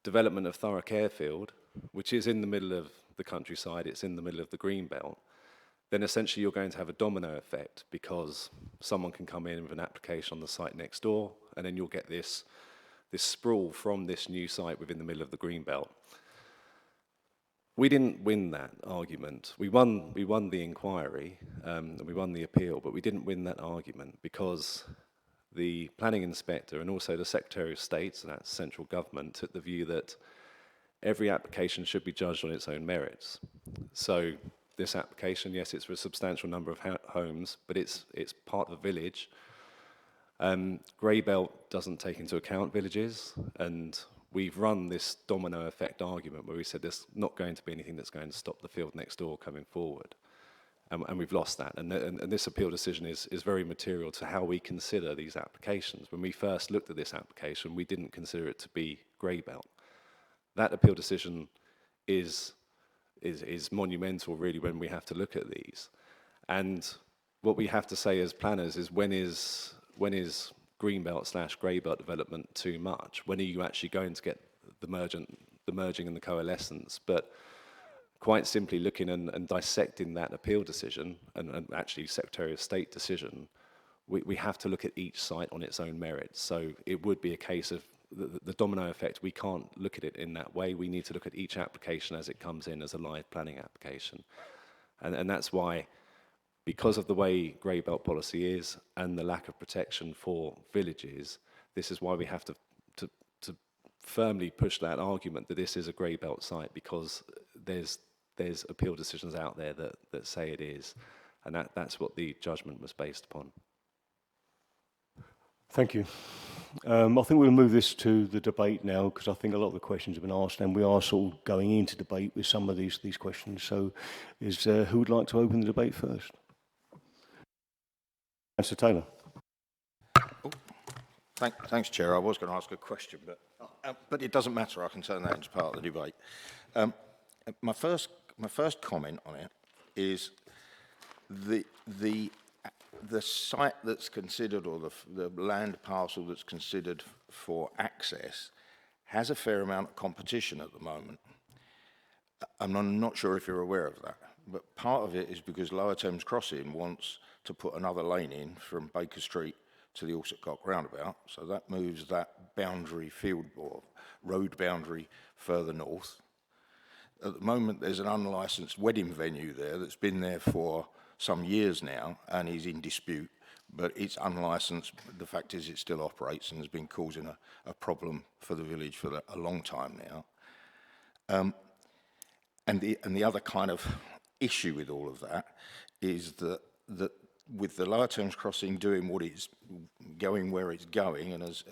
development of Thurrock Airfield, which is in the middle of the countryside, it's in the middle of the green belt, then essentially you're going to have a domino effect, because someone can come in with an application on the site next door, and then you'll get this sprawl from this new site within the middle of the green belt. We didn't win that argument. We won the inquiry, and we won the appeal, but we didn't win that argument because the planning inspector and also the Secretary of State, so that's central government, took the view that every application should be judged on its own merits. So this application, yes, it's for a substantial number of homes, but it's part of a village. Grey belt doesn't take into account villages, and we've run this domino effect argument where we said there's not going to be anything that's going to stop the field next door coming forward. And we've lost that. And this appeal decision is very material to how we consider these applications. When we first looked at this application, we didn't consider it to be grey belt. That appeal decision is monumental, really, when we have to look at these. And what we have to say as planners is when is greenbelt / grey belt development too much? When are you actually going to get the merging and the coalescence? But quite simply looking and dissecting that appeal decision and actually Secretary of State decision, we have to look at each site on its own merits. So it would be a case of the domino effect. We can't look at it in that way. We need to look at each application as it comes in as a live planning application. And that's why, because of the way grey belt policy is and the lack of protection for villages, this is why we have to firmly push that argument that this is a grey belt site, because there's appeal decisions out there that say it is, and that's what the judgment was based upon. Thank you. I think we'll move this to the debate now, because I think a lot of the questions have been asked, and we are sort of going into debate with some of these questions. So, who would like to open the debate first? Councillor Taylor. Oh, thanks, Chair. I was going to ask a question, but it doesn't matter. I can turn that into part of the debate. My first comment on it is the site that's considered, or the land parcel that's considered for access, has a fair amount of competition at the moment. I'm not sure if you're aware of that, but part of it is because Lower Thames Crossing wants to put another lane in from Baker Street to the Alsop roundabout, so that moves that boundary field or road boundary further north. At the moment, there's an unlicensed wedding venue there that's been there for some years now and is in dispute, but it's unlicensed. The fact is it still operates and has been causing a problem for the village for a long time now. And the other kind of issue with all of that is that with the Lower Thames Crossing doing what it's going where it's going, and as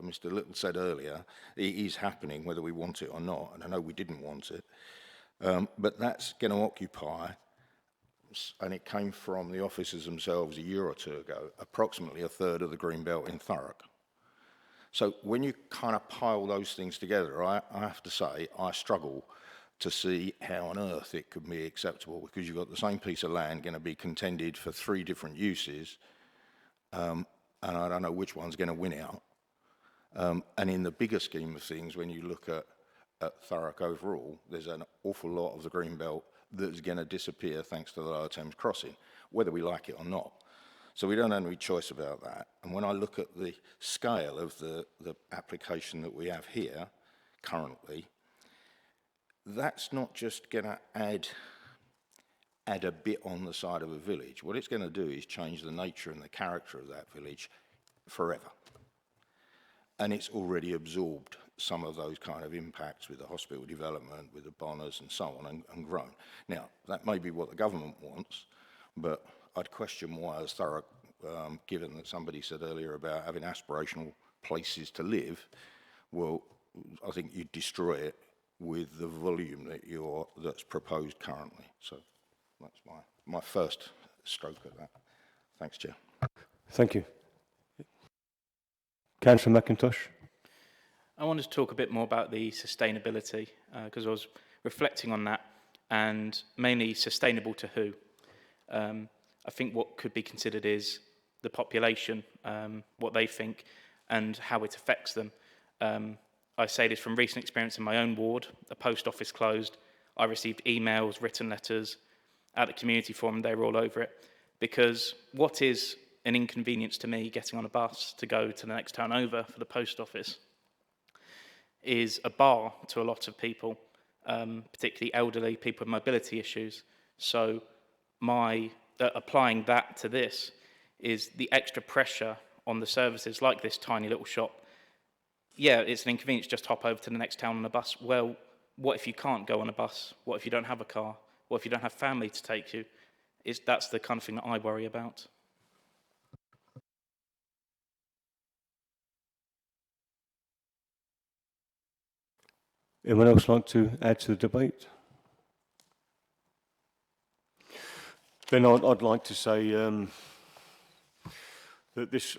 Mr. Little said earlier, it is happening whether we want it or not, and I know we didn't want it, but that's going to occupy, and it came from the officers themselves a year or two ago, approximately a third of the green belt in Thurrock. So when you kind of pile those things together, I have to say I struggle to see how on earth it could be acceptable, because you've got the same piece of land going to be contended for 3 different uses, and I don't know which one's going to win out. And in the bigger scheme of things, when you look at Thurrock overall, there's an awful lot of the green belt that's going to disappear thanks to the Lower Thames Crossing, whether we like it or not. So we don't have any choice about that. And when I look at the scale of the application that we have here currently, that's not just going to add add a bit on the side of a village, what it's going to do is change the nature and the character of that village forever. And it's already absorbed some of those kind of impacts with the hospital development, with the Bonners and so on, and grown. Now, that may be what the government wants, but I'd question why as Thurrock, given that somebody said earlier about having aspirational places to live, well, I think you'd destroy it with the volume that's proposed currently. So that's my first stroke at that. Thanks, Chair. Thank you. Councillor McIntosh. I wanted to talk a bit more about the sustainability, because I was reflecting on that, and mainly sustainable to who. I think what could be considered is the population, what they think, and how it affects them. I say this from recent experience in my own ward. A post office closed. I received emails, written letters. At the community forum, they were all over it. Because what is an inconvenience to me getting on a bus to go to the next town over for the post office is a bar to a lot of people, particularly elderly, people with mobility issues. So applying that to this is the extra pressure on the services like this tiny little shop. Yeah, it's an inconvenience, just hop over to the next town on a bus. Well, what if you can't go on a bus? What if you don't have a car? What if you don't have family to take you? That's the kind of thing that I worry about. Anyone else like to add to the debate? Then I'd like to say that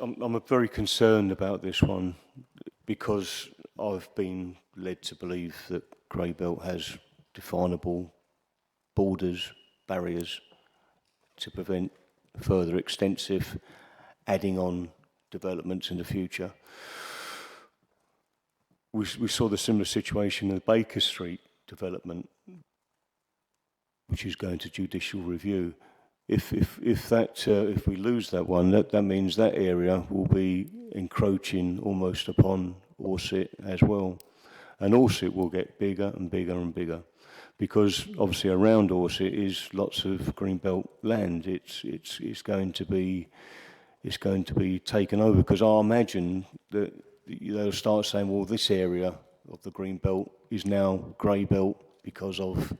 I'm very concerned about this one, because I've been led to believe that Greybelt has definable borders, barriers to prevent further extensive adding on developments in the future. We saw the similar situation in the Baker Street development, which is going to judicial review. If we lose that one, that means that area will be encroaching almost upon Orsett as well, and Orsett will get bigger and bigger and bigger, because obviously around Orsett is lots of greenbelt land. It's going to be taken over, because I imagine that they'll start saying, well, this area of the greenbelt is now grey belt because of,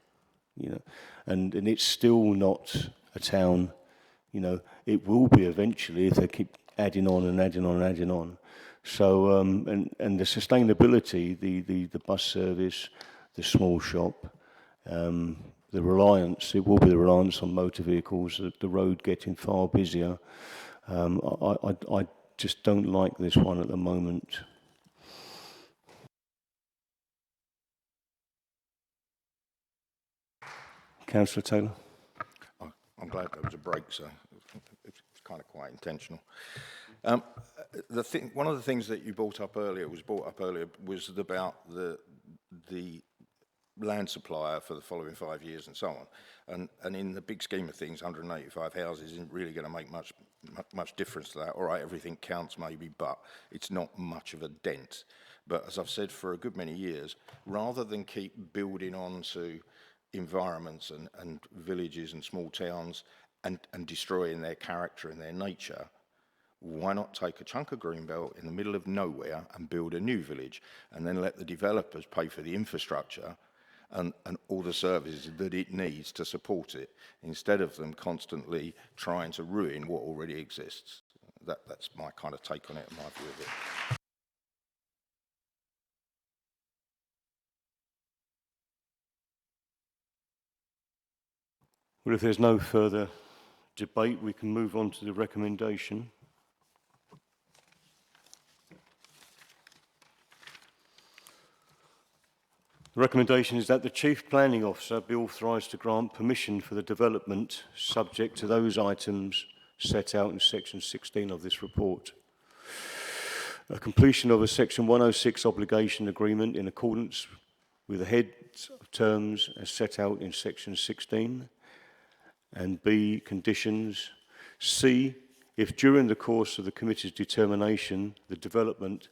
and it's still not a town. It will be eventually if they keep adding on and adding on and adding on. So and the sustainability, the bus service, the small shop, the reliance, it will be the reliance on motor vehicles, the road getting far busier. I just don't like this one at the moment. Councillor Taylor. I'm glad there was a break, so it's kind of quite intentional. One of the things that you brought up earlier was about the land supplier for the following 5 years and so on. And in the big scheme of things, 185 houses isn't really going to make much difference to that. All right, everything counts maybe, but it's not much of a dent. But as I've said for a good many years, rather than keep building on to environments and villages and small towns and destroying their character and their nature, why not take a chunk of greenbelt in the middle of nowhere and build a new village, and then let the developers pay for the infrastructure and all the services that it needs to support it, instead of them constantly trying to ruin what already exists. That's my kind of take on it and my view of it. Well, if there's no further debate, we can move on to the recommendation. The recommendation is that the Chief Planning Officer be authorised to grant permission for the development subject to those items set out in Section 16 of this report. A completion of a Section 106 obligation agreement in accordance with the heads of terms as set out in Section 16. And B, conditions. C, if during the course of the committee's determination the development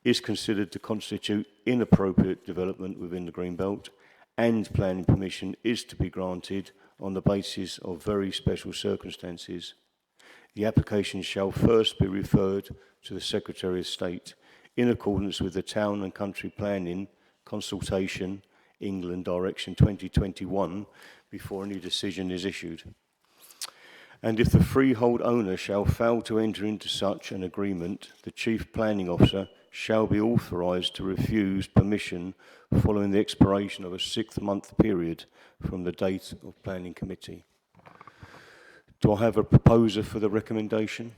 is considered to constitute inappropriate development within the Greenbelt and planning permission is to be granted on the basis of very special circumstances, the application shall first be referred to the Secretary of State in accordance with the Town and Country Planning Consultation England Direction 2021 before any decision is issued. And if the freehold owner shall fail to enter into such an agreement, the Chief Planning Officer shall be authorised to refuse permission following the expiration of a 6-month period from the date of Planning Committee. Do I have a proposer for the recommendation?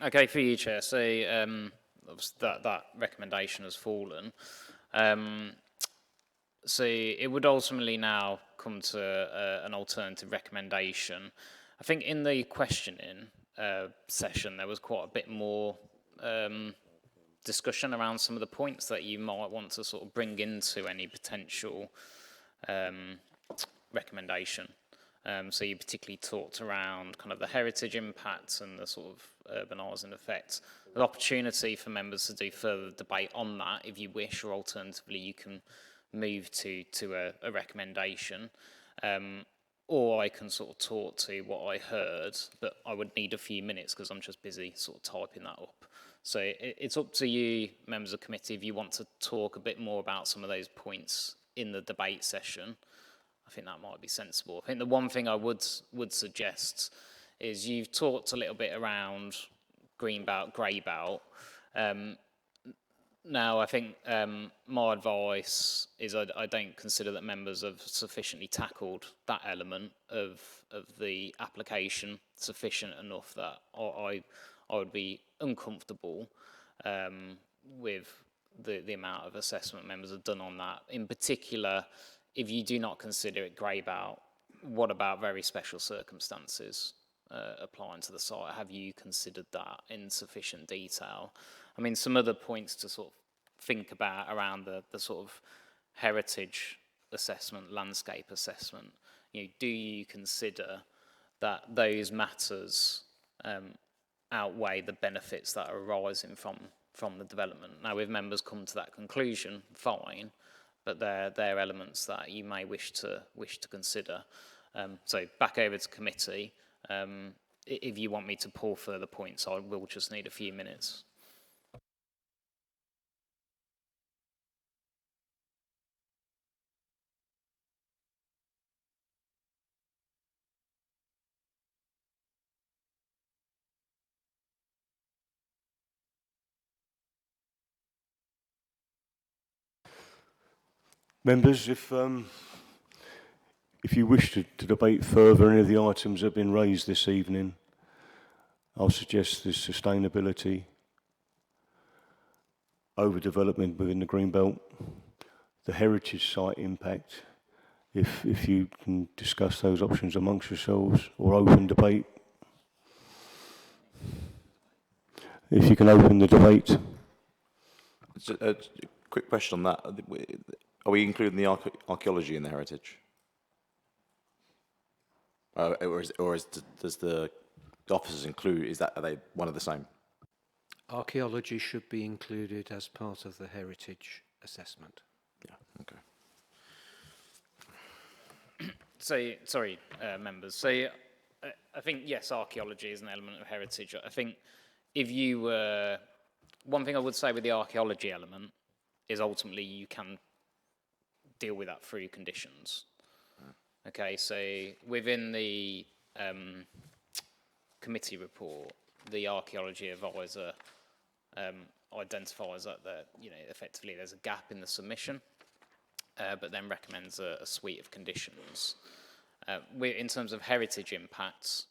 Okay, for you, Chair. So that recommendation has fallen. So it would ultimately now come to an alternative recommendation. I think in the questioning session there was quite a bit more discussion around some of the points that you might want to sort of bring into any potential recommendation. So you particularly talked around kind of the heritage impacts and the sort of urbanising effects. An opportunity for members to do further debate on that if you wish, or alternatively you can move to a recommendation. Or I can sort of talk to what I heard, but I would need a few minutes because I'm just busy sort of typing that up. So it's up to you, members of the committee, if you want to talk a bit more about some of those points in the debate session. I think that might be sensible. I think the one thing I would suggest is you've talked a little bit around green belt, grey belt. Now, I think my advice is I don't consider that members have sufficiently tackled that element of the application sufficient enough that I would be uncomfortable with the amount of assessment members have done on that. In particular, if you do not consider it grey belt, what about very special circumstances applying to the site? Have you considered that in sufficient detail? I mean, some other points to sort of think about around the sort of heritage assessment, landscape assessment. You know, do you consider that those matters outweigh the benefits that are arising from the development? Now, if members come to that conclusion, fine, but they're elements that you may wish to consider. So back over to committee. If you want me to pull further points, I will just need a few minutes. Members, if you wish to debate further any of the items that have been raised this evening, I'll suggest the sustainability, overdevelopment within the Greenbelt, the heritage site impact, if you can discuss those options amongst yourselves, or open debate. If you can open the debate. A quick question on that. Are we including the archaeology in the heritage? Does the officers include, are they one of the same? Archaeology should be included as part of the heritage assessment. Yeah, okay. So, sorry, members. So, I think, yes, archaeology is an element of heritage. I think if you were... one thing I would say with the archaeology element is ultimately you can deal with that through conditions. Okay, so within the committee report, the archaeology advisor identifies that effectively there's a gap in the submission, but then recommends a suite of conditions. In terms of heritage impacts,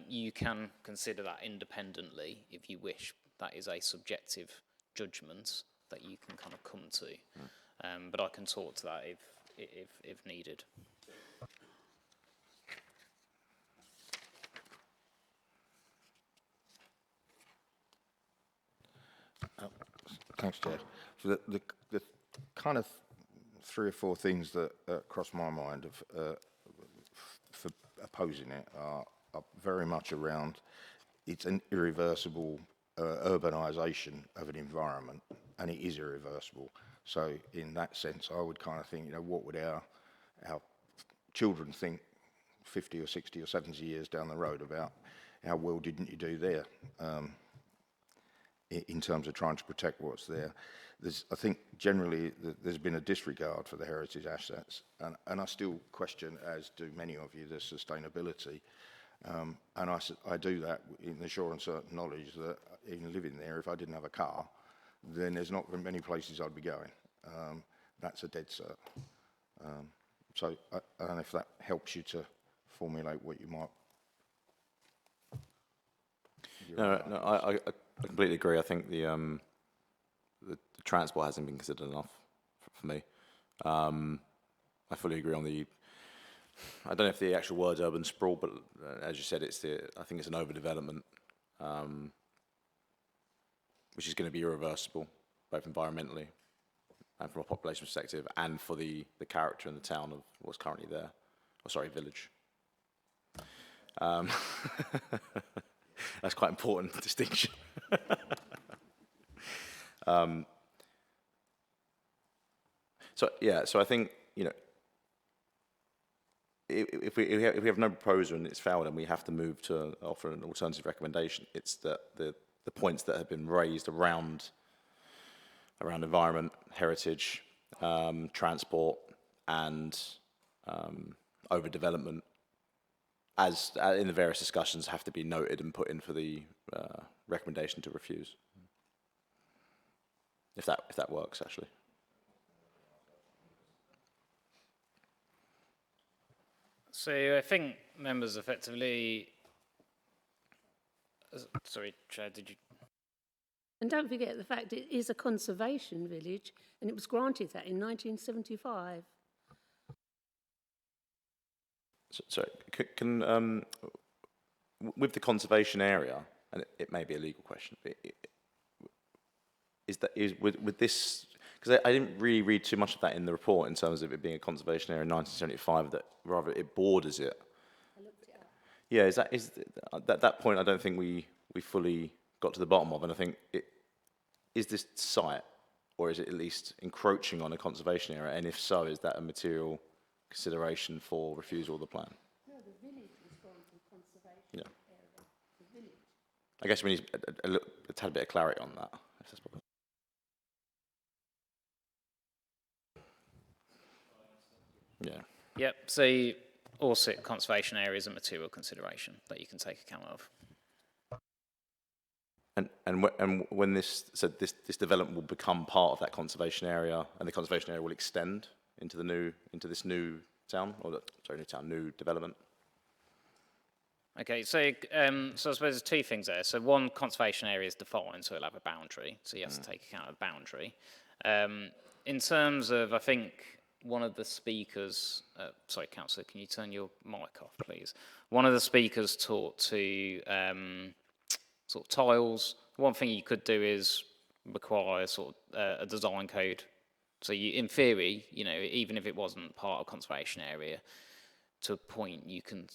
you can consider that independently if you wish. That is a subjective judgment that you can kind of come to. But I can talk to that if needed. Thanks, Chair. So the kind of three or four things that cross my mind for opposing it are very much around it's an irreversible urbanisation of an environment, and it is irreversible. So in that sense, I would kind of think, you know, what would our children think 50 or 60 or 70 years down the road about how well didn't you do there in terms of trying to protect what's there. I think generally there's been a disregard for the heritage assets, and I still question, as do many of you, the sustainability. And I do that in the sure and certain knowledge that even living there, if I didn't have a car, then there's not many places I'd be going. That's a dead cert. So I don't know if that helps you to formulate what you might. No, I completely agree. I think the transport hasn't been considered enough for me. I fully agree on the. I don't know if the actual word's urban sprawl, but as you said, I think it's an overdevelopment, which is going to be irreversible, both environmentally and from a population perspective, and for the character in the town of what's currently there. Oh, sorry, village. That's quite an important distinction. So I think, you know, if we have no proposal and it's failed and we have to move to offer an alternative recommendation, it's that the points that have been raised around environment, heritage, transport, and overdevelopment, as in the various discussions, have to be noted and put in for the recommendation to refuse. If that works, actually. So I think members effectively. Sorry, Chair, did you? And don't forget the fact it is a conservation village, and it was granted that in 1975. So can with the conservation area, and it may be a legal question, but with this, because I didn't really read too much of that in the report in terms of it being a conservation area in 1975, that rather it borders it. I looked it up. Yeah, at that point I don't think we fully got to the bottom of, and I think is this site, or is it at least encroaching on a conservation area, and if so, is that a material consideration for refusal of the plan? No, the village was granted conservation area. The village. I guess we need a tad bit of clarity on that. If that's possible. Yeah. Yep. So also conservation area is a material consideration that you can take account of. And when this development will become part of that conservation area, and the conservation area will extend into this new town, new development. Okay, so I suppose there's two things there. So one, conservation area is defined, so it'll have a boundary, so you have to take account of boundary. In terms of, I think one of the speakers, sorry, Councillor, can you turn your mic off, please? One of the speakers talked to sort of tiles. One thing you could do is require sort of a design code. So you, in theory, you know, even if it wasn't part of conservation area, to a point you can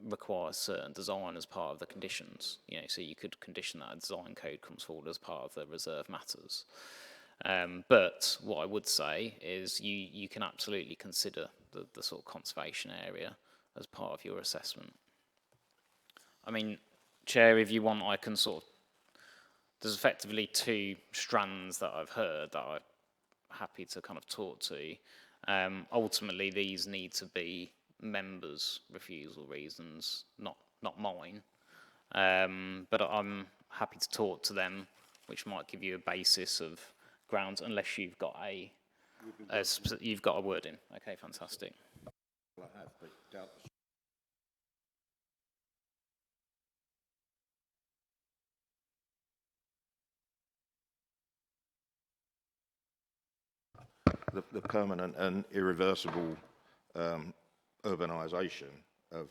require certain design as part of the conditions. You know, so you could condition that a design code comes forward as part of the reserve matters. But what I would say is you can absolutely consider the sort of conservation area as part of your assessment. I mean, Chair, if you want, I can sort of, there's effectively two strands that I've heard that I'm happy to kind of talk to. Ultimately, these need to be members' refusal reasons, not mine. But I'm happy to talk to them, which might give you a basis of grounds, unless you've got you've got a word in. Okay, fantastic. The permanent and irreversible urbanisation of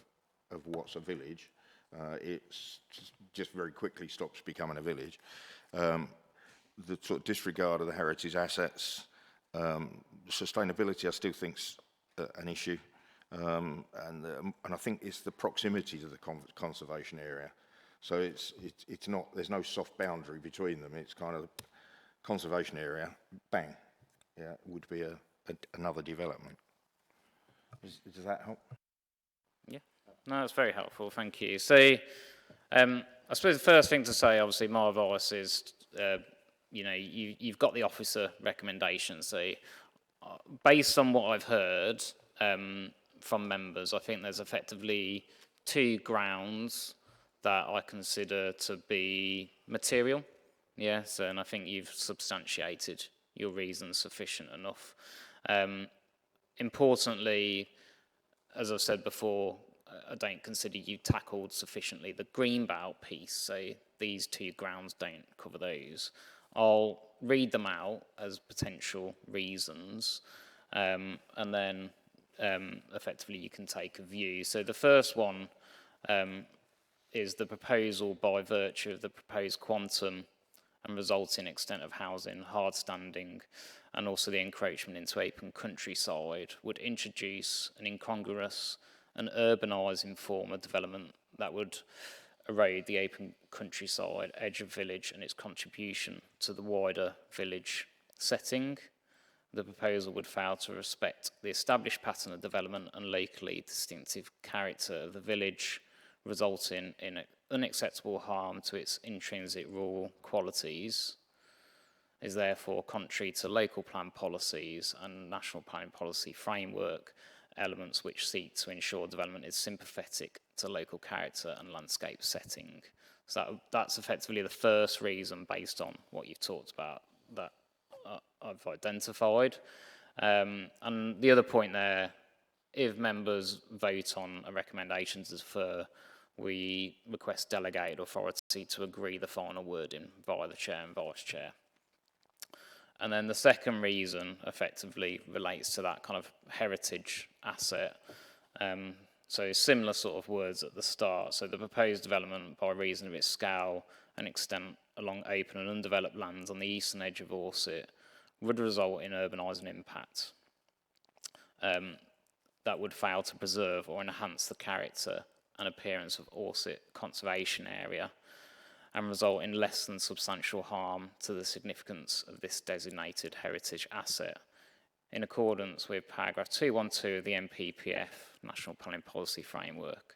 what's a village, it's just very quickly stops becoming a village. The sort of disregard of the heritage assets Sustainability, I still think's an issue, and I think it's the proximity to the conservation area. So it's not, there's no soft boundary between them. It's kind of conservation area, bang, yeah, would be another development. Does that help? Yeah, no, that's very helpful, thank you. So, I suppose the first thing to say, obviously, my advice is, you know, you've got the officer recommendations. So, based on what I've heard from members, I think there's effectively 2 grounds that I consider to be material. Yes, and I think you've substantiated your reasons sufficient enough. Importantly, as I've said before, I don't consider you tackled sufficiently the greenbelt piece, so these 2 grounds don't cover those. I'll read them out as potential reasons, and then effectively you can take a view. So the first one is the proposal by virtue of the proposed quantum and resulting extent of housing, hard standing, and also the encroachment into open countryside would introduce an incongruous and urbanising form of development that would erode the open countryside edge of village and its contribution to the wider village setting. The proposal would fail to respect the established pattern of development and locally distinctive character of the village, resulting in unacceptable harm to its intrinsic rural qualities, is therefore contrary to local plan policies and national planning policy framework elements which seek to ensure development is sympathetic to local character and landscape setting. So that's effectively the first reason based on what you've talked about that I've identified. And the other point there, if members vote on a recommendation to defer, we request delegated authority to agree the final wording via the chair and vice chair. And then the second reason effectively relates to that kind of heritage asset. So similar sort of words at the start. So the proposed development by reason of its scale and extent along open and undeveloped lands on the eastern edge of Orsett would result in urbanising impact that would fail to preserve or enhance the character and appearance of Orsett conservation area and result in less than substantial harm to the significance of this designated heritage asset. In accordance with paragraph 212 of the NPPF, National Planning Policy Framework,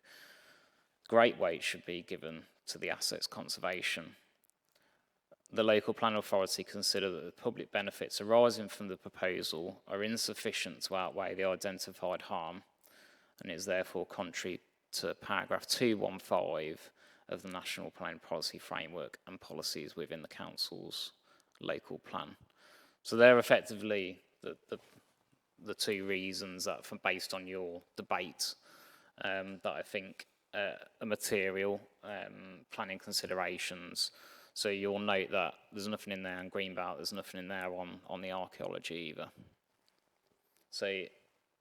great weight should be given to the asset's conservation. The local planning authority consider that the public benefits arising from the proposal are insufficient to outweigh the identified harm and is therefore contrary to paragraph 215 of the National Planning Policy Framework and policies within the council's local plan. So they're effectively the 2 reasons that, based on your debate, that I think are material planning considerations. So you'll note that there's nothing in there on Greenbelt, there's nothing in there on the archaeology either. So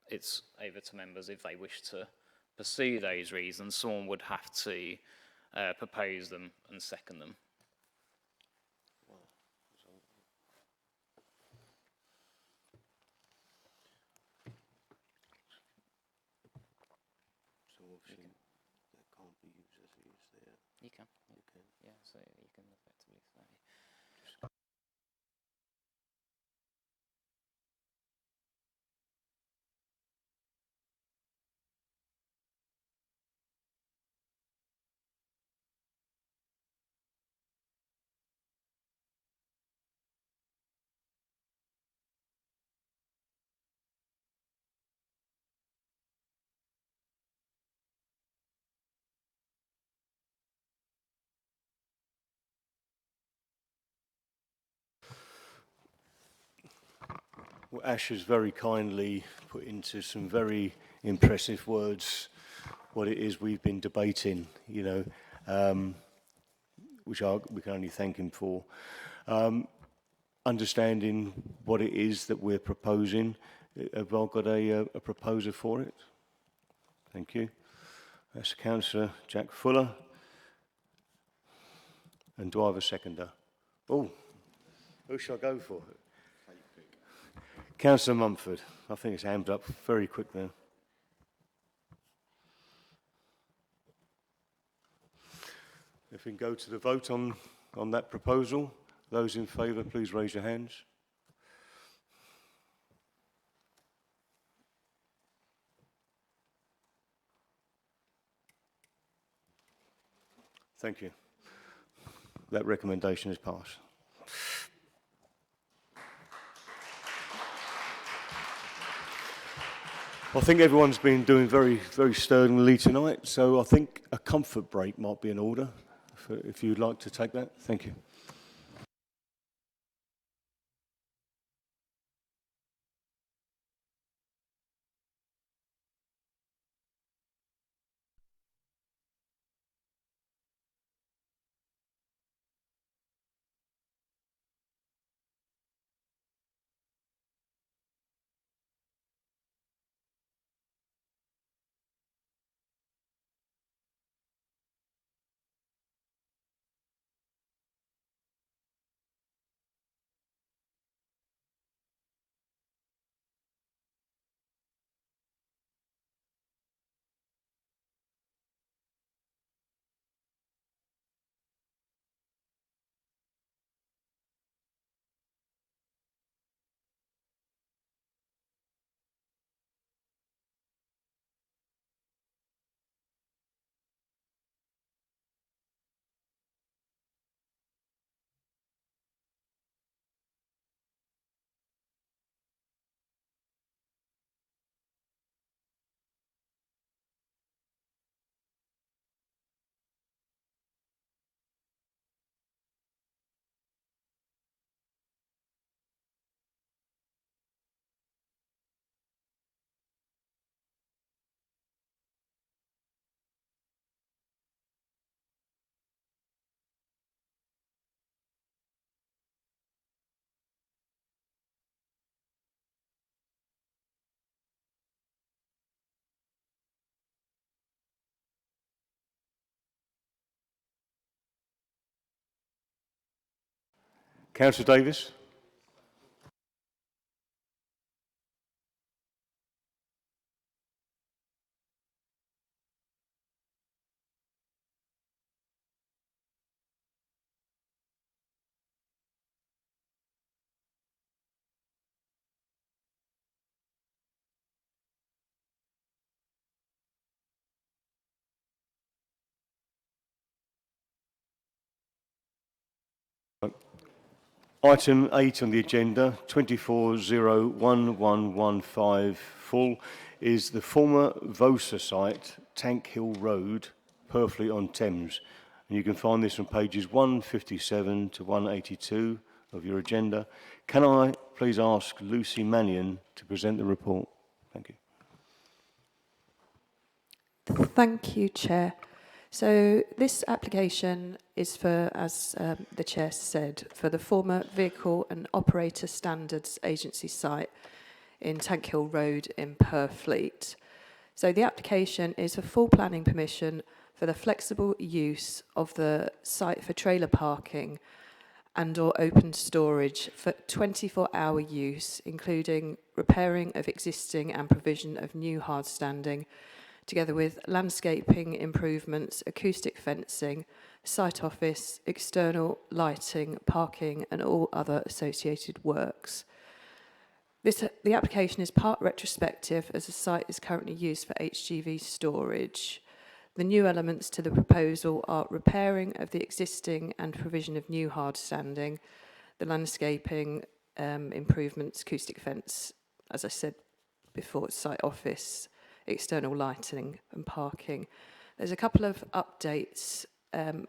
it's over to members if they wish to pursue those reasons. Someone would have to propose them and second them. You can. You can. Yeah, so you can effectively say. Well, Ash has very kindly put into some very impressive words what it is we've been debating, you know, which we can only thank him for. Understanding what it is that we're proposing, have I got a proposer for it? Thank you. That's Councillor Jack Fuller. And do I have a seconder? Oh, who shall I go for? Councillor Mumford, I think it's hand up very quick there. If we can go to the vote on that proposal, those in favour, please raise your hands. Thank you. That recommendation is passed. I think everyone's been doing very, very sternly tonight, so I think a comfort break might be in order, if you'd like to take that. Thank you. Councillor Davis. Item 8 on the agenda, 24-01115 full, is the former Vosa site, Tank Hill Road, Purfleet-on-Thames. And you can find this on pages 157 to 182 of your agenda. Can I please ask Lucy Mannion to present the report? Thank you. Thank you, Chair. So this application is for, as the Chair said, for the former Vehicle and Operator Standards Agency site in Tank Hill Road in Purfleet. So the application is for full planning permission for the flexible use of the site for trailer parking and or open storage for 24-hour use, including repairing of existing and provision of new hard standing, together with landscaping improvements, acoustic fencing, site office, external lighting, parking, and all other associated works. The application is part retrospective as the site is currently used for HGV storage. The new elements to the proposal are repairing of the existing and provision of new hard standing, the landscaping improvements, acoustic fence, as I said before, site office, external lighting and parking. There's a couple of updates.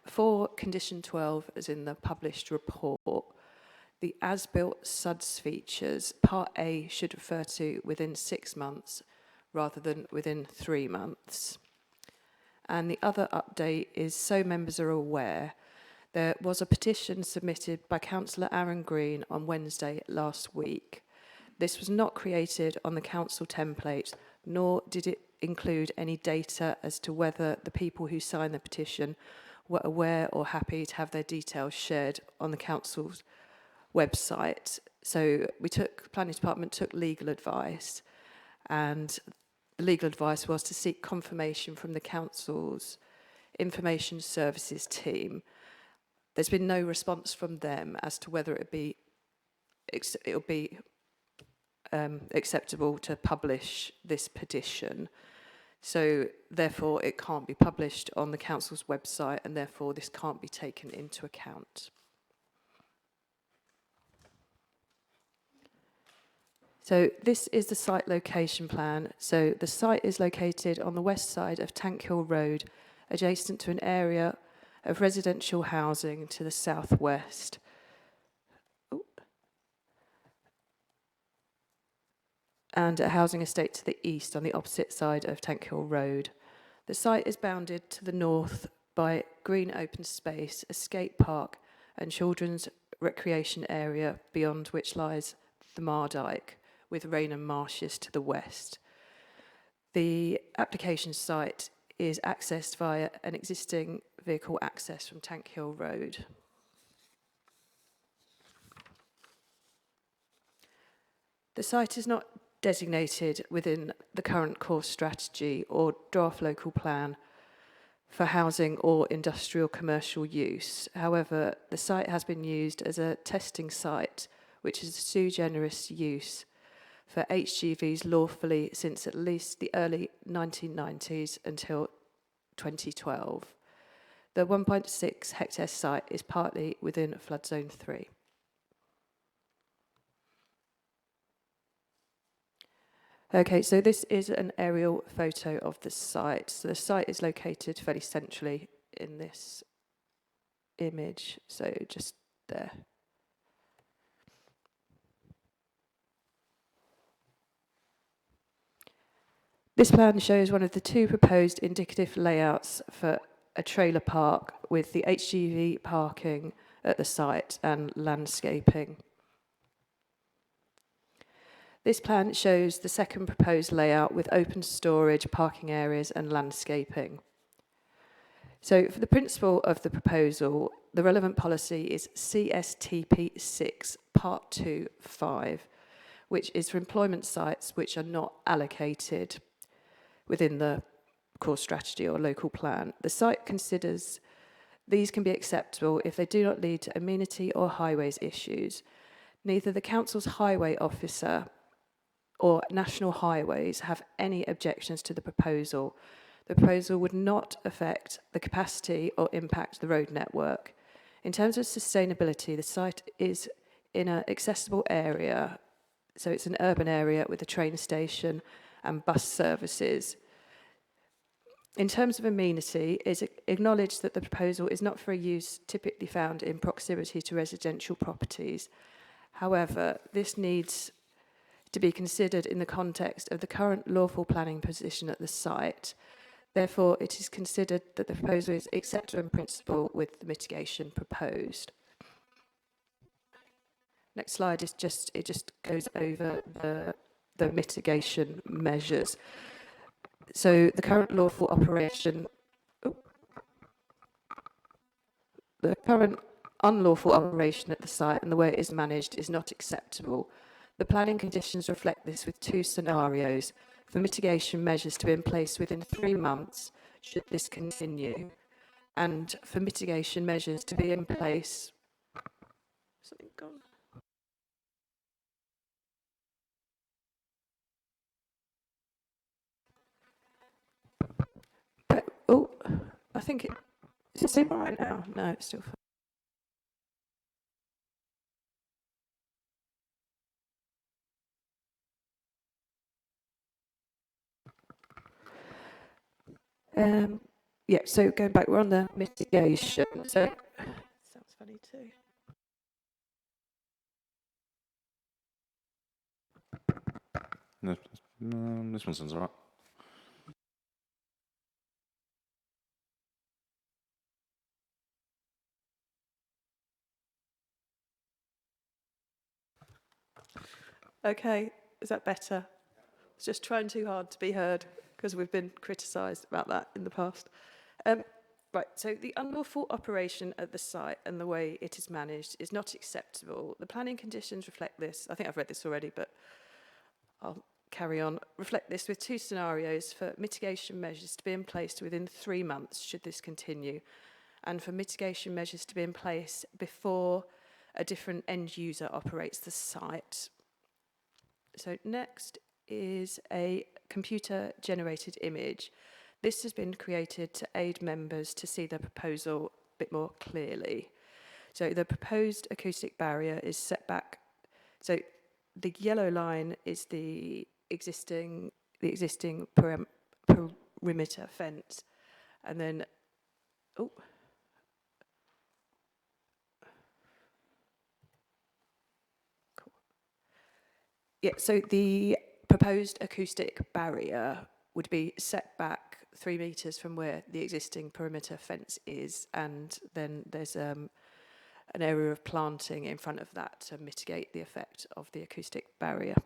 For condition 12, as in the published report, the as-built SUDS features, part A should refer to within 6 months rather than within 3 months. And the other update is, so members are aware, there was a petition submitted by Councillor Aaron Green on Wednesday last week. This was not created on the council template, nor did it include any data as to whether the people who signed the petition were aware or happy to have their details shared on the council's website. So planning department took legal advice, and the legal advice was to seek confirmation from the council's information services team. There's been no response from them as to whether it'll be acceptable to publish this petition. So therefore it can't be published on the council's website, and therefore this can't be taken into account. So this is the site location plan. So the site is located on the west side of Tank Hill Road, adjacent to an area of residential housing to the southwest. And a housing estate to the east on the opposite side of Tank Hill Road. The site is bounded to the north by green open space, a skate park and children's recreation area, beyond which lies the Mardyke, with Rainham Marshes to the west. The application site is accessed via an existing vehicle access from Tank Hill Road. The site is not designated within the current core strategy or draft local plan for housing or industrial commercial use. However, the site has been used as a testing site, which is a sui generis use for HGVs lawfully since at least the early 1990s until 2012. The 1.6 hectare site is partly within flood zone 3. Okay, so this is an aerial photo of the site. So the site is located fairly centrally in this image, so just there. This plan shows one of the two proposed indicative layouts for a trailer park with the HGV parking at the site and landscaping. This plan shows the second proposed layout with open storage, parking areas and landscaping. So for the principle of the proposal, the relevant policy is CSTP 6 Part 2.5, which is for employment sites which are not allocated within the core strategy or local plan. The site considers these can be acceptable if they do not lead to amenity or highways issues. Neither the council's highway officer or National Highways have any objections to the proposal. The proposal would not affect the capacity or impact the road network. In terms of sustainability, the site is in an accessible area, so it's an urban area with a train station and bus services. In terms of amenity, it is acknowledged that the proposal is not for a use typically found in proximity to residential properties. However, this needs to be considered in the context of the current lawful planning position at the site. Therefore, it is considered that the proposal is acceptable in principle with the mitigation proposed. Next slide is just goes over the mitigation measures. So the current lawful operation, the current unlawful operation at the site and the way it is managed is not acceptable. The planning conditions reflect this with two scenarios: for mitigation measures to be in place within 3 months should this continue, and for mitigation measures to be in place. Something gone. Oh, I think is it still right now? No, it's still fine. Yeah, so going back, we're on the mitigation. So sounds funny too. No, this one sounds all right. Okay, is that better? I was just trying too hard to be heard because we've been criticised about that in the past. Right, Right, so the unlawful operation at the site and the way it is managed is not acceptable. The planning conditions reflect this. I think I've read this already, but I'll carry on. Reflect this with 2 scenarios for mitigation measures to be in place within 3 months, should this continue, and for mitigation measures to be in place before a different end user operates the site. So next is a computer-generated image. This has been created to aid members to see the proposal a bit more clearly. So the proposed acoustic barrier is set back. So the yellow line is the existing perimeter fence, and then so the proposed acoustic barrier would be set back 3 metres from where the existing perimeter fence is, and then there's an area of planting in front of that to mitigate the effect of the acoustic barrier.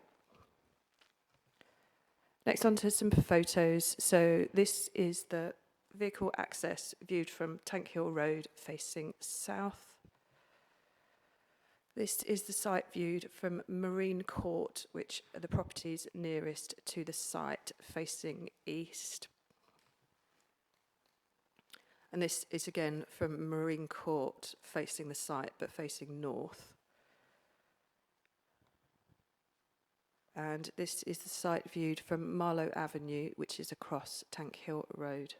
Next on to some photos. So this is the vehicle access viewed from Tank Hill Road facing south. This is the site viewed from Marine Court, which are the properties nearest to the site facing east. And this is again from Marine Court facing the site but facing north. And this is the site viewed from Marlow Avenue, which is across Tank Hill Road.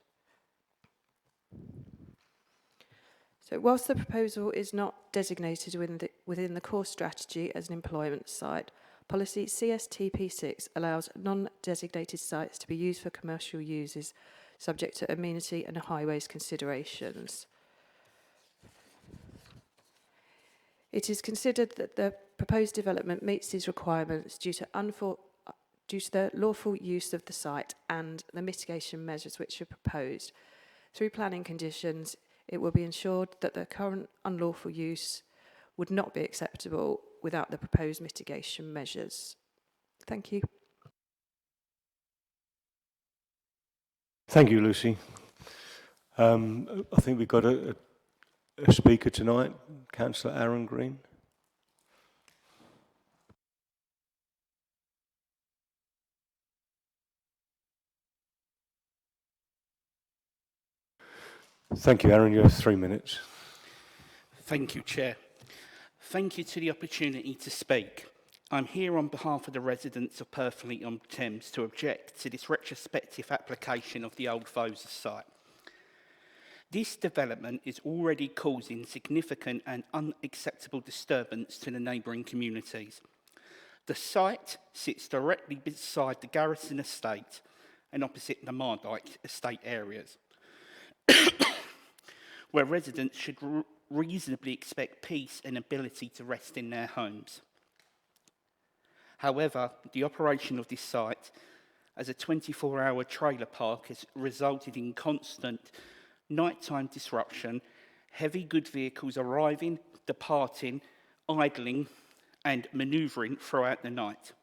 So whilst the proposal is not designated within the core strategy as an employment site, policy CSTP6 allows non-designated sites to be used for commercial uses subject to amenity and highways considerations. It is considered that the proposed development meets these requirements due to the lawful use of the site and the mitigation measures which are proposed. Through planning conditions, it will be ensured that the current unlawful use would not be acceptable without the proposed mitigation measures. Thank you. Thank you, Lucy. I think we've got a speaker tonight, Councillor Aaron Green. Thank you, Aaron. You have 3 minutes. Thank you, Chair. Thank you to the opportunity to speak. I'm here on behalf of the residents of Purfleet-on-Thames to object to this retrospective application of the old Vosa site. This development is already causing significant and unacceptable disturbance to the neighbouring communities. The site sits directly beside the Garrison Estate and opposite the Mardyke Estate areas, where residents should reasonably expect peace and ability to rest in their homes. However, the operation of this site as a 24-hour trailer park has resulted in constant nighttime disruption, heavy goods vehicles arriving, departing, idling and manoeuvring throughout the night.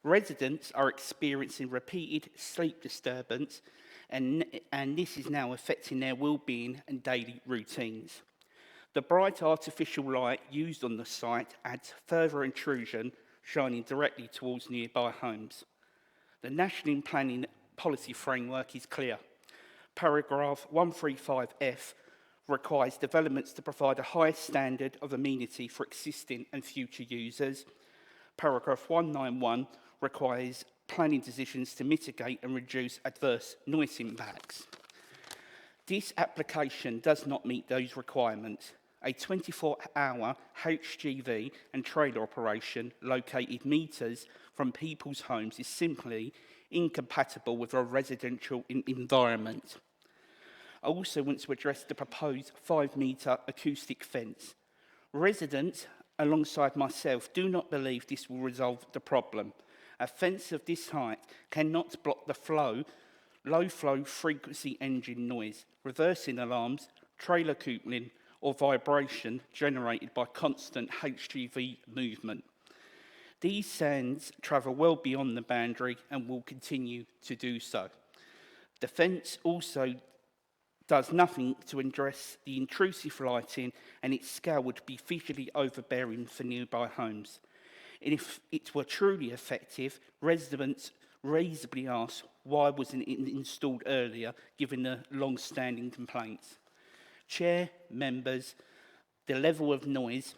Residents are experiencing repeated sleep disturbance and this is now affecting their well-being and daily routines. The bright artificial light used on the site adds further intrusion, shining directly towards nearby homes. The National Planning Policy Framework is clear. Paragraph 135F requires developments to provide a high standard of amenity for existing and future users. Paragraph 191 requires planning decisions to mitigate and reduce adverse noise impacts. This application does not meet those requirements. A 24-hour HGV and trailer operation located metres from people's homes is simply incompatible with a residential environment. I also want to address the proposed 5-metre acoustic fence. Residents, alongside myself, do not believe this will resolve the problem. A fence of this height cannot block the low-flow frequency engine noise, reversing alarms, trailer coupling, or vibration generated by constant HGV movement. These sounds travel well beyond the boundary and will continue to do so. The fence also does nothing to address the intrusive lighting, and its scale would be visually overbearing for nearby homes. And if it were truly effective, residents reasonably ask why wasn't it installed earlier, given the long-standing complaints. Chair, members, the level of noise,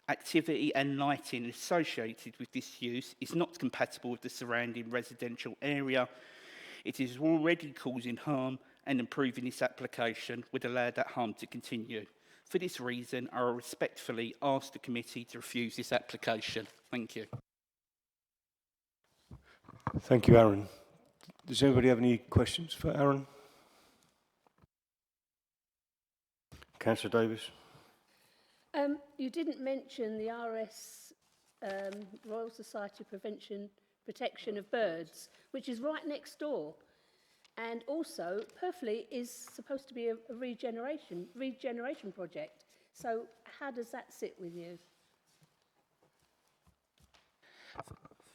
activity and lighting associated with this use is not compatible with the surrounding residential area. It is already causing harm, and improving this application would allow that harm to continue. For this reason, I respectfully ask the committee to refuse this application. Thank you. Thank you, Aaron. Does anybody have any questions for Aaron? Councillor Davis. You didn't mention the RS, Royal Society of Protection of Birds, which is right next door. And also, Purfleet is supposed to be a regeneration project. So how does that sit with you?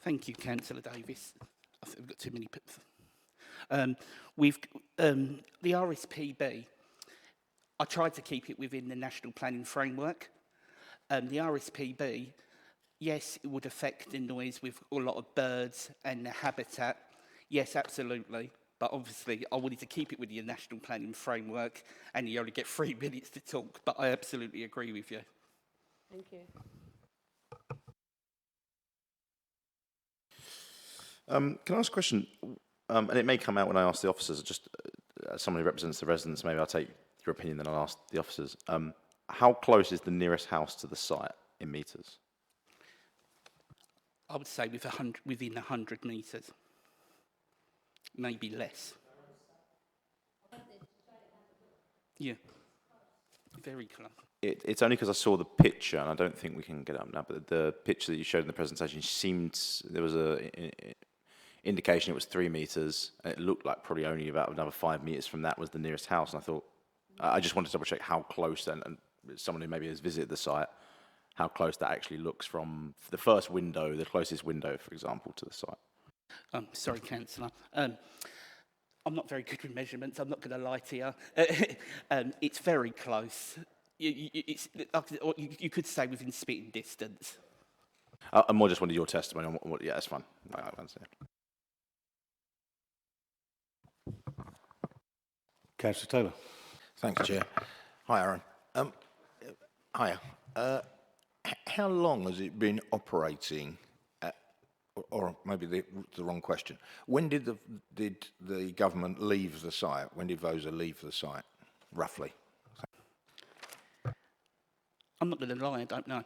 Thank you, Councillor Davis. I think we've got too many. The RSPB, I tried to keep it within the National Planning Framework. The RSPB, yes, it would affect the noise with a lot of birds and the habitat. Yes, absolutely. But obviously, I wanted to keep it with the National Planning Framework, and you only get 3 minutes to talk. But I absolutely agree with you. Thank you. Can I ask a question? And it may come out when I ask the officers, just as someone who represents the residents, maybe I'll take your opinion, then I'll ask the officers. How close is the nearest house to the site in metres? I would say within 100 metres, maybe less. Yeah, very close. It's only because I saw the picture, and I don't think we can get it up now, but the picture that you showed in the presentation seemed, there was a indication it was 3 metres, and it looked like probably only about another 5 metres from that was the nearest house, and I thought, I just wanted to double check how close then, and someone who maybe has visited the site, how close that actually looks from the first window, the closest window, for example, to the site. Sorry, Councillor. I'm not very good with measurements, I'm not going to lie to you. It's very close. You could say within spitting distance. I more just wanted your testimony on what, yeah, that's fine. I understand. Councillor Taylor. Thanks, Chair. Hi, Aaron. Hiya. How long has it been operating? Or maybe the wrong question. When did the government leave the site? When did VOSA leave the site, roughly? I'm not going to lie, I don't know.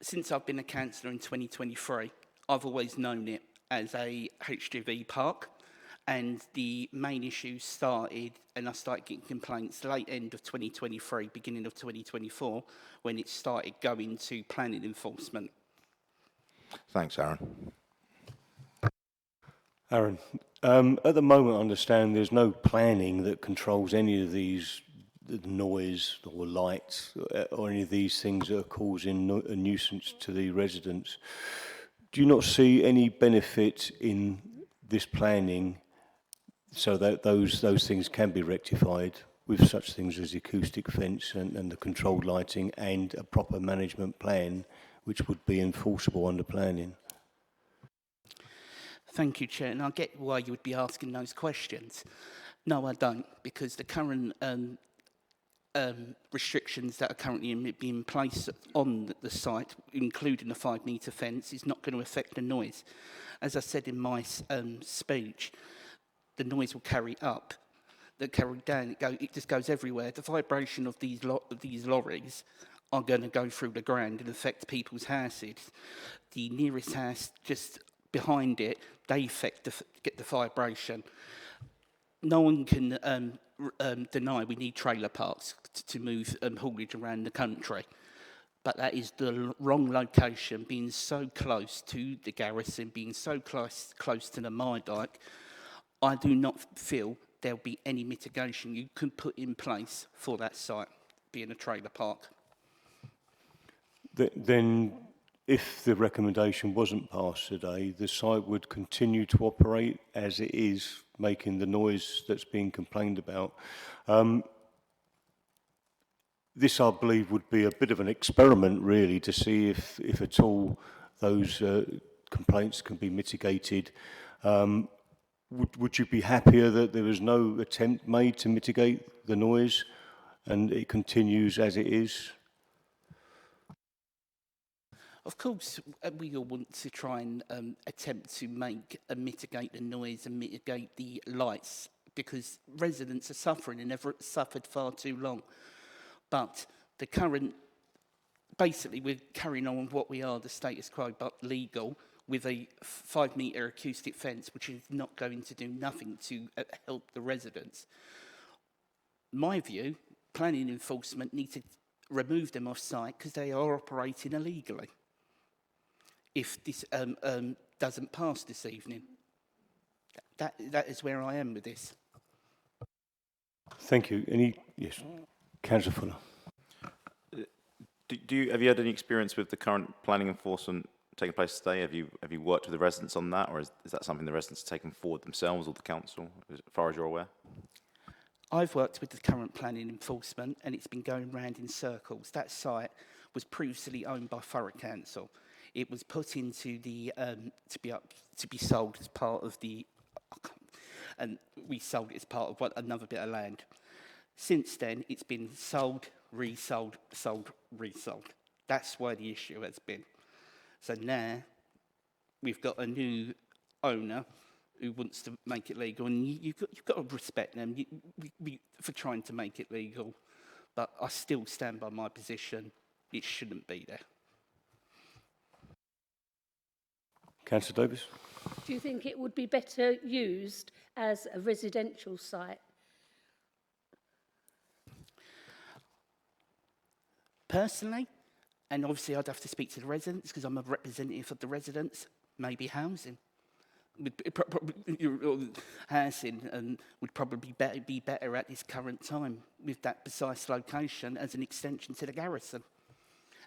Since I've been a councillor in 2023, I've always known it as a HGV park, and the main issues started, and I started getting complaints late end of 2023, beginning of 2024, when it started going to planning enforcement. Thanks, Aaron. Aaron, at the moment, I understand there's no planning that controls any of these, the noise or lights or any of these things that are causing a nuisance to the residents. Do you not see any benefit in this planning so that those things can be rectified with such things as the acoustic fence and the controlled lighting and a proper management plan which would be enforceable under planning? Thank you, Chair, and I get why you would be asking those questions. No, I don't, because the current restrictions that are currently being placed on the site, including the 5-metre fence, is not going to affect the noise. As I said in my speech, the noise will carry up, carry down, it just goes everywhere. The vibration of these lorries are going to go through the ground and affect people's houses. The nearest house just behind it, they get the vibration. No one can deny we need trailer parks to move haulage around the country. But that is the wrong location, being so close to the garrison, being so close to the Mardike. I do not feel there'll be any mitigation you can put in place for that site being a trailer park. Then if the recommendation wasn't passed today, the site would continue to operate as it is, making the noise that's being complained about. This, I believe, would be a bit of an experiment, really, to see if at all those complaints can be mitigated. Would you be happier that there was no attempt made to mitigate the noise and it continues as it is? Of course, we all want to try and attempt to mitigate the noise and mitigate the lights, because residents are suffering and have suffered far too long. But the current, basically, we're carrying on with what we are, the status quo, but legal, with a 5-metre acoustic fence, which is not going to do nothing to help the residents. My view, planning enforcement need to remove them off site because they are operating illegally. If this doesn't pass this evening, that is where I am with this. Thank you. Yes, Councillor Fuller. Have you had any experience with the current planning enforcement taking place today? Have you worked with the residents on that, or is that something the residents have taken forward themselves or the council, as far as you're aware? I've worked with the current planning enforcement, and it's been going round in circles. That site was previously owned by Thurrock Council. It was put into the to be sold as part of the, and we sold it as part of another bit of land. Since then, it's been sold, resold, sold, resold. That's why the issue has been. So now we've got a new owner who wants to make it legal, and you've got to respect them for trying to make it legal. But I still stand by my position. It shouldn't be there. Councillor Davis. Do you think it would be better used as a residential site? Personally, and obviously I'd have to speak to the residents because I'm a representative of the residents, maybe housing. Housing would probably be better at this current time with that precise location as an extension to the garrison.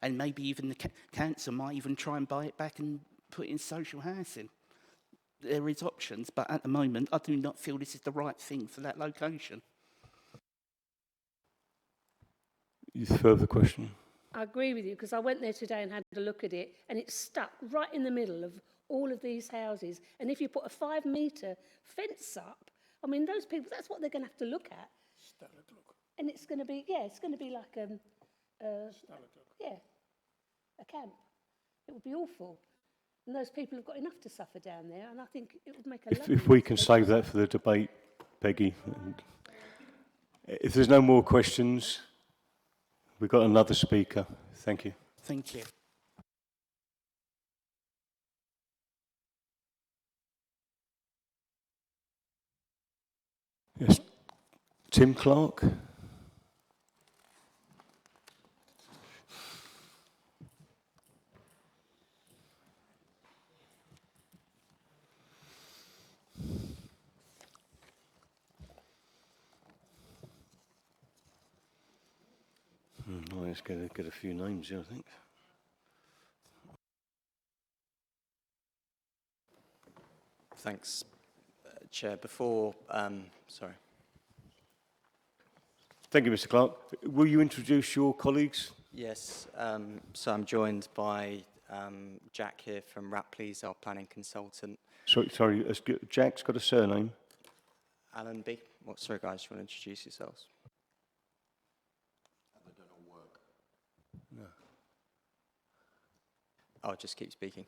And maybe even the council might even try and buy it back and put it in social housing. There is options, but at the moment I do not feel this is the right thing for that location. Further question? I agree with you, because I went there today and had a look at it, and it's stuck right in the middle of all of these houses. And if you put a 5-metre fence up, I mean, those people, that's what they're going to have to look at. And it's going to be, it's going to be like a camp. It would be awful. And those people have got enough to suffer down there, and I think it would make a lovely... If we can save that for the debate, Peggy. And if there's no more questions, we've got another speaker. Thank you. Thank you. Yes, Tim Clark. Let's get a few names here, I think. Thanks, Chair. Before, sorry. Thank you, Mr. Clark. Will you introduce your colleagues? Yes, so I'm joined by Jack here from Rapley's, our planning consultant. Sorry, Jack's got a surname. Allenby. Well, sorry, guys, do you want to introduce yourselves? No. I'll just keep speaking.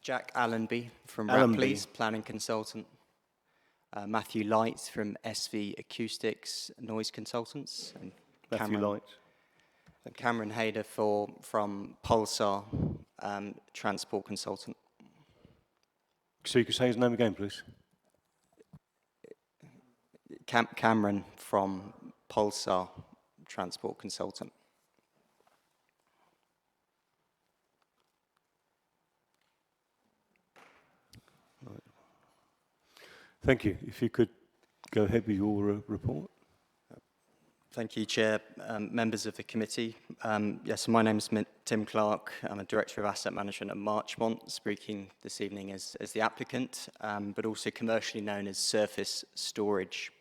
Jack Allenby from Allenby. Rapley's, planning consultant. Matthew Light from SV Acoustics, noise consultants. And Matthew Light. And Cameron Hayder from Pulsar, transport consultant. So you could say his name again, please. Cameron from Pulsar, transport consultant. Right. Thank you. If you could go ahead with your report. Thank you, Chair, members of the committee. Yes, my name is Tim Clark. I'm a Director of Asset Management at Marchmont, speaking this evening as the applicant, but also commercially known as Surface Storage.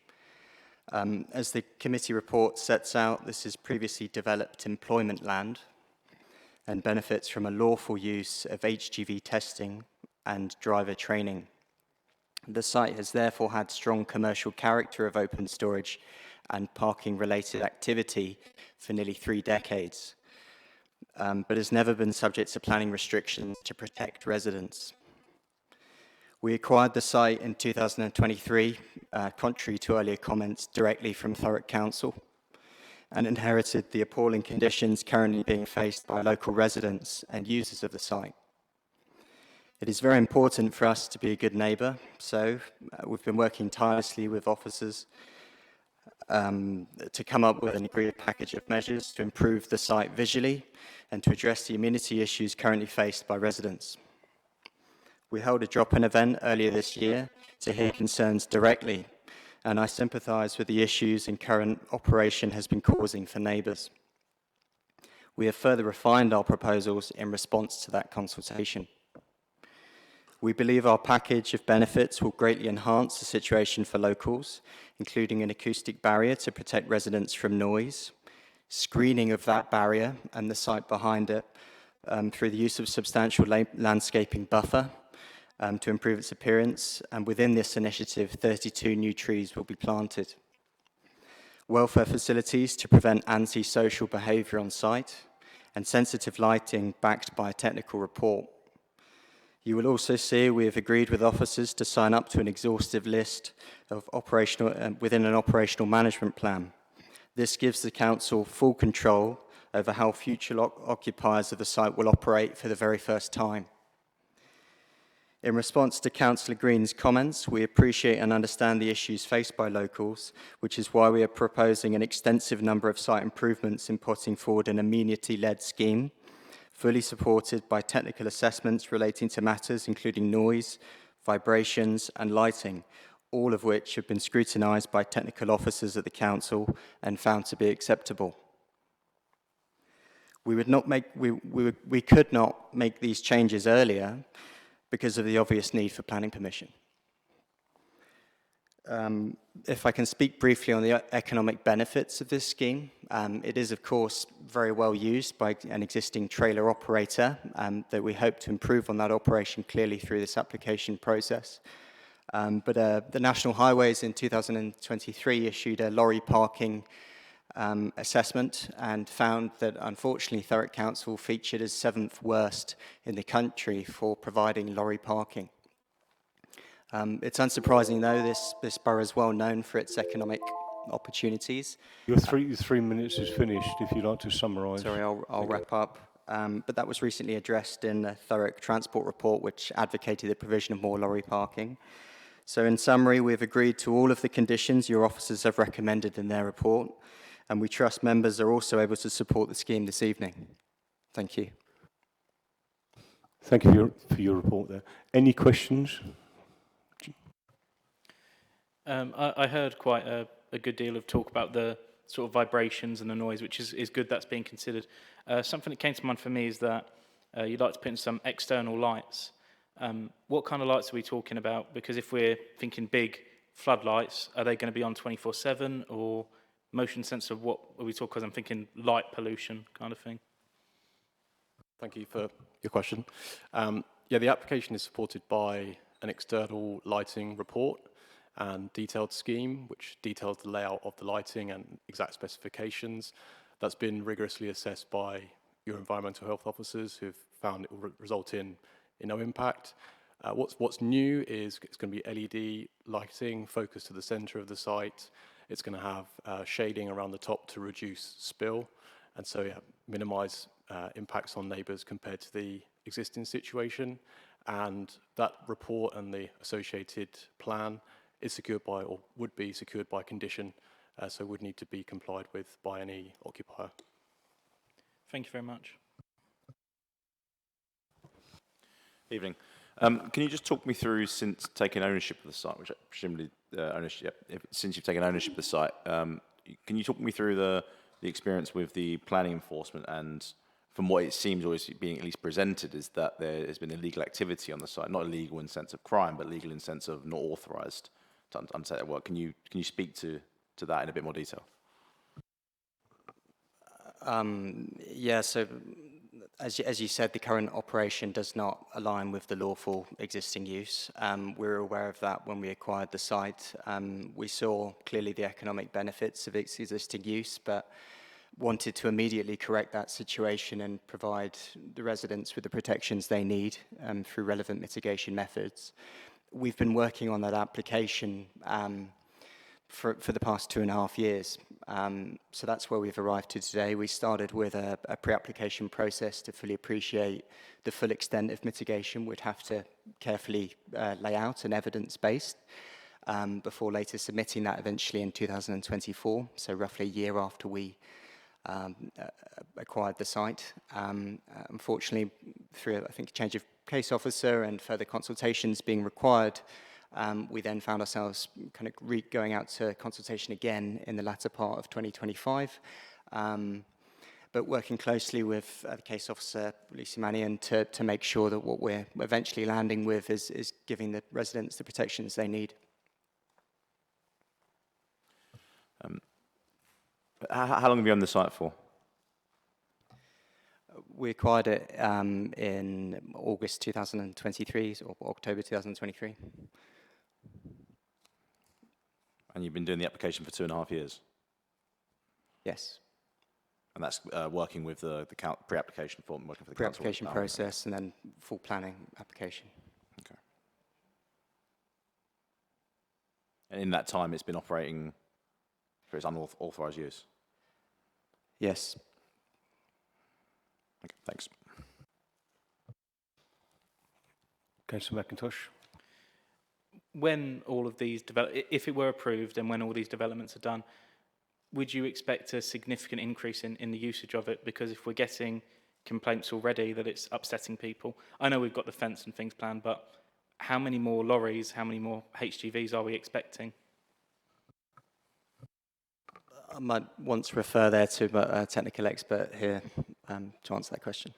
As the committee report sets out, this is previously developed employment land and benefits from a lawful use of HGV testing and driver training. The site has therefore had strong commercial character of open storage and parking-related activity for nearly 3 decades, but has never been subject to planning restrictions to protect residents. We acquired the site in 2023, contrary to earlier comments, directly from Thurrock Council, and inherited the appalling conditions currently being faced by local residents and users of the site. It is very important for us to be a good neighbour, so we've been working tirelessly with officers to come up with an agreed package of measures to improve the site visually and to address the amenity issues currently faced by residents. We held a drop-in event earlier this year to hear concerns directly, and I sympathise with the issues and current operation has been causing for neighbours. We have further refined our proposals in response to that consultation. We believe our package of benefits will greatly enhance the situation for locals, including an acoustic barrier to protect residents from noise, screening of that barrier and the site behind it through the use of substantial landscaping buffer to improve its appearance, and within this initiative, 32 new trees will be planted. Welfare facilities to prevent antisocial behaviour on site, and sensitive lighting backed by a technical report. You will also see we have agreed with officers to sign up to an exhaustive list of within an operational management plan. This gives the council full control over how future occupiers of the site will operate for the very first time. In response to Councillor Green's comments, we appreciate and understand the issues faced by locals, which is why we are proposing an extensive number of site improvements in putting forward an amenity-led scheme, fully supported by technical assessments relating to matters including noise, vibrations and lighting, all of which have been scrutinised by technical officers at the council and found to be acceptable. We could not make these changes earlier because of the obvious need for planning permission. If I can speak briefly on the economic benefits of this scheme, it is of course very well used by an existing trailer operator that we hope to improve on that operation clearly through this application process. But the National Highways in 2023 issued a lorry parking assessment and found that unfortunately Thurrock Council featured as 7th worst in the country for providing lorry parking. It's unsurprising though, this borough is well known for its economic opportunities. Your 3 minutes is finished, if you'd like to summarise. Sorry, I'll wrap up. But that was recently addressed in the Thurrock Transport Report, which advocated the provision of more lorry parking. So in summary, we've agreed to all of the conditions your officers have recommended in their report, and we trust members are also able to support the scheme this evening. Thank you. Thank you for your report there. Any questions? I heard quite a good deal of talk about the sort of vibrations and the noise, which is good that's being considered. Something that came to mind for me is that you'd like to put in some external lights. What kind of lights are we talking about? Because if we're thinking big floodlights, are they going to be on 24/7 or motion sensor? What are we talking? Because I'm thinking light pollution kind of thing. Thank you for your question. Yeah, the application is supported by an external lighting report and detailed scheme, which details the layout of the lighting and exact specifications. That's been rigorously assessed by your environmental health officers who've found it will result in no impact. What's new is it's going to be LED lighting focused to the center of the site. It's going to have shading around the top to reduce spill, and so yeah, minimize impacts on neighbors compared to the existing situation. And that report and the associated plan is secured by, or would be secured by condition, so would need to be complied with by any occupier. Thank you very much. Evening. Can you just talk me through, since taking ownership of the site, which presumably since you've taken ownership of the site, can you talk me through the experience with the planning enforcement? And from what it seems, or is being at least presented, is that there has been illegal activity on the site, not illegal in sense of crime, but legal in sense of not authorised to undertake that work. Can you speak to that in a bit more detail? Yeah, so as you said, the current operation does not align with the lawful existing use. We were aware of that when we acquired the site. We saw clearly the economic benefits of its existing use, but wanted to immediately correct that situation and provide the residents with the protections they need through relevant mitigation methods. We've been working on that application for the past 2.5 years. So that's where we've arrived to today. We started with a pre-application process to fully appreciate the full extent of mitigation we'd have to carefully lay out and evidence-based before later submitting that eventually in 2024, so roughly a year after we acquired the site. Unfortunately, through, I think, a change of case officer and further consultations being required, we then found ourselves kind of going out to consultation again in the latter part of 2025. But working closely with the case officer, Lucy Mannion, to make sure that what we're eventually landing with is giving the residents the protections they need. How long have you owned the site for? We acquired it in August 2023, or October 2023. And you've been doing the application for 2.5 years? Yes. And that's working with the pre-application form, working for the Pre-application council? process and then full planning application. Okay. And in that time, it's been operating for its unauthorised use? Yes. Okay, thanks. Councillor McIntosh. When all of these if it were approved and when all these developments are done, would you expect a significant increase in the usage of it? Because if we're getting complaints already that it's upsetting people, I know we've got the fence and things planned, but how many more lorries, how many more HGVs are we expecting? I might want to refer there to a technical expert here to answer that question.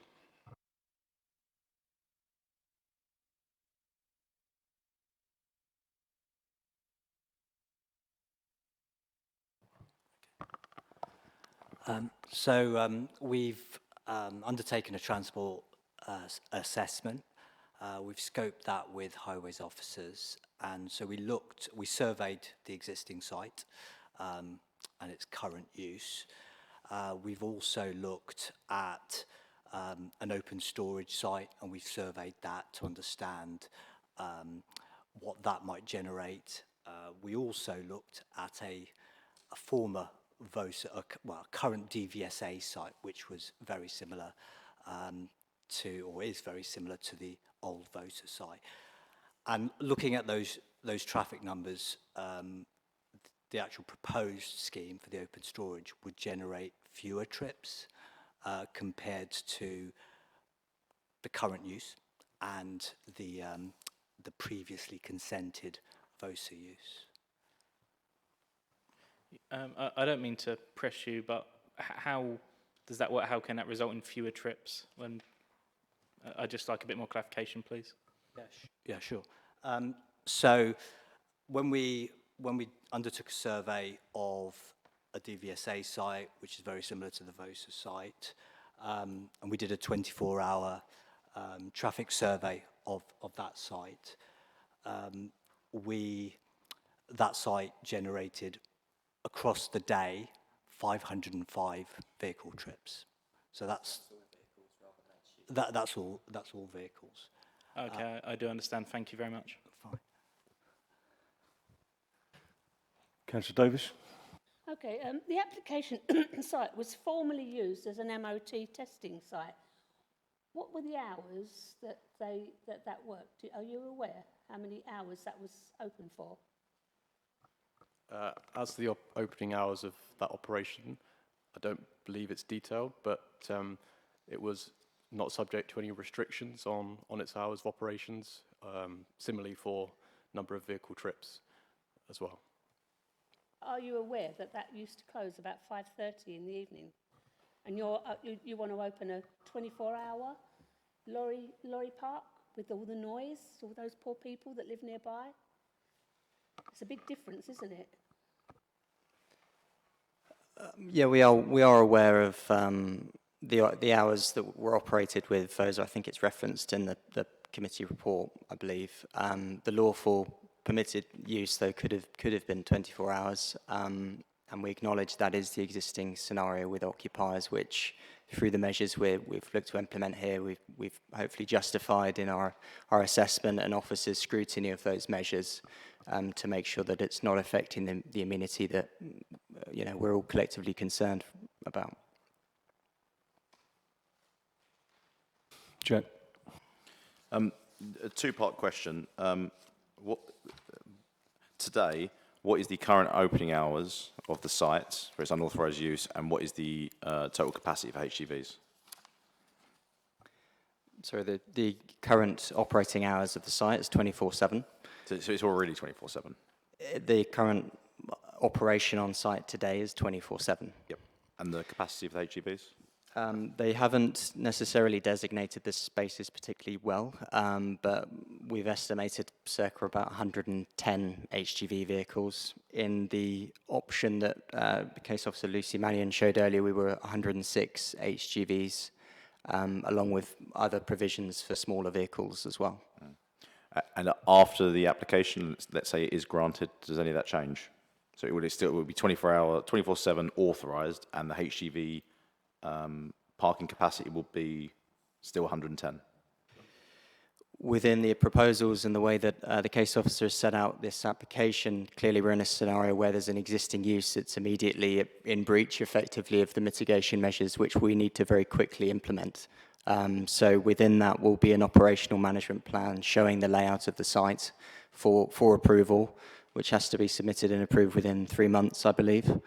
We've undertaken a transport assessment. We've scoped that with highways officers, and so we surveyed the existing site and its current use. We've also looked at an open storage site, and we've surveyed that to understand what that might generate. We also looked at a former VOSA, current DVSA site, which was very similar is very similar to the old VOSA site. And looking at those traffic numbers, the actual proposed scheme for the open storage would generate fewer trips compared to the current use and the previously consented VOSA use. I don't mean to press you, but how does that work? How can that result in fewer trips? I'd just like a bit more clarification, please. Yeah, sure. So when we undertook a survey of a DVSA site, which is very similar to the VOSA site, and we did a 24-hour traffic survey of that site, that site generated across the day 505 vehicle trips. So that's all vehicles. Okay, I do understand. Thank you very much. Fine. Councillor Davis. Okay, the application site was formerly used as an MOT testing site. What were the hours that worked? Are you aware how many hours that was open for? As to the opening hours of that operation, I don't believe it's detailed, but it was not subject to any restrictions on its hours of operations, similarly for number of vehicle trips as well. are you aware that that used to close about 5:30 in the evening? And you want to open a 24-hour lorry park with all the noise, all those poor people that live nearby? It's a big difference, isn't it? Yeah, we are aware of the hours that were operated with those. I think it's referenced in the committee report, I believe. The lawful permitted use, though, could have been 24 hours, and we acknowledge that is the existing scenario with occupiers, which through the measures we've looked to implement here, we've hopefully justified in our assessment and officers' scrutiny of those measures to make sure that it's not affecting the amenity that we're all collectively concerned about. Jack. A two-part question. Today, what is the current opening hours of the site for its unauthorised use, and what is the total capacity for HGVs? So the current operating hours of the site is 24/7. So it's already 24/7? The current operation on site today is 24/7. Yep. And the capacity of the HGVs? They haven't necessarily designated the spaces particularly well, but we've estimated circa about 110 HGV vehicles. In the option that Case Officer Lucy Mannion showed earlier, we were at 106 HGVs, along with other provisions for smaller vehicles as well. And after the application, let's say it is granted, does any of that change? So it would be 24/7 authorised, and the HGV parking capacity will be still 110. Within the proposals and the way that the case officer has set out this application, clearly we're in a scenario where there's an existing use that's immediately in breach, effectively, of the mitigation measures, which we need to very quickly implement. So within that will be an operational management plan showing the layout of the site for approval, which has to be submitted and approved within 3 months, I believe.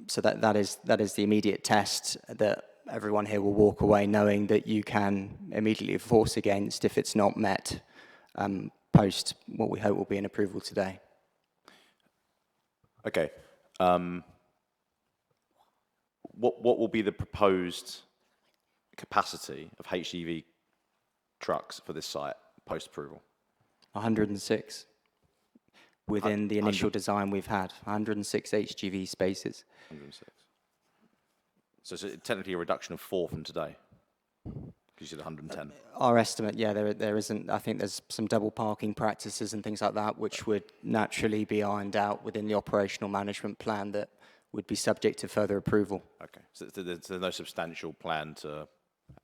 So that is the immediate test that everyone here will walk away knowing that you can immediately force against if it's not met post what we hope will be an approval today. Okay. What will be the proposed capacity of HGV trucks for this site post-approval? 106. Within the initial design we've had, 106 HGV spaces. 106. So it's technically a reduction of 4 from today, because you said 110. Our estimate, yeah, there isn't. I think there's some double parking practices and things like that, which would naturally be ironed out within the operational management plan that would be subject to further approval. Okay, so there's no substantial plan to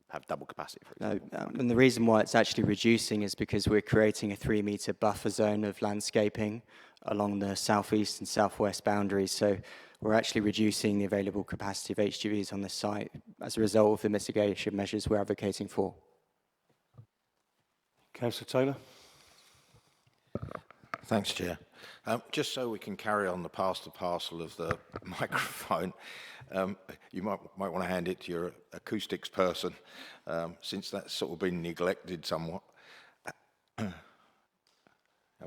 have double capacity, for example? No, and the reason why it's actually reducing is because we're creating a 3-metre buffer zone of landscaping along the southeast and southwest boundaries. So we're actually reducing the available capacity of HGVs on this site as a result of the mitigation measures we're advocating for. Councillor Taylor. Thanks, Chair. Just so we can carry on the past the parcel of the microphone, you might want to hand it to your acoustics person, since that's sort of been neglected somewhat. Are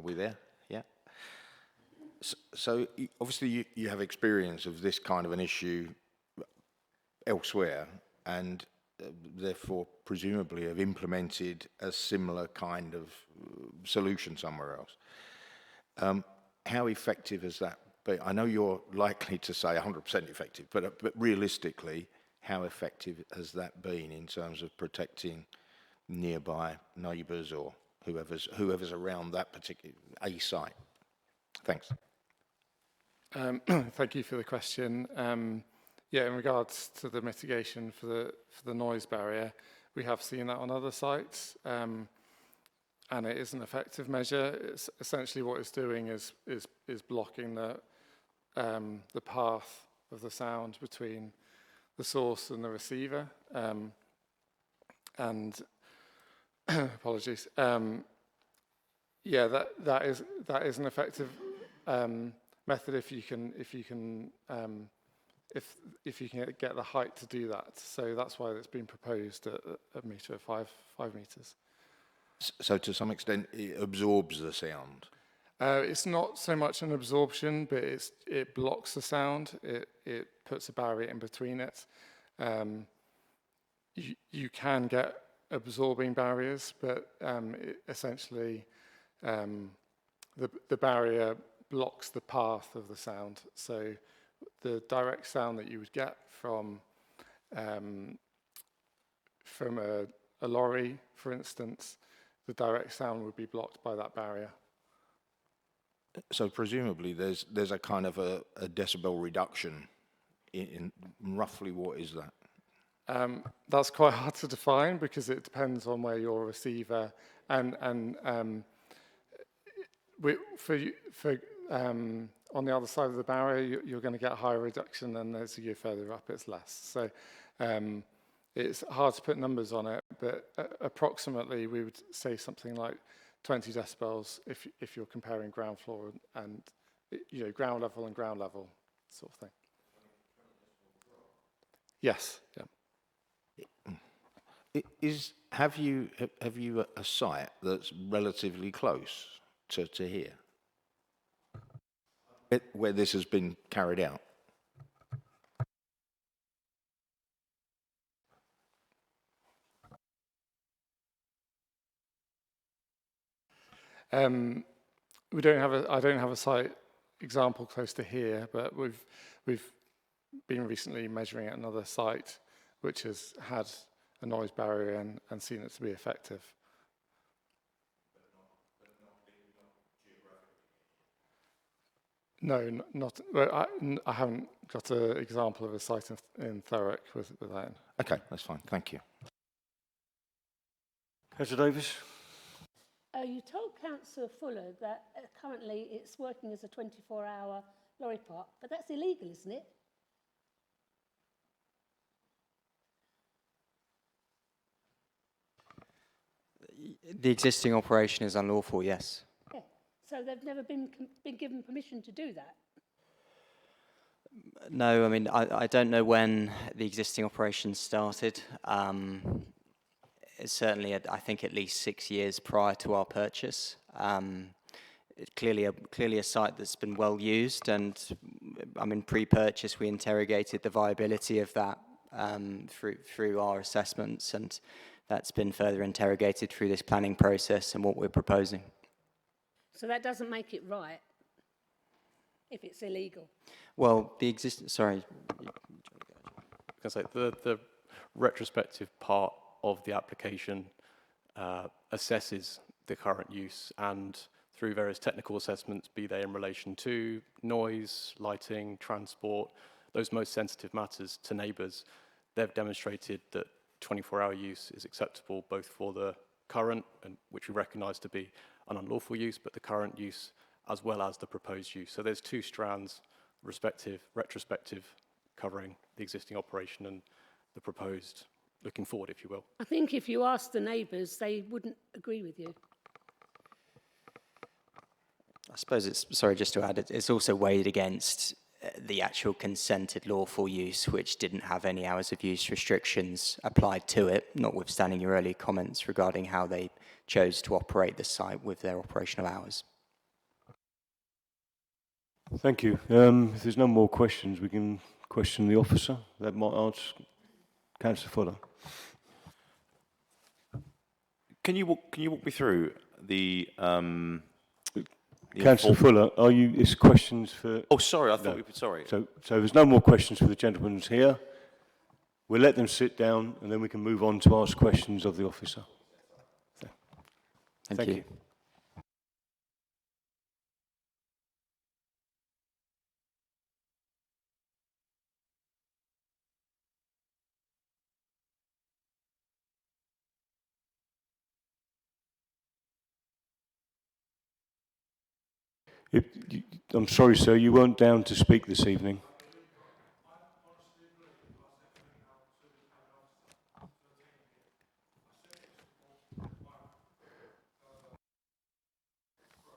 we there? Yeah. So obviously you have experience of this kind of an issue elsewhere, and therefore presumably have implemented a similar kind of solution somewhere else. How effective has that been? I know you're likely to say 100% effective, but realistically, how effective has that been in terms of protecting nearby neighbours or whoever's around that particular site? Thanks. Thank you for the question. Yeah, in regards to the mitigation for the noise barrier, we have seen that on other sites. And it is an effective measure. It's essentially what it's doing is blocking the path of the sound between the source and the receiver. And apologies. Yeah, that is an effective method if you can get the height to do that. So that's why it's been proposed at a metre, 5 metres. So to some extent, it absorbs the sound? It's not so much an absorption, but it blocks the sound. It puts a barrier in between it. You can get absorbing barriers, but essentially the barrier blocks the path of the sound. So the direct sound that you would get from a lorry, for instance, the direct sound would be blocked by that barrier. So presumably there's a kind of a decibel reduction in roughly what is that? That's quite hard to define because it depends on where your receiver and on the other side of the barrier you're going to get a higher reduction, and as you go further up it's less. So it's hard to put numbers on it, but approximately we would say something like 20 decibels if you're comparing ground floor and ground level and ground level sort of thing. Yes. Yeah. Have you a site that's relatively close to here, where this has been carried out? I don't have a site example close to here, but we've been recently measuring at another site which has had a noise barrier and seen it to be effective. No, not. Well, I haven't got an example of a site in Thurrock with that. Okay, that's fine. Thank you. Councillor Davis. You told Councillor Fuller that currently it's working as a 24-hour lorry park, but that's illegal, isn't it? The existing operation is unlawful, yes. Yeah. So they've never been given permission to do that? No, I mean, I don't know when the existing operation started. It's certainly, I think, at least 6 years prior to our purchase. It's clearly a site that's been well used, and I mean, pre-purchase we interrogated the viability of that through our assessments, and that's been further interrogated through this planning process and what we're proposing. So that doesn't make it right if it's illegal? Well, the existing, sorry. I was going to say, the retrospective part of the application assesses the current use, and through various technical assessments, be they in relation to noise, lighting, transport, those most sensitive matters to neighbours, they've demonstrated that 24-hour use is acceptable both for the current, and which we recognise to be an unlawful use, but the current use as well as the proposed use. So there's two strands, retrospective, covering the existing operation and the proposed looking forward, if you will. I think if you ask the neighbours, they wouldn't agree with you. I suppose it's, sorry, just to add, it's also weighed against the actual consented lawful use, which didn't have any hours of use restrictions applied to it, notwithstanding your earlier comments regarding how they chose to operate the site with their operational hours. Thank you. If there's no more questions, we can question the officer. That might ask Councillor Fuller. Can you walk me through the Councillor Fuller, are you? It's questions for. Oh, sorry. I thought we. Sorry. So there's no more questions for the gentlemen here. We'll let them sit down, and then we can move on to ask questions of the officer. Thank you. I'm sorry, sir, you weren't down to speak this evening.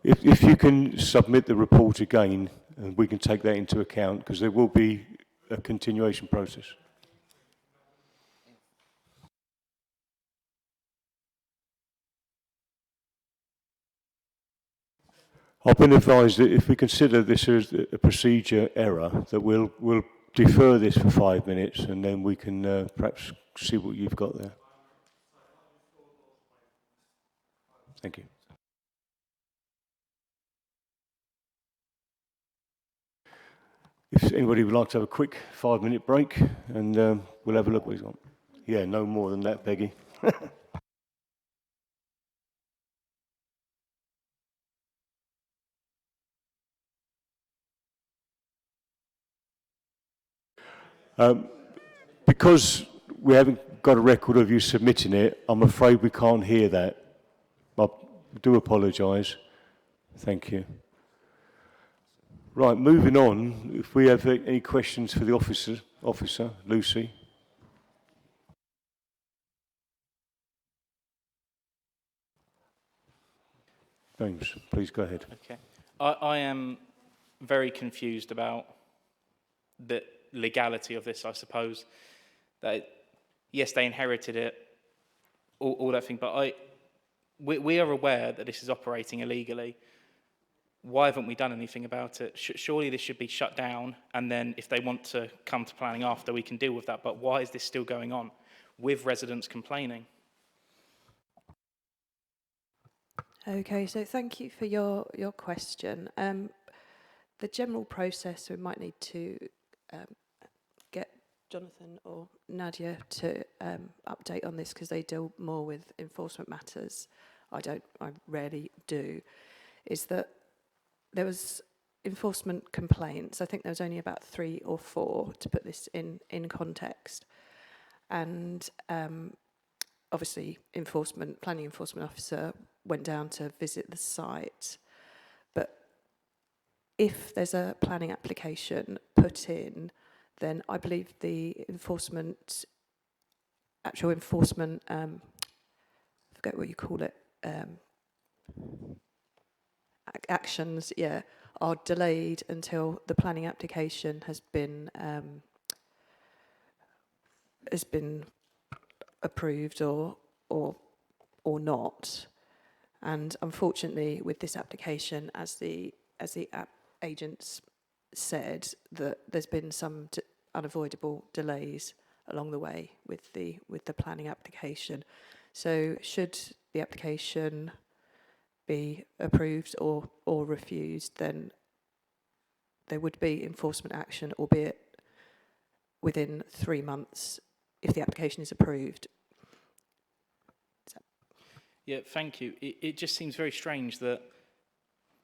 If you can submit the report again, and we can take that into account, because there will be a continuation process. I've been advised that if we consider this as a procedure error, that we'll defer this for 5 minutes and then we can perhaps see what you've got there. Thank you. If anybody would like to have a quick 5-minute break, and we'll have a look what he's got. Yeah, no more than that, Peggy. Because we haven't got a record of you submitting it, I'm afraid we can't hear that. I do apologise. Thank you. Right, moving on. If we have any questions for the officer, Lucy. James, please go ahead. Okay. I am very confused about the legality of this, I suppose. That, yes, they inherited it, all that thing, but we are aware that this is operating illegally. Why haven't we done anything about it? Surely this should be shut down, and then if they want to come to planning after, we can deal with that. But why is this still going on with residents complaining? Okay, so thank you for your question. The general process, we might need to get Jonathan or Nadia to update on this because they deal more with enforcement matters. I rarely do. Is that there was enforcement complaints. I think there was only about 3 or 4 to put this in context. And obviously planning enforcement officer went down to visit the site. But if there's a planning application put in, then I believe the actual enforcement, I forget what you call it, actions, are delayed until the planning application has been approved or not. And unfortunately, with this application, as the agents said, that there's been some unavoidable delays along the way with the planning application. So should the application be approved or refused, then there would be enforcement action, albeit within 3 months if the application is approved. Yeah, thank you. It just seems very strange that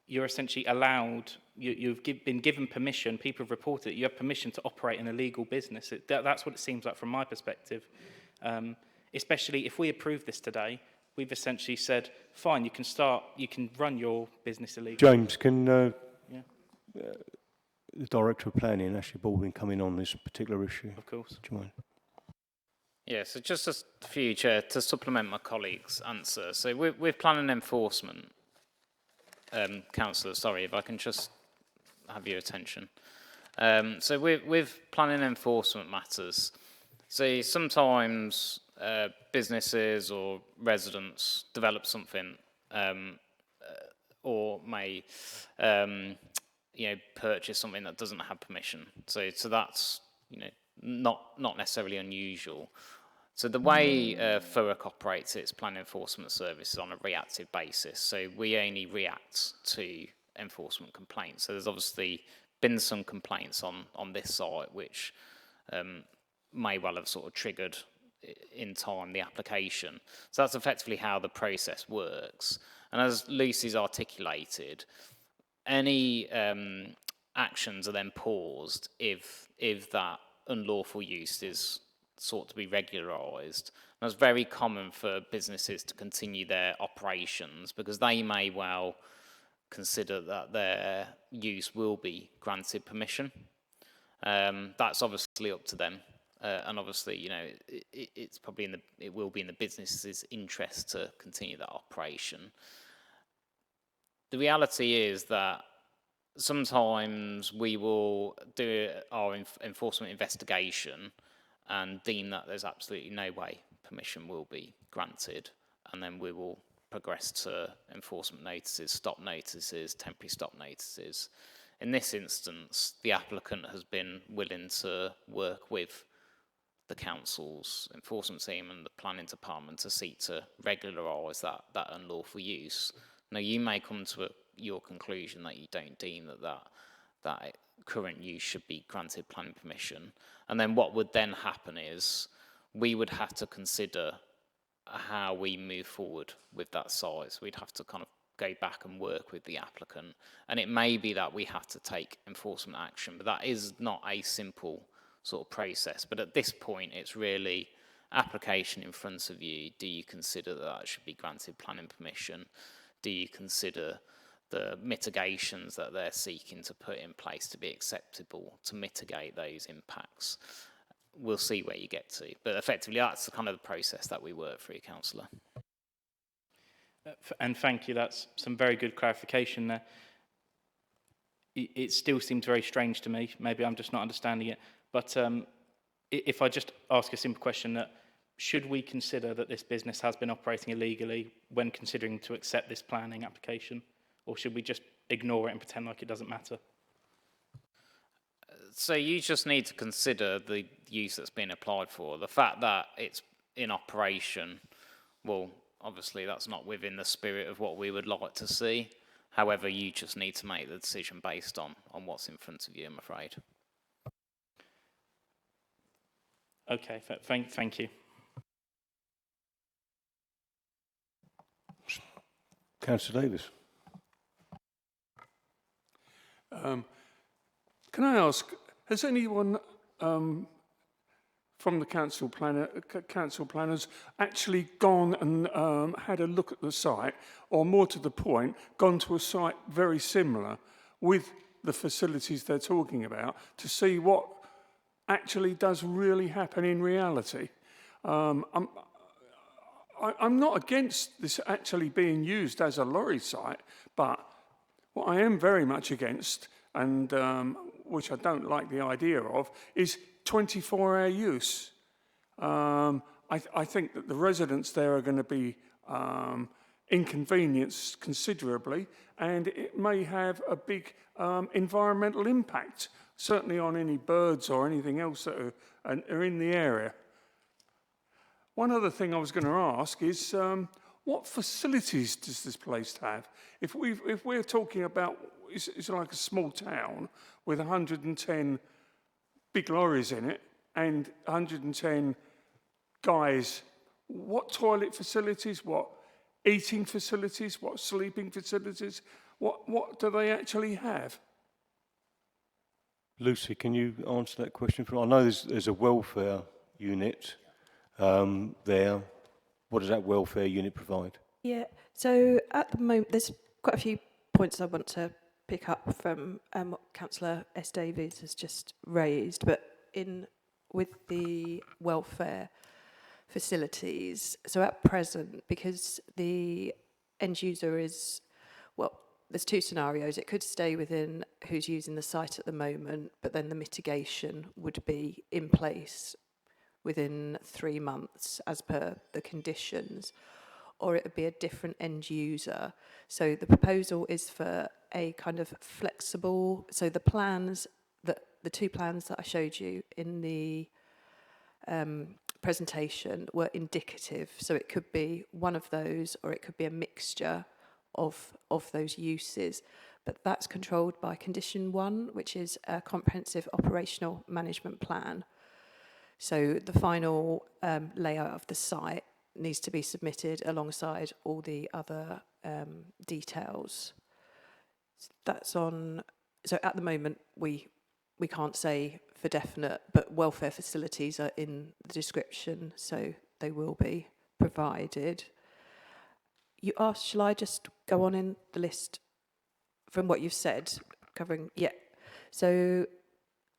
you're essentially allowed, you've been given permission, people have reported it, you have permission to operate an illegal business. That's what it seems like from my perspective. Especially if we approve this today, we've essentially said, fine, you can run your business illegally. James, can the Director of Planning, Ashley Baldwin, come in on this particular issue? Of course. Do you mind? Yeah, so just a few, Chair, to supplement my colleague's answer. So with planning enforcement, Councillor, sorry, if I can just have your attention. So with planning enforcement matters, so sometimes businesses or residents develop something or may purchase something that doesn't have permission. So that's not necessarily unusual. So the way Thurrock operates its planning enforcement service is on a reactive basis. So we only react to enforcement complaints. So there's obviously been some complaints on this site which may well have sort of triggered in time the application. So that's effectively how the process works. And as Lucy's articulated, any actions are then paused if that unlawful use is sought to be regularised. And it's very common for businesses to continue their operations because they may well consider that their use will be granted permission. That's obviously up to them. And obviously, it's probably it will be in the business's interest to continue that operation. The reality is that sometimes we will do our enforcement investigation and deem that there's absolutely no way permission will be granted, and then we will progress to enforcement notices, stop notices, temporary stop notices. In this instance, the applicant has been willing to work with the council's enforcement team and the planning department to seek to regularise that unlawful use. Now, you may come to your conclusion that you don't deem that current use should be granted planning permission. And then what would then happen is we would have to consider how we move forward with that size. We'd have to kind of go back and work with the applicant. And it may be that we have to take enforcement action, but that is not a simple sort of process. But at this point, it's really application in front of you. Do you consider that should be granted planning permission? Do you consider the mitigations that they're seeking to put in place to be acceptable to mitigate those impacts? We'll see where you get to. But effectively, that's the kind of the process that we work through, Councillor. And thank you, that's some very good clarification there. It still seems very strange to me, maybe I'm just not understanding it, but if I just ask a simple question, that should we consider that this business has been operating illegally when considering to accept this planning application, or should we just ignore it and pretend like it doesn't matter? So you just need to consider the use that's been applied for. The fact that it's in operation, well, obviously that's not within the spirit of what we would like to see. However, you just need to make the decision based on what's in front of you, I'm afraid. Okay, thank you. Councillor Davis. Can I ask, has anyone from the council planners actually gone and had a look at the site, or more to the point, gone to a site very similar with the facilities they're talking about to see what actually does really happen in reality? I'm not against this actually being used as a lorry site, but what I am very much against, and which I don't like the idea of, is 24-hour use. I think that the residents there are going to be inconvenienced considerably, and it may have a big environmental impact, certainly on any birds or anything else that are in the area. One other thing I was going to ask is, what facilities does this place have? If we're talking about, it's like a small town with 110 big lorries in it and 110 guys, what toilet facilities, what eating facilities, what sleeping facilities, what do they actually have? Lucy, can you answer that question? I know there's a welfare unit there. What does that welfare unit provide? Yeah, so at the moment, there's quite a few points I want to pick up from what Councillor S. Davies has just raised, but with the welfare facilities, so at present, because the end user is, well, there's two scenarios. It could stay within who's using the site at the moment, but then the mitigation would be in place within 3 months as per the conditions, or it would be a different end user. So the proposal is for a kind of flexible, so the two plans that I showed you in the presentation were indicative. So it could be one of those, or it could be a mixture of those uses. But that's controlled by condition 1, which is a comprehensive operational management plan. So the final layout of the site needs to be submitted alongside all the other details. That's on. So at the moment, we can't say for definite, but welfare facilities are in the description, so they will be provided. You asked, shall I just go on in the list from what you've said, covering? Yeah. So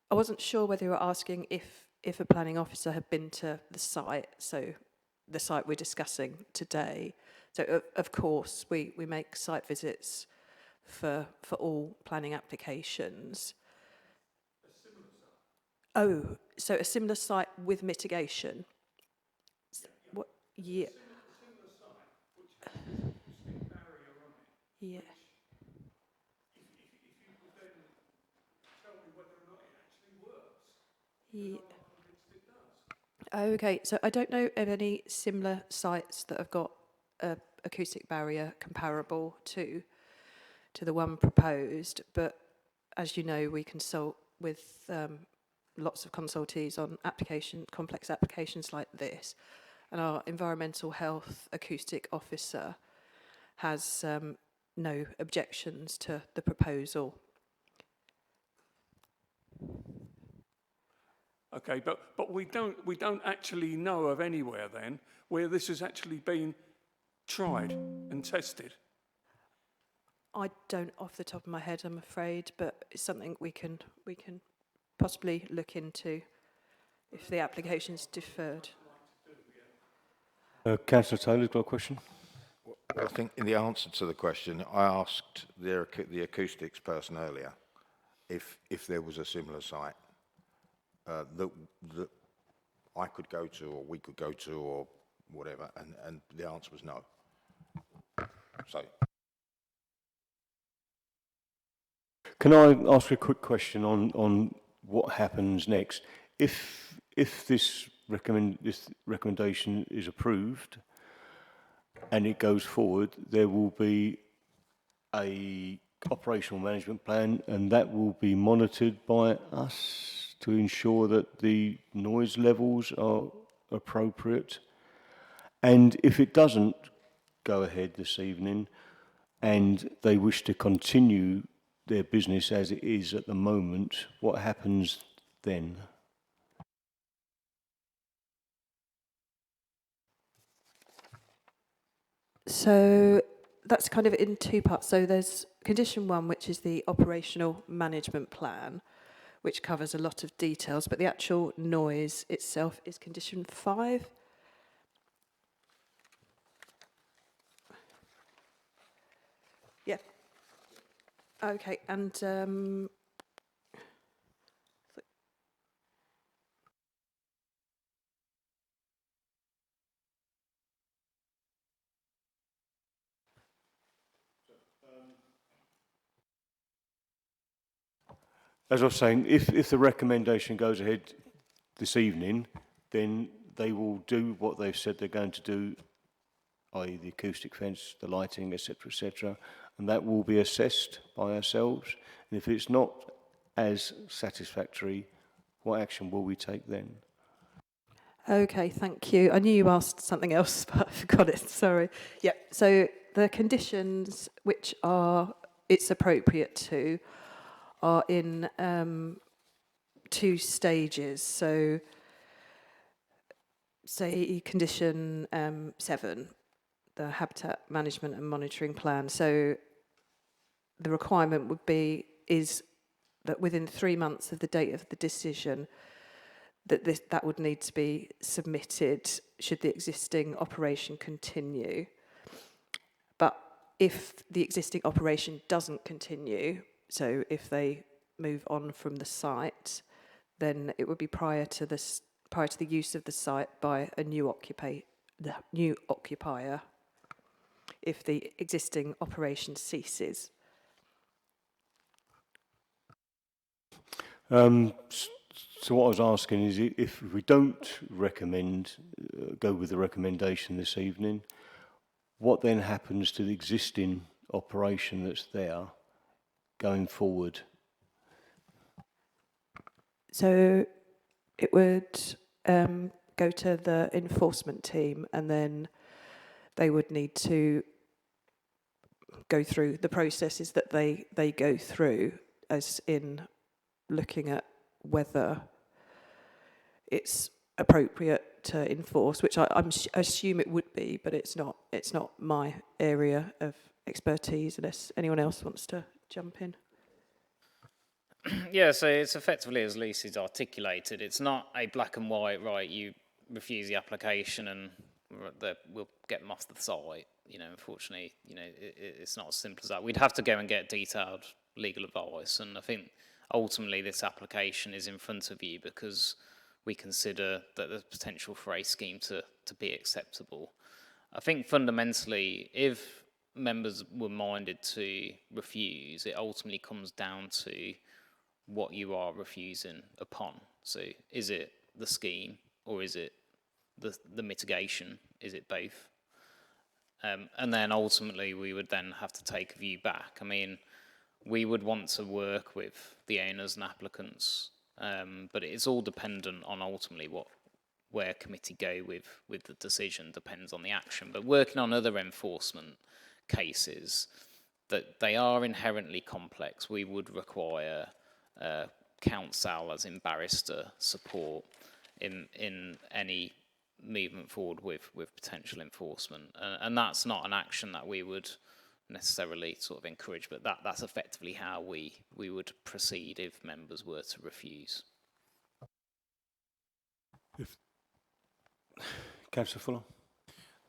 I wasn't sure whether you were asking if a planning officer had been to the site, so the site we're discussing today. So of course we make site visits for all planning applications. A similar site? Oh, so a similar site with mitigation? Yeah. What? Yeah. Yeah. Yeah. Okay, so I don't know of any similar sites that have got a acoustic barrier comparable to the one proposed, but as you know, we consult with lots of consultees on complex applications like this, and our environmental health acoustic officer has no objections to the proposal. Okay, but we don't actually know of anywhere then where this has actually been tried and tested. I don't off the top of my head, I'm afraid, but it's something we can possibly look into if the application's deferred. Councillor Taylor's got a question. Well, I think in the answer to the question, I asked the acoustics person earlier if there was a similar site that I could go to or we could go to or whatever, and the answer was no. So. Can I ask a quick question on what happens next? If this recommendation is approved and it goes forward, there will be a operational management plan, and that will be monitored by us to ensure that the noise levels are appropriate. And if it doesn't go ahead this evening and they wish to continue their business as it is at the moment, what happens then? So that's kind of in two parts. So there's condition 1, which is the operational management plan, which covers a lot of details, but the actual noise itself is condition 5. Yeah. Okay, and as I was saying, if the recommendation goes ahead this evening, then they will do what they've said they're going to do, i.e. the acoustic fence, the lighting, etc., and that will be assessed by ourselves. And if it's not as satisfactory, what action will we take then? okay, thank you. I knew you asked something else, but I forgot it. Sorry. Yeah. So the conditions which it's appropriate to are in 2 stages. So, say condition 7, the habitat management and monitoring plan. So the requirement is that within 3 months of the date of the decision, that would need to be submitted should the existing operation continue. But if the existing operation doesn't continue, so if they move on from the site, then it would be prior to the use of the site by a new occupier if the existing operation ceases. So what I was asking is, if we don't go with the recommendation this evening, what then happens to the existing operation that's there going forward? So it would go to the enforcement team, and then they would need to go through the processes that they go through, as in looking at whether it's appropriate to enforce, which I assume it would be, but it's not my area of expertise, unless anyone else wants to jump in. Yeah, so it's effectively as Lucy's articulated. It's not a black and white, right, you refuse the application and we'll get them off the site. You know, unfortunately, you know, it's not as simple as that. We'd have to go and get detailed legal advice, and I think ultimately this application is in front of you because we consider that there's potential for a scheme to be acceptable. I think fundamentally, if members were minded to refuse, it ultimately comes down to what you are refusing upon. So is it the scheme, or is it the mitigation? Is it both? And then ultimately we would then have to take a view back. I mean, we would want to work with the owners and applicants, but it's all dependent on ultimately where committee go with the decision, depends on the action. But working on other enforcement cases, that they are inherently complex, we would require counsel, as in barrister support, in any movement forward with potential enforcement. And that's not an action that we would necessarily sort of encourage, but that's effectively how we would proceed if members were to refuse. Councillor Fuller.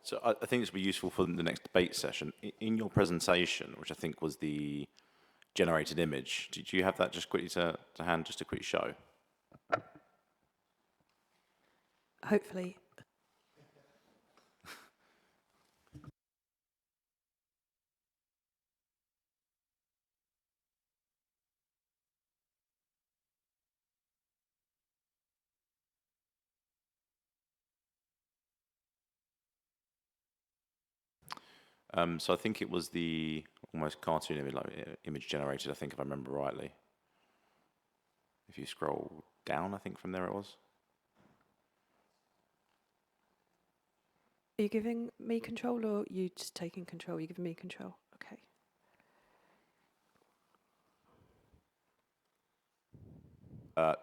So I think this would be useful for the next debate session. In your presentation, which I think was the generated image, did you have that just quickly to hand, just a quick show? Hopefully. So I think it was the almost cartoon image, like image generated, I think, if I remember rightly. If you scroll down, I think from there it was. Are you giving me control, or are you just taking control? Are you giving me control? Okay.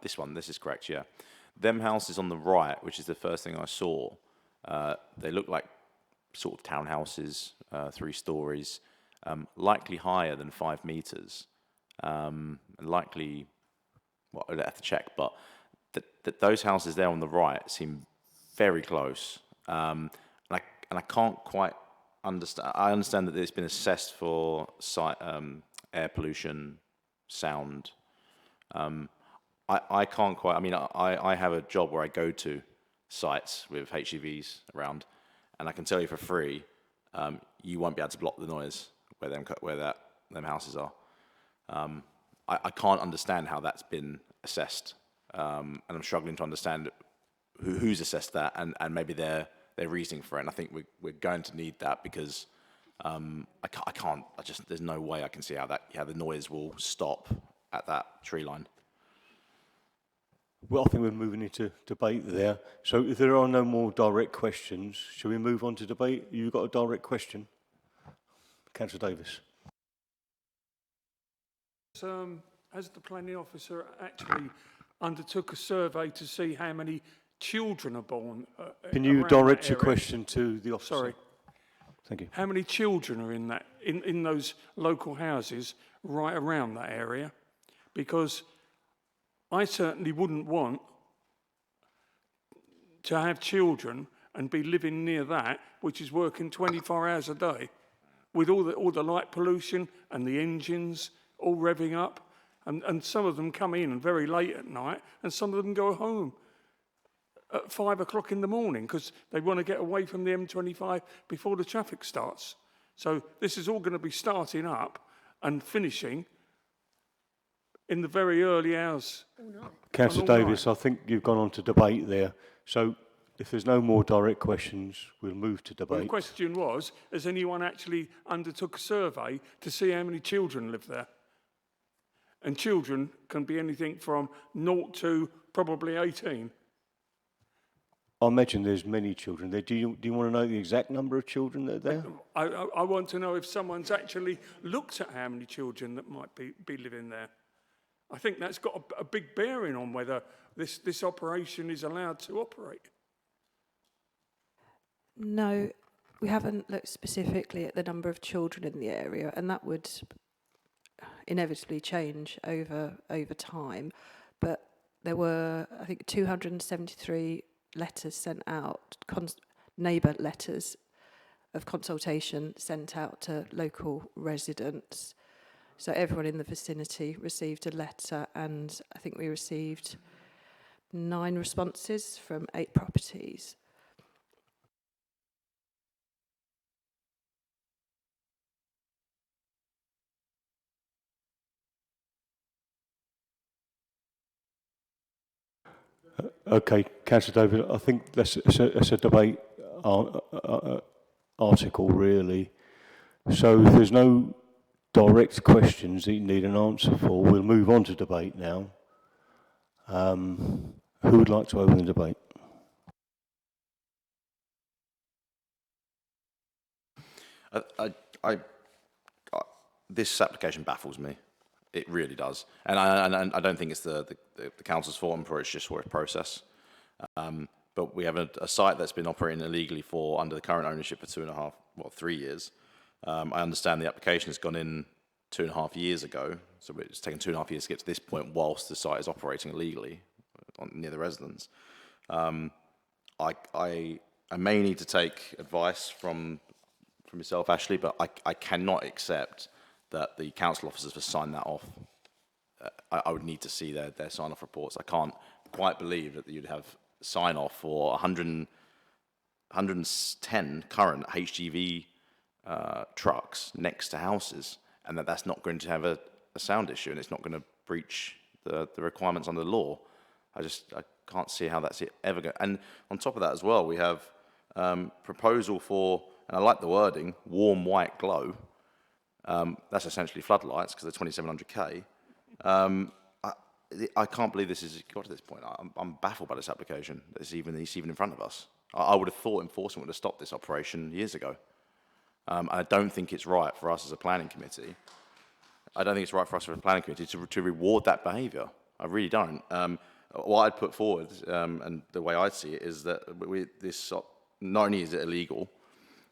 This is correct, yeah. Them houses on the right, which is the first thing I saw, they look like sort of townhouses, 3 stories, likely higher than 5 meters, and likely, well, I'd have to check, but those houses there on the right seem very close, and I can't quite understand. I understand that it's been assessed for air pollution, sound. I can't quite. I mean, I have a job where I go to sites with HEVs around, and I can tell you for free, you won't be able to block the noise where them houses are. I can't understand how that's been assessed, and I'm struggling to understand who's assessed that and maybe their reasoning for it. And I think we're going to need that because there's no way I can see how the noise will stop at that tree line. Well, I think we're moving into debate there. So if there are no more direct questions, shall we move on to debate? You've got a direct question? Councillor Davis. As the planning officer actually undertook a survey to see how many children are born Can you direct your question to the officer? Sorry. Thank you. How many children are in those local houses right around that area? Because I certainly wouldn't want to have children and be living near that, which is working 24 hours a day, with all the light pollution and the engines all revving up, and some of them come in very late at night, and some of them go home at 5 o'clock in the morning because they want to get away from the M25 before the traffic starts. So this is all going to be starting up and finishing in the very early hours. Councillor Davis, I think you've gone on to debate there. So if there's no more direct questions, we'll move to debate. Well, the question was, has anyone actually undertook a survey to see how many children live there? And children can be anything from 0 to probably 18. I imagine there's many children there. Do you want to know the exact number of children that are there? I want to know if someone's actually looked at how many children that might be living there. I think that's got a big bearing on whether this operation is allowed to operate. No, we haven't looked specifically at the number of children in the area, and that would inevitably change over time. But there were, I think, 273 letters sent out, neighbour letters of consultation sent out to local residents. So everyone in the vicinity received a letter, and I think we received 9 responses from 8 properties. Okay, Councillor David, I think that's a debate article, really. So if there's no direct questions that you need an answer for, we'll move on to debate now. Who would like to open the debate? This application baffles me. It really does, and I don't think it's the council's fault. I'm it's just for its process. But we have a site that's been operating illegally under the current ownership for 3 years. I understand the application has gone in 2.5 years ago, so it's taken 2.5 years to get to this point whilst the site is operating illegally near the residents. I may need to take advice from yourself, Ashley, but I cannot accept that the council officers have signed that off. I would need to see their sign-off reports. I can't quite believe that you'd have sign-off for 110 current HGV trucks next to houses, and that's not going to have a sound issue, and it's not going to breach the requirements under the law. I can't see how that's ever going. And on top of that as well, we have proposal for, and I like the wording, warm white glow. That's essentially floodlights because they're 2700K. I can't believe this has got to this point. I'm baffled by this application. It's even in front of us. I would have thought enforcement would have stopped this operation years ago. I don't think it's right for us as a planning committee. To reward that behaviour. I really don't. What I'd put forward, and the way I'd see it, is that this not only is it illegal,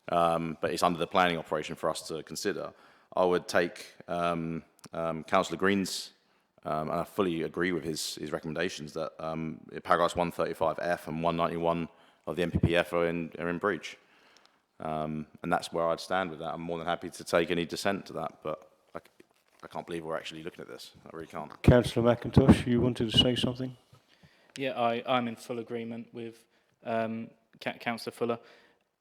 but it's under the planning operation for us to consider. I would take Councillor Green's, and I fully agree with his recommendations that paragraphs 135F and 191 of the MPPF are in breach. And that's where I'd stand with that. I'm more than happy to take any dissent to that, but I can't believe we're actually looking at this. I really can't. Councillor McIntosh, you wanted to say something? Yeah, I'm in full agreement with Councillor Fuller.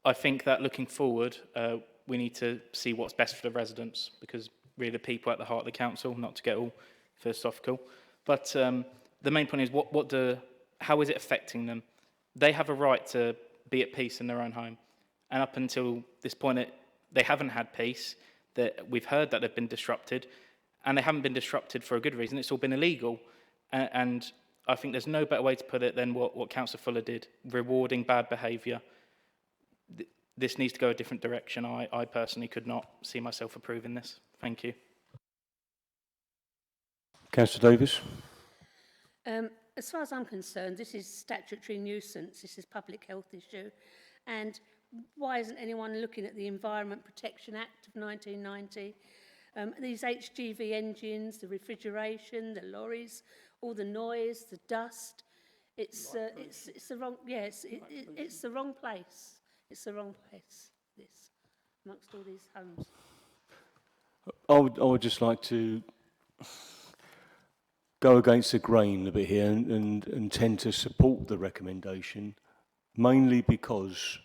I think that looking forward, we need to see what's best for the residents, because really the people at the heart of the council, not to get all philosophical. But the main point is how is it affecting them? They have a right to be at peace in their own home. And up until this point, they haven't had peace. We've heard that they've been disrupted, and they haven't been disrupted for a good reason. It's all been illegal. And I think there's no better way to put it than what Councillor Fuller did, rewarding bad behaviour. This needs to go a different direction. I personally could not see myself approving this. Thank you. Councillor Davis? As far as I'm concerned, this is statutory nuisance. This is public health issue. And why isn't anyone looking at the Environment Protection Act of 1990? These HGV engines, the refrigeration, the lorries, all the noise, the dust. It's the wrong. Yes, it's the wrong place. It's the wrong place. This amongst all these homes. I would just like to go against the grain a bit here and tend to support the recommendation, mainly because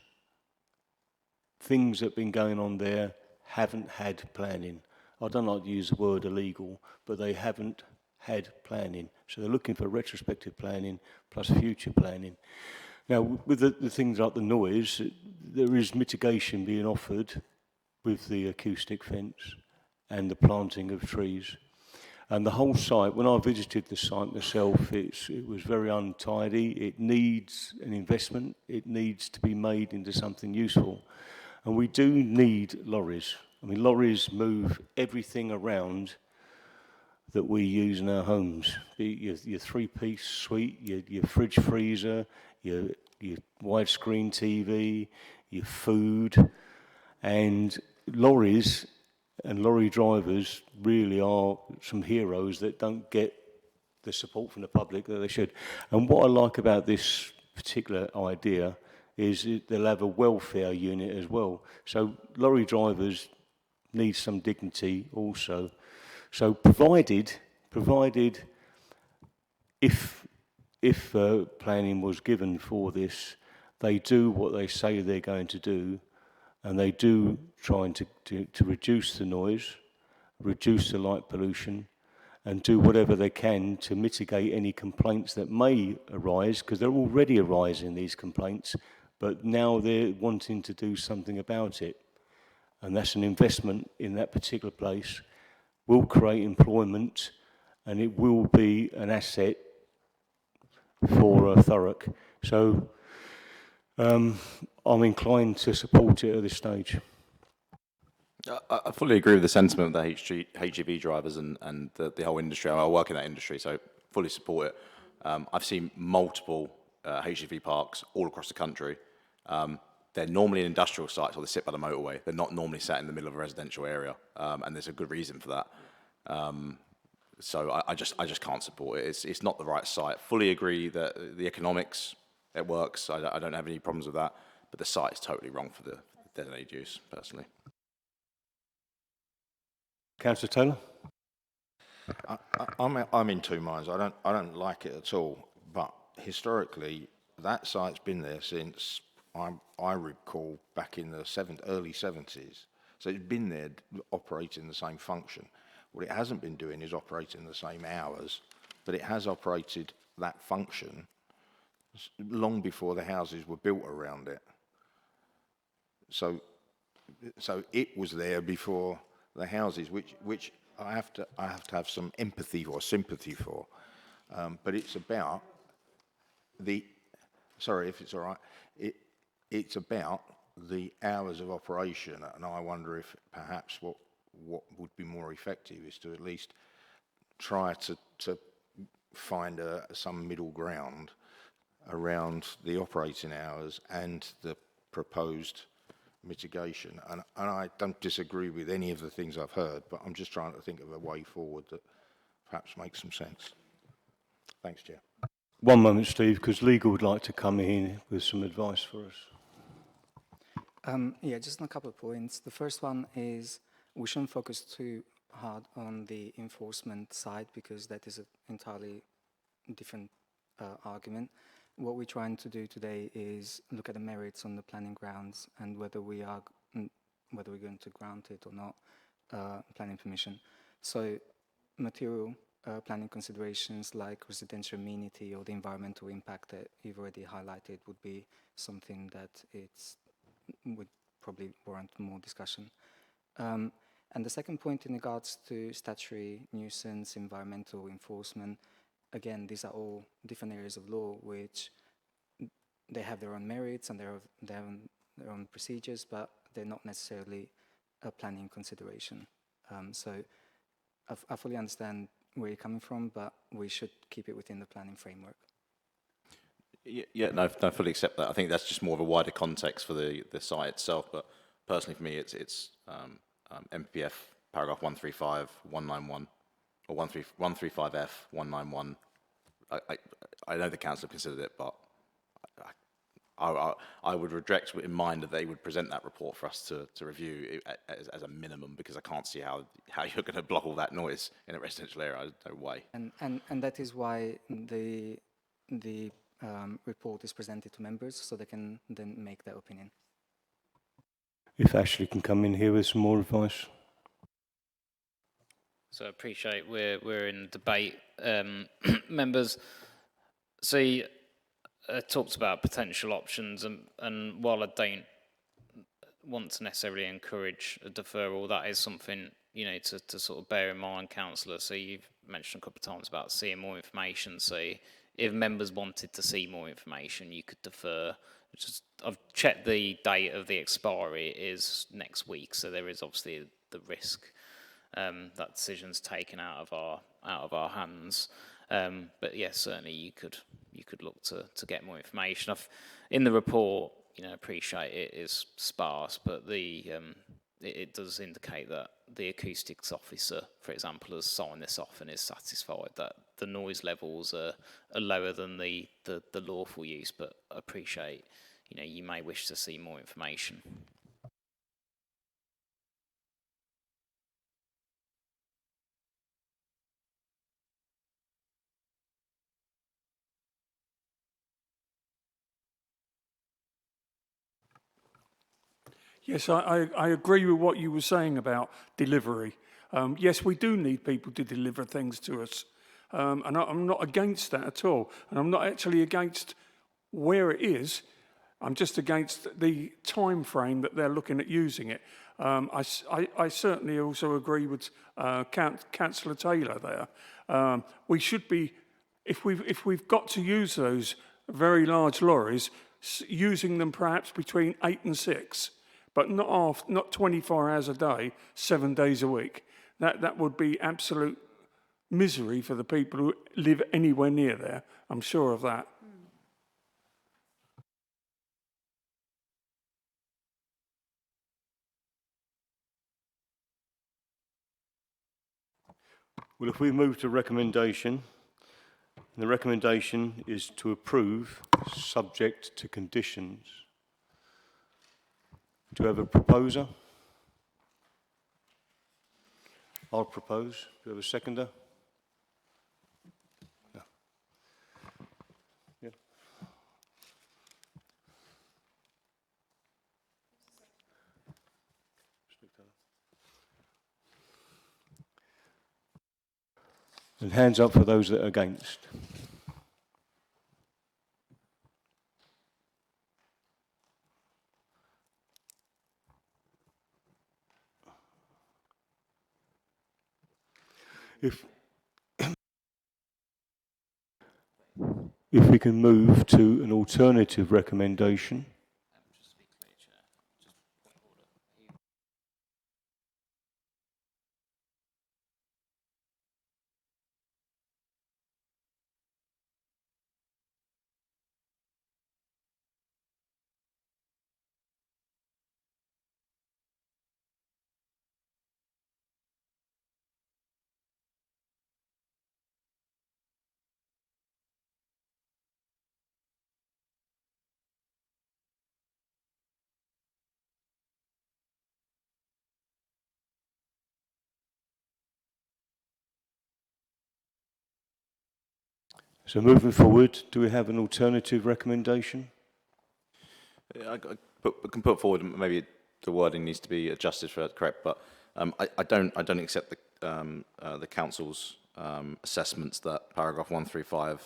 things that have been going on there haven't had planning. I don't like to use the word illegal, but they haven't had planning. So they're looking for retrospective planning plus future planning. Now, with the things like the noise, there is mitigation being offered with the acoustic fence and the planting of trees. And the whole site, when I visited the site myself, it was very untidy. It needs an investment. It needs to be made into something useful. And we do need lorries. I mean, lorries move everything around that we use in our homes. Your three-piece suite, your fridge freezer, your widescreen TV, your food. And lorries and lorry drivers really are some heroes that don't get the support from the public that they should. And what I like about this particular idea is they'll have a welfare unit as well. So lorry drivers need some dignity also. So provided if planning was given for this, they do what they say they're going to do, and they do try to reduce the noise, reduce the light pollution, and do whatever they can to mitigate any complaints that may arise, because they're already arising, these complaints, but now they're wanting to do something about it. And that's an investment in that particular place, will create employment, and it will be an asset for Thurrock. So I'm inclined to support it at this stage. I fully agree with the sentiment of the HGV drivers and the whole industry. I work in that industry, so fully support it. I've seen multiple HGV parks all across the country. They're normally in industrial sites or they sit by the motorway. They're not normally sat in the middle of a residential area, and there's a good reason for that. So I just can't support it. It's not the right site. Fully agree that the economics, it works. I don't have any problems with that, but the site is totally wrong for the designated use, personally. Councillor Taylor? I'm in two minds. I don't like it at all. But historically, that site's been there since I recall back in the early 70s. So it's been there operating the same function. What it hasn't been doing is operating the same hours, but it has operated that function long before the houses were built around it. So it was there before the houses, which I have to have some empathy or sympathy for. But it's about sorry if it's all right, it's about the hours of operation, and I wonder if perhaps what would be more effective is to at least try to find some middle ground around the operating hours and the proposed mitigation. And I don't disagree with any of the things I've heard, but I'm just trying to think of a way forward that perhaps makes some sense. Thanks, Chair. One moment, Steve, because legal would like to come in with some advice for us. Yeah, just a couple of points. The first one is we shouldn't focus too hard on the enforcement side because that is an entirely different argument. What we're trying to do today is look at the merits on the planning grounds and whether we're going to grant it or not planning permission. So material planning considerations like residential amenity or the environmental impact that you've already highlighted would be something that would probably warrant more discussion. And the second point in regards to statutory nuisance, environmental enforcement, again, these are all different areas of law which they have their own merits and they have their own procedures, but they're not necessarily a planning consideration. So I fully understand where you're coming from, but we should keep it within the planning framework. Yeah, no, I fully accept that. I think that's just more of a wider context for the site itself, but personally for me, it's MPF paragraph 135, 191, or 135F, 191. I know the council considered it, but I would reject in mind that they would present that report for us to review as a minimum, because I can't see how you're going to block all that noise in a residential area. No way. And that is why the report is presented to members so they can then make their opinion. If Ashley can come in here with some more advice. So I appreciate we're in debate, members. See, talked about potential options, and while I don't want to necessarily encourage a deferral, that is something to sort of bear in mind, councillor. So you've mentioned a couple of times about seeing more information. So if members wanted to see more information, you could defer. I've checked the date of the expiry is next week, so there is obviously the risk that decision's taken out of our hands. But yes, certainly you could look to get more information. In the report, appreciate it is sparse, but it does indicate that the acoustics officer, for example, has signed this off and is satisfied that the noise levels are lower than the lawful use. But appreciate, you may wish to see more information. Yes, I agree with what you were saying about delivery. Yes, we do need people to deliver things to us. And I'm not against that at all. And I'm not actually against where it is. I'm just against the time frame that they're looking at using it. I certainly also agree with Councillor Taylor there. We should be, if we've got to use those very large lorries, using them perhaps between 8 and 6, but not 24 hours a day, 7 days a week. That would be absolute misery for the people who live anywhere near there. I'm sure of that. Well, if we move to recommendation, the recommendation is to approve subject to conditions. Do you have a proposer? I'll propose. Do you have a seconder? No. Yeah. And hands up for those that are against. If we can move to an alternative recommendation. So moving forward, do we have an alternative recommendation? Yeah, we can put forward, maybe the wording needs to be adjusted for that, correct, but I don't accept the council's assessments that paragraph 135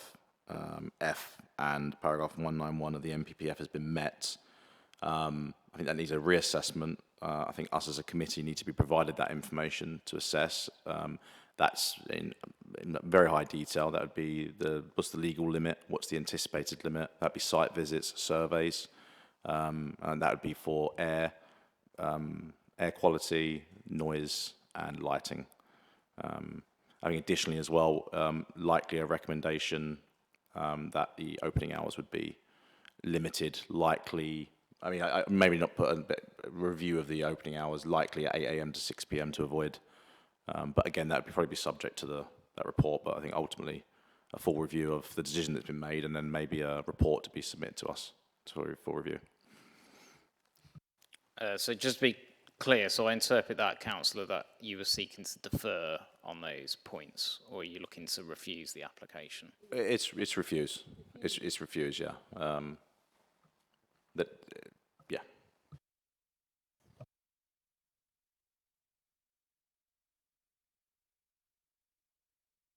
F and paragraph 191 of the MPPF has been met. I think that needs a reassessment. I think us as a committee need to be provided that information to assess. That's in very high detail. That would be what's the legal limit, what's the anticipated limit. That'd be site visits, surveys, and that would be for air quality, noise, and lighting. I think additionally as well, likely a recommendation that the opening hours would be limited, likely. I mean, maybe not put a review of the opening hours, likely at 8 a.m. to 6 p.m. to avoid. But again, that would probably be subject to that report. But I think ultimately a full review of the decision that's been made and then maybe a report to be submitted to us for review. So just to be clear, so I interpret that, Councillor, that you were seeking to defer on those points, or are you looking to refuse the application? It's refuse. It's refuse, yeah. Yeah.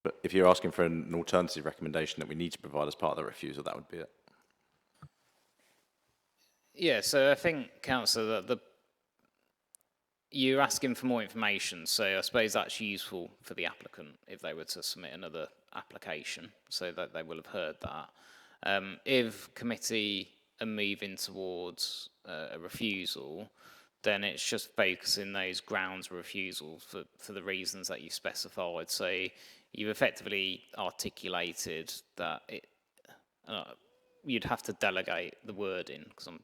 But if you're asking for an alternative recommendation that we need to provide as part of the refusal, that would be it. Yeah, so I think, Councillor, that you're asking for more information, so I suppose that's useful for the applicant if they were to submit another application, so that they will have heard that. If committee are moving towards a refusal, then it's just focusing those grounds of refusal for the reasons that you specified. So you've effectively articulated that you'd have to delegate the wording, because I'm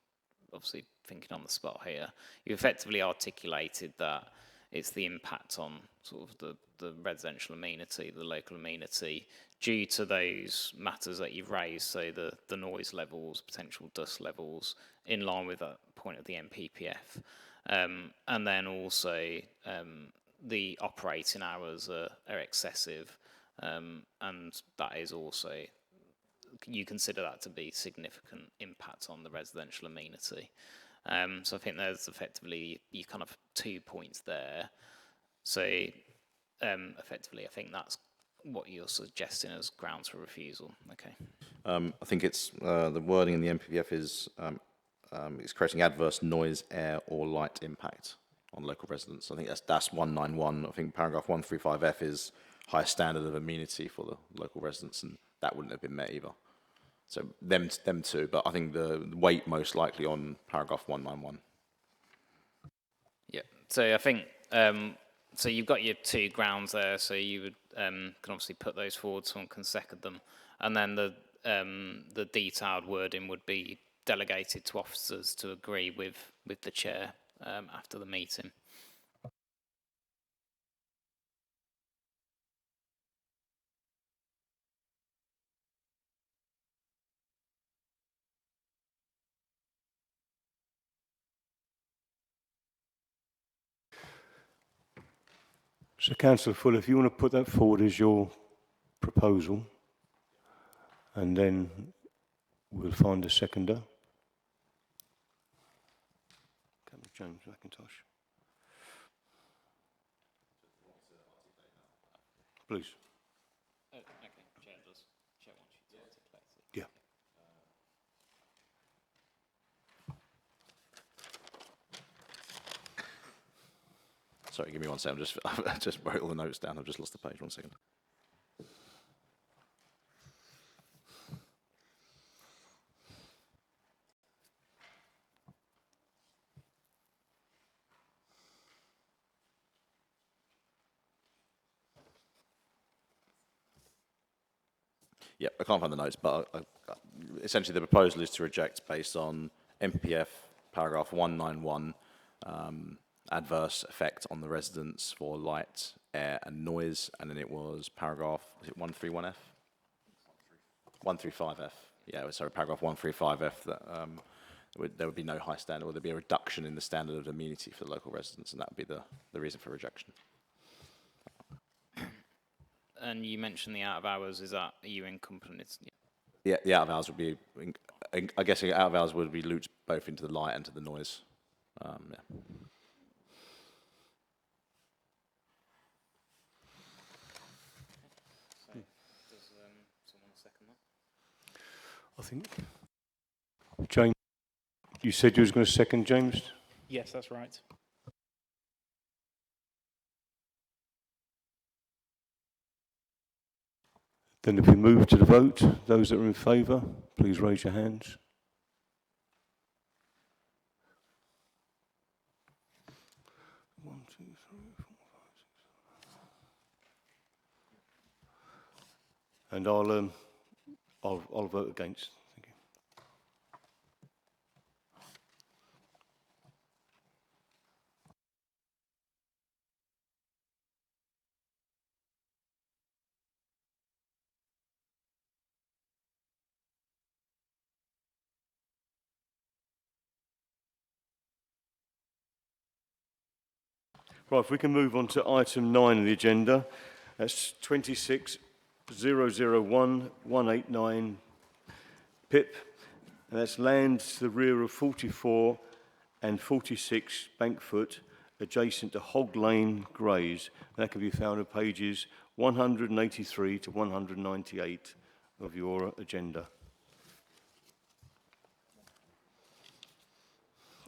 obviously thinking on the spot here. You effectively articulated that it's the impact on sort of the residential amenity, the local amenity, due to those matters that you've raised, so the noise levels, potential dust levels, in line with that point of the MPPF. And then also the operating hours are excessive, and that is also, you consider that to be significant impact on the residential amenity. So I think there's effectively you kind of 2 points there. So effectively, I think that's what you're suggesting as grounds for refusal. Okay. I think it's the wording in the MPPF is it's creating adverse noise, air, or light impact on local residents. I think that's 191. I think paragraph 135F is high standard of amenity for the local residents, and that wouldn't have been met either. So them too, but I think the weight most likely on paragraph 191. Yeah. So I think so you've got your two grounds there. So you would can obviously put those forward. Someone can second them, and then the detailed wording would be delegated to officers to agree with the chair after the meeting. So, Councillor Fuller, if you want to put that forward as your proposal, and then we'll find a seconder. James McIntosh. Please. Oh, okay. Chair does. Chair wants you to articulate it. Yeah. Sorry, give me 1 second. I just wrote all the notes down. I've just lost the page. 1 second. Yeah, I can't find the notes, but essentially the proposal is to reject based on MPF paragraph 191, adverse effect on the residents for light, air and noise, and then it was paragraph, was it 131F? 135F, yeah, sorry, paragraph 135F, that there would be no high standard, or there'd be a reduction in the standard of amenity for the local residents, and that would be the reason for rejection. And you mentioned the out of hours. Is that, are you in company? Yeah, the out of hours would be, I guess the out of hours would be looped both into the light and to the noise. Yeah. So, does someone second that? I think. James, you said you was going to second, James? Yes, that's right. Then if we move to the vote, those that are in favour, please raise your hands. One, two, three, 4, 5, 6, 7. And I'll vote against. Thank you. Right, if we can move on to item 9 on the agenda, that's 26-001-189 PIP, and that's land to the rear of 44 and 46 Bankfoot, adjacent to Hog Lane, Grays. And that can be found on pages 183 to 198 of your agenda.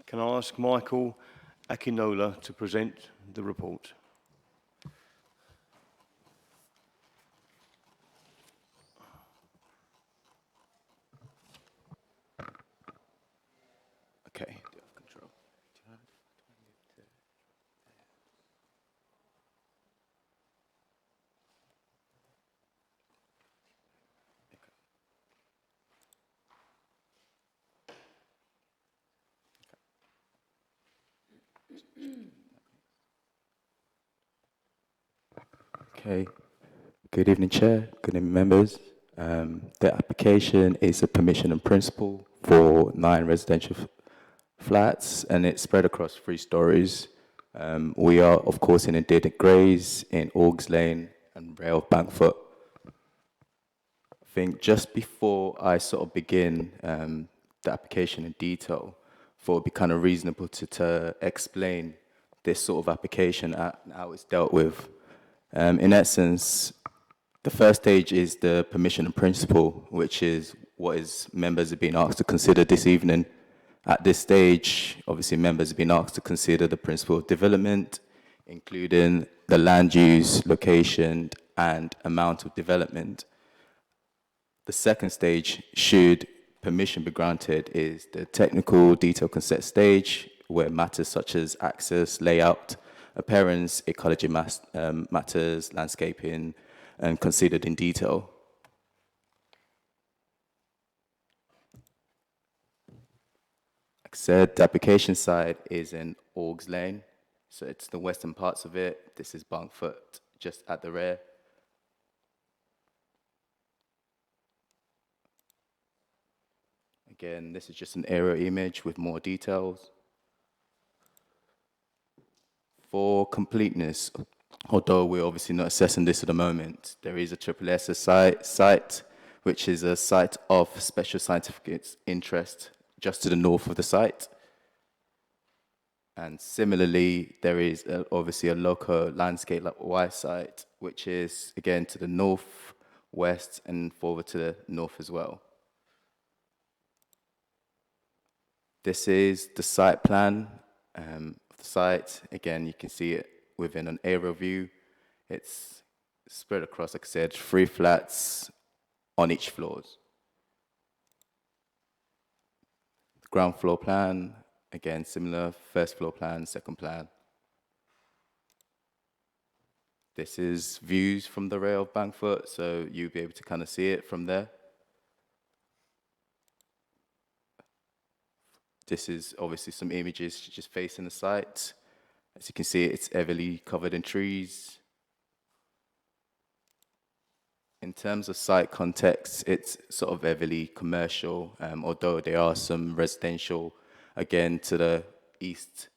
Can I ask Michael Akinola to present the report? Okay. Do you have control? Okay. Good evening, Chair. Good evening, members. The application is a permission in principle for 9 residential flats, and it's spread across 3 stories. We are, of course, in Indeed Grays, in Orgs Lane, and Rail Bankfoot. I think just before I sort of begin the application in detail, thought it'd be kind of reasonable to explain this sort of application and how it's dealt with. In essence, the first stage is the permission in principle, which is what members have been asked to consider this evening. At this stage, obviously members have been asked to consider the principle of development, including the land use, location, and amount of development. The second stage, should permission be granted, is the technical detail consent stage, where matters such as access, layout, appearance, ecology matters, landscaping, and considered in detail. Like I said, the application side is in Orgs Lane, so it's the western parts of it. This is Bankfoot, just at the rear. Again, this is just an aerial image with more details. For completeness, although we're obviously not assessing this at the moment, there is a SSS site, which is a site of special scientific interest just to the north of the site. And similarly, there is obviously a local landscape like Y site, which is again to the north, west, and forward to the north as well. This is the site plan of the site. Again, you can see it within an aerial view. It's spread across, like I said, 3 flats on each floors. The ground floor plan, again, similar, first floor plan, second plan. This is views from the rail of Bankfoot, so you'll be able to kind of see it from there. This is obviously some images just facing the site. As you can see, it's heavily covered in trees. In terms of site context, it's sort of heavily commercial, although there are some residential, again, to the east,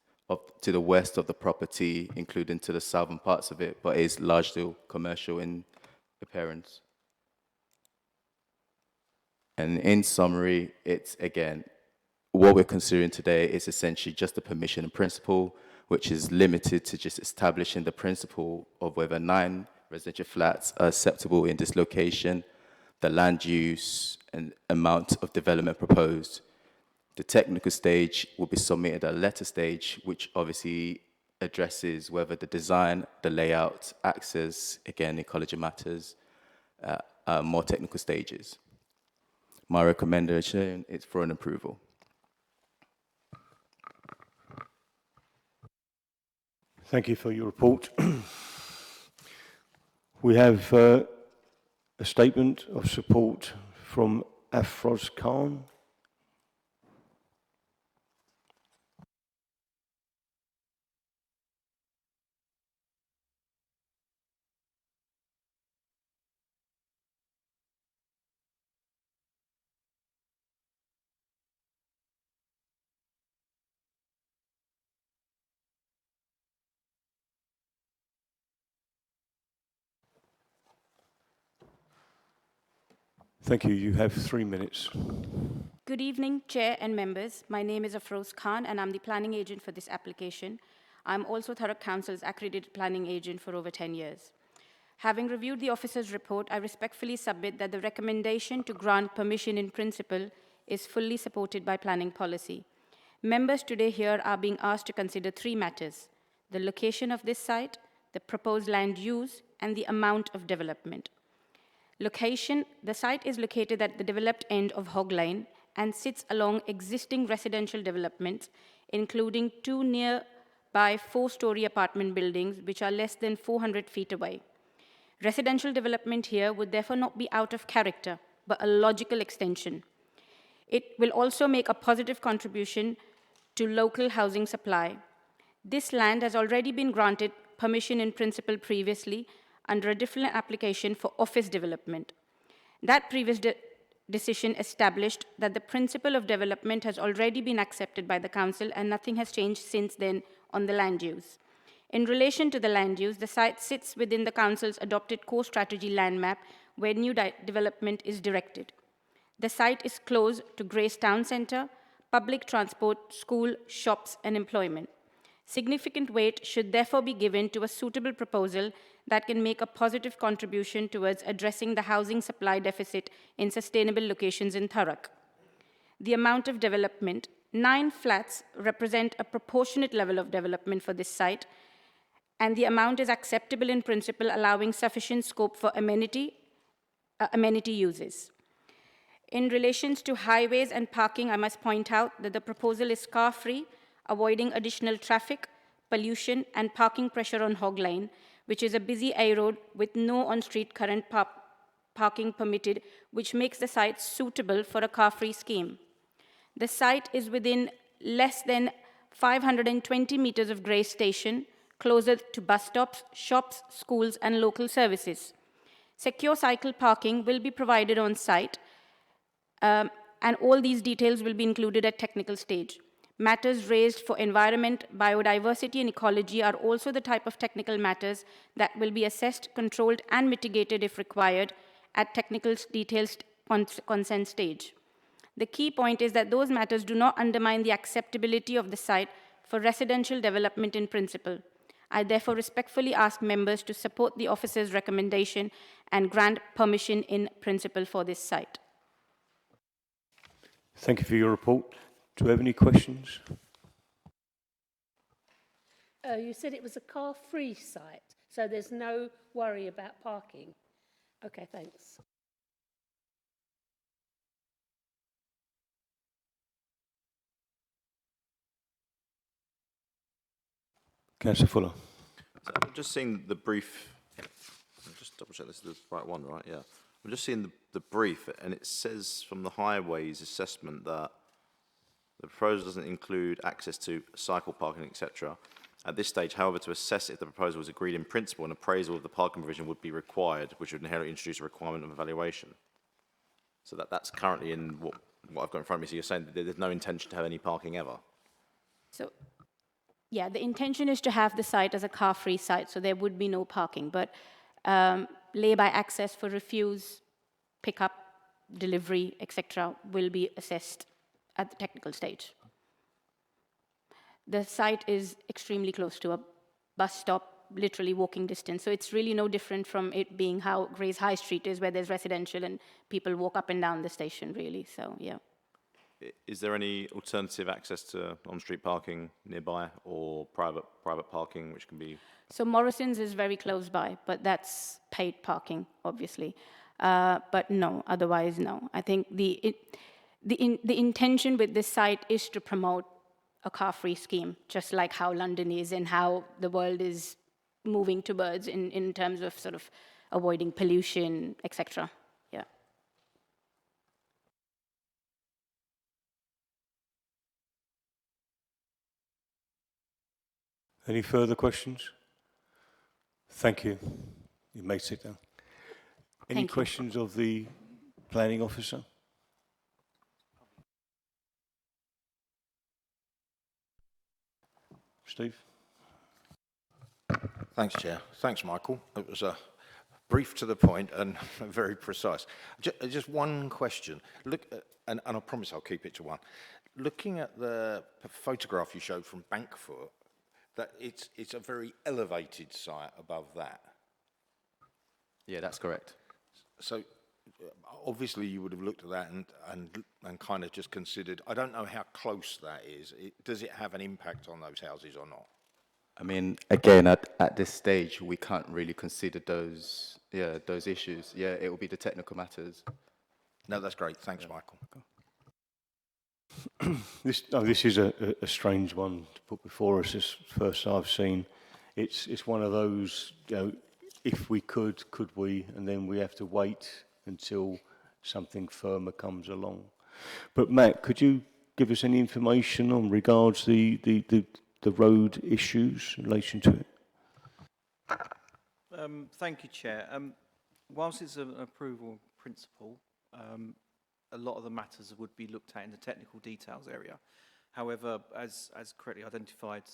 to the west of the property, including to the southern parts of it, but is largely commercial in appearance. And in summary, it's, again, what we're considering today is essentially just the permission in principle, which is limited to just establishing the principle of whether 9 residential flats are acceptable in this location, the land use and amount of development proposed. The technical stage will be submitted at a letter stage, which obviously addresses whether the design, the layout, access, again, ecology matters, are more technical stages. My recommendation is for an approval. Thank you for your report. We have a statement of support from Afroz Khan. Thank you. You have 3 minutes. Good evening, Chair and members. My name is Afroz Khan, and I'm the planning agent for this application. I'm also Thurrock Council's accredited planning agent for over 10 years. Having reviewed the officer's report, I respectfully submit that the recommendation to grant permission in principle is fully supported by planning policy. Members today here are being asked to consider 3 matters: the location of this site, the proposed land use, and the amount of development. Location: the site is located at the developed end of Hog Lane and sits along existing residential developments, including 2 nearby 4-story apartment buildings, which are less than 400 feet away. Residential development here would therefore not be out of character, but a logical extension. It will also make a positive contribution to local housing supply. This land has already been granted permission in principle previously under a different application for office development. That previous decision established that the principle of development has already been accepted by the council and nothing has changed since then on the land use. In relation to the land use, the site sits within the council's adopted core strategy land map where new development is directed. The site is close to Grace Town Centre, public transport, school, shops, and employment. Significant weight should therefore be given to a suitable proposal that can make a positive contribution towards addressing the housing supply deficit in sustainable locations in Thurrock. The amount of development, 9 flats represent a proportionate level of development for this site, and the amount is acceptable in principle, allowing sufficient scope for amenity uses. In relation to highways and parking, I must point out that the proposal is car-free, avoiding additional traffic, pollution, and parking pressure on Hog Lane, which is a busy A road with no on-street current parking permitted, which makes the site suitable for a car-free scheme. The site is within less than 520 meters of Grace Station, closer to bus stops, shops, schools, and local services. Secure cycle parking will be provided on site, and all these details will be included at technical stage. Matters raised for environment, biodiversity, and ecology are also the type of technical matters that will be assessed, controlled, and mitigated if required at technical details consent stage. The key point is that those matters do not undermine the acceptability of the site for residential development in principle. I therefore respectfully ask members to support the officer's recommendation and grant permission in principle for this site. Thank you for your report. Do we have any questions? You said it was a car-free site, so there's no worry about parking. Okay, thanks. Councillor Fuller. So I'm just seeing the brief. I'll just double check this is the right one, right? Yeah. I'm just seeing the brief, and it says from the highways assessment that the proposal doesn't include access to cycle parking, etc. At this stage, however, to assess if the proposal is agreed in principle, an appraisal of the parking provision would be required, which would inherently introduce a requirement of evaluation. So that's currently in what I've got in front of me. So you're saying that there's no intention to have any parking ever? So, yeah, the intention is to have the site as a car-free site, so there would be no parking. But lay-by access for refuse, pick-up, delivery, etc., will be assessed at the technical stage. The site is extremely close to a bus stop, literally walking distance. So it's really no different from it being how Gray's High Street is, where there's residential and people walk up and down the station, really. So, yeah. Is there any alternative access to on-street parking nearby or private parking, which can be? So Morrison's is very close by, but that's paid parking, obviously. But no, otherwise, no. I think the intention with this site is to promote a car-free scheme, just like how London is and how the world is moving towards in terms of sort of avoiding pollution, etc. Yeah. Any further questions? Thank you. You may sit down. Any questions of the planning officer? Steve? Thanks, Chair. Thanks, Michael. It was brief to the point and very precise. Just one question. Look, and I promise I'll keep it to one. Looking at the photograph you showed from Bankfoot, that it's a very elevated site above that. Yeah, that's correct. So obviously you would have looked at that and kind of just considered, I don't know how close that is. Does it have an impact on those houses or not? I mean, again, at this stage, we can't really consider those issues. Yeah, it will be the technical matters. No, that's great. Thanks, Michael. This is a strange one to put before us. This first I've seen. It's one of those, if we could we, and then we have to wait until something firmer comes along. But Matt, could you give us any information on regards the road issues in relation to it? Thank you, Chair. Whilst it's an approval principle, a lot of the matters would be looked at in the technical details area. However, as correctly identified,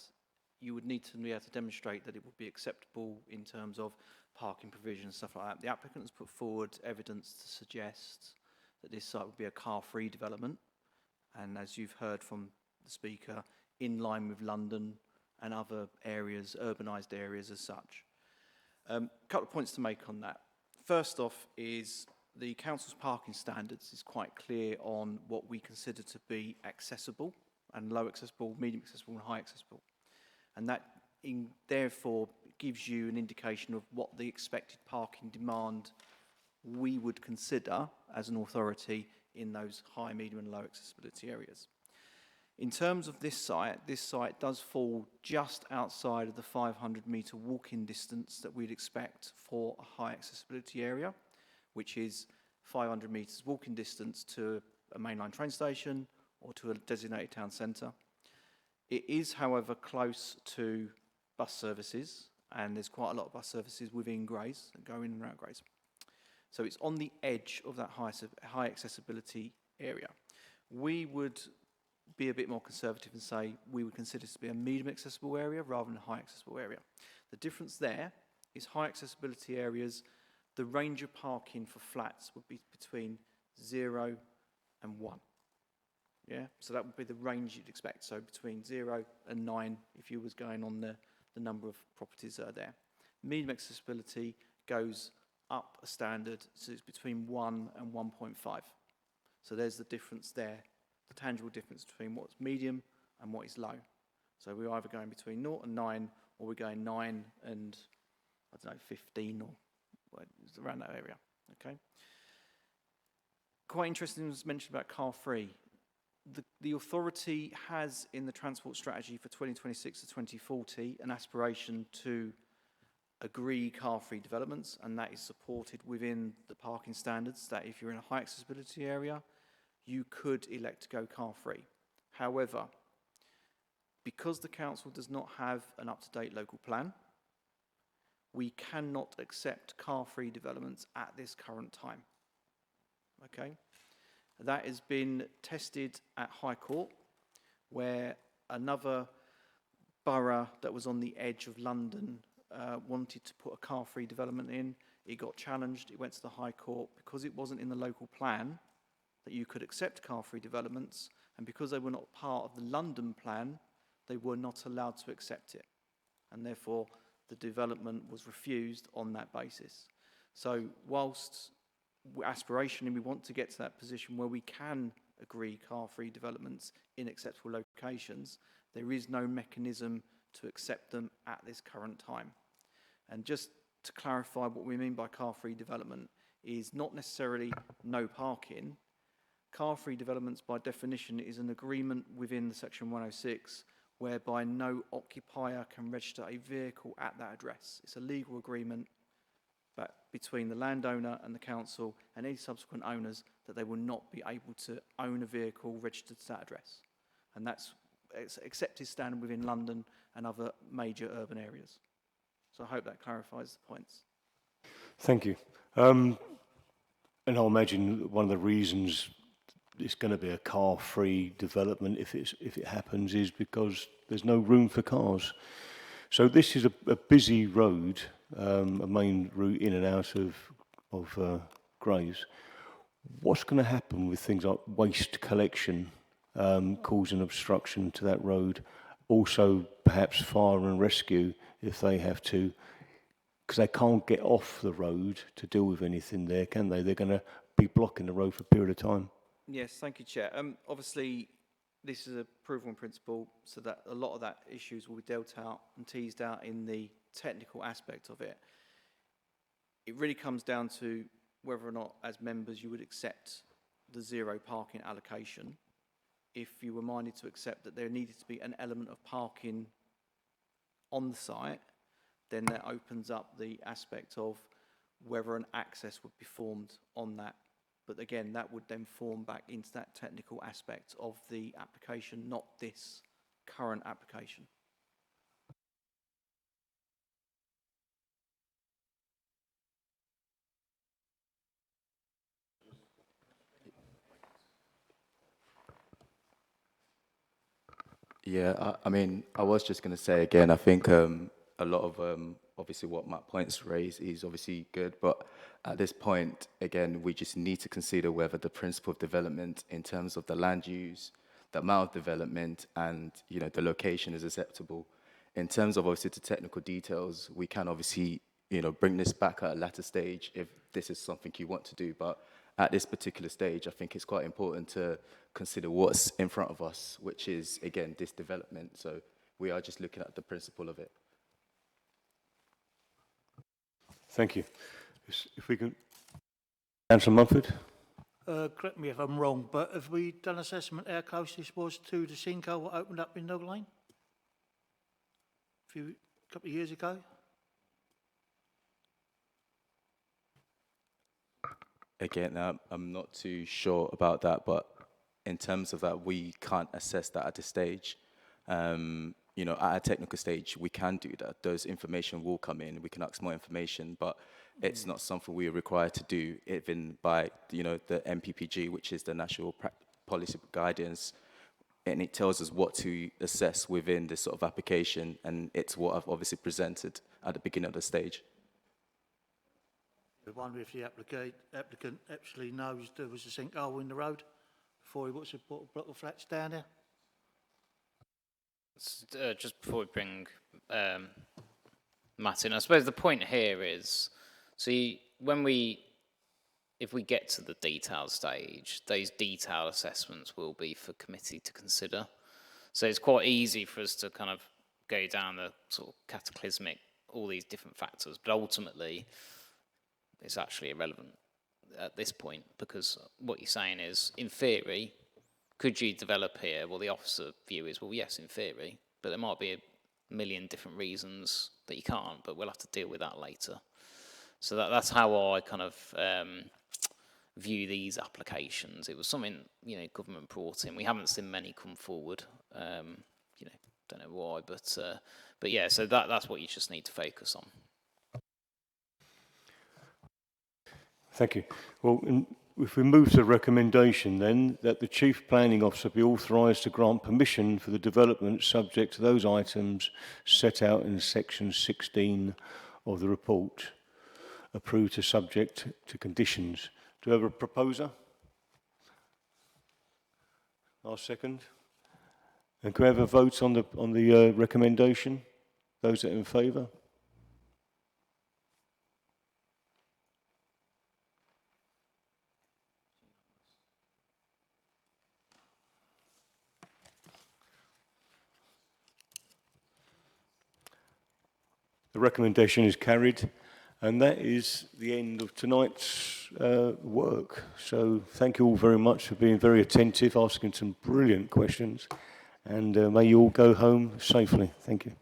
you would need to be able to demonstrate that it would be acceptable in terms of parking provision and stuff like that. The applicant has put forward evidence to suggest that this site would be a car-free development, and as you've heard from the speaker, in line with London and other areas, urbanised areas as such. Couple of points to make on that. First off is the council's parking standards is quite clear on what we consider to be accessible and low accessible, medium accessible and high accessible. And that therefore gives you an indication of what the expected parking demand we would consider as an authority in those high, medium and low accessibility areas. In terms of this site does fall just outside of the 500-metre walk-in distance that we'd expect for a high accessibility area, which is 500 metres walking distance to a mainline train station or to a designated town centre. It is, however, close to bus services, and there's quite a lot of bus services within Grays that go in and around Grays. So it's on the edge of that high accessibility area. We would be a bit more conservative and say we would consider this to be a medium accessible area rather than a high accessible area. The difference there is high accessibility areas, the range of parking for flats would be between 0 and 1. Yeah, so that would be the range you'd expect. So between 0 and 9 if you was going on the number of properties that are there. Medium accessibility goes up a standard, so it's between 1 and 1.5. So there's the difference there, the tangible difference between what's medium and what is low. So we're either going between 0 and 9, or we're going 9 and, I don't know, 15 or around that area, okay? Quite interesting was mentioned about car free. The authority has in the transport strategy for 2026 to 2040 an aspiration to agree car free developments, and that is supported within the parking standards, that if you're in a high accessibility area, you could elect to go car free. However, because the council does not have an up-to-date local plan, we cannot accept car-free developments at this current time. Okay? That has been tested at High Court, where another borough that was on the edge of London wanted to put a car-free development in. It got challenged, it went to the High Court. Because it wasn't in the local plan that you could accept car-free developments, and because they were not part of the London plan, they were not allowed to accept it. And therefore, the development was refused on that basis. So whilst aspirationally we want to get to that position where we can agree car-free developments in acceptable locations, there is no mechanism to accept them at this current time. And just to clarify what we mean by car-free development is not necessarily no parking. Car-free developments by definition is an agreement within the Section 106 whereby no occupier can register a vehicle at that address. It's a legal agreement between the landowner and the council and any subsequent owners that they will not be able to own a vehicle registered to that address. And that's accepted standard within London and other major urban areas. So I hope that clarifies the points. Thank you. And I'll imagine one of the reasons it's going to be a car-free development if it happens is because there's no room for cars. So this is a busy road, a main route in and out of Grays. What's going to happen with things like waste collection causing obstruction to that road? Also, perhaps fire and rescue if they have to, because they can't get off the road to deal with anything there, can they? They're going to be blocking the road for a period of time. Yes, thank you, Chair. Obviously, this is approval in principle, so that a lot of that issues will be dealt out and teased out in the technical aspect of it. It really comes down to whether or not, as members, you would accept the zero parking allocation. If you were minded to accept that there needed to be an element of parking on the site, then that opens up the aspect of whether an access would be formed on that. But again, that would then form back into that technical aspect of the application, not this current application. Yeah, I mean, I was just going to say again, I think a lot of obviously what Matt points raised is obviously good, but at this point, again, we just need to consider whether the principle of development in terms of the land use, the amount of development, and the location is acceptable in terms of obviously the technical details, we can obviously, you know, bring this back at a latter stage if this is something you want to do. But at this particular stage, I think it's quite important to consider what's in front of us, which is, again, this development. So we are just looking at the principle of it. Thank you. If we can, Councillor Mumford. Correct me if I'm wrong, but have we done assessment how close this was to the sinkhole that opened up in Dog Lane? A couple of years ago? Again, I'm not too sure about that, but in terms of that, we can't assess that at this stage. You know, at a technical stage, we can do that. Those information will come in. We can ask more information, but it's not something we are required to do, even by, you know, the MPPG, which is the National Policy Guidance, and it tells us what to assess within this sort of application, and it's what I've obviously presented at the beginning of the stage. I wonder if the applicant actually knows there was a sinkhole in the road before he wants to put a block of flats down there. Just before we bring Matt in, I suppose the point here is, see, if we get to the detailed stage, those detailed assessments will be for committee to consider. So it's quite easy for us to kind of go down the sort of cataclysmic, all these different factors, but ultimately it's actually irrelevant at this point, because what you're saying is, in theory, could you develop here? Well, the officer view is, well, yes, in theory, but there might be a million different reasons that you can't, but we'll have to deal with that later. So that's how I kind of view these applications. It was something, you know, government brought in. We haven't seen many come forward. You know, don't know why, but yeah. So that's what you just need to focus on. Thank you. Well, if we move to the recommendation then, that the Chief Planning Officer be authorised to grant permission for the development subject to those items set out in section 16 of the report, approved to subject to conditions. Do we have a proposer? I'll second. And can we have a vote on the recommendation? Those that are in favour? The recommendation is carried, and that is the end of tonight's work. So thank you all very much for being very attentive, asking some brilliant questions, and may you all go home safely. Thank you.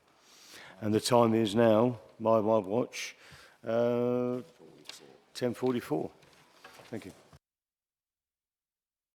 And the time is now, by my watch, 10:44. Thank you.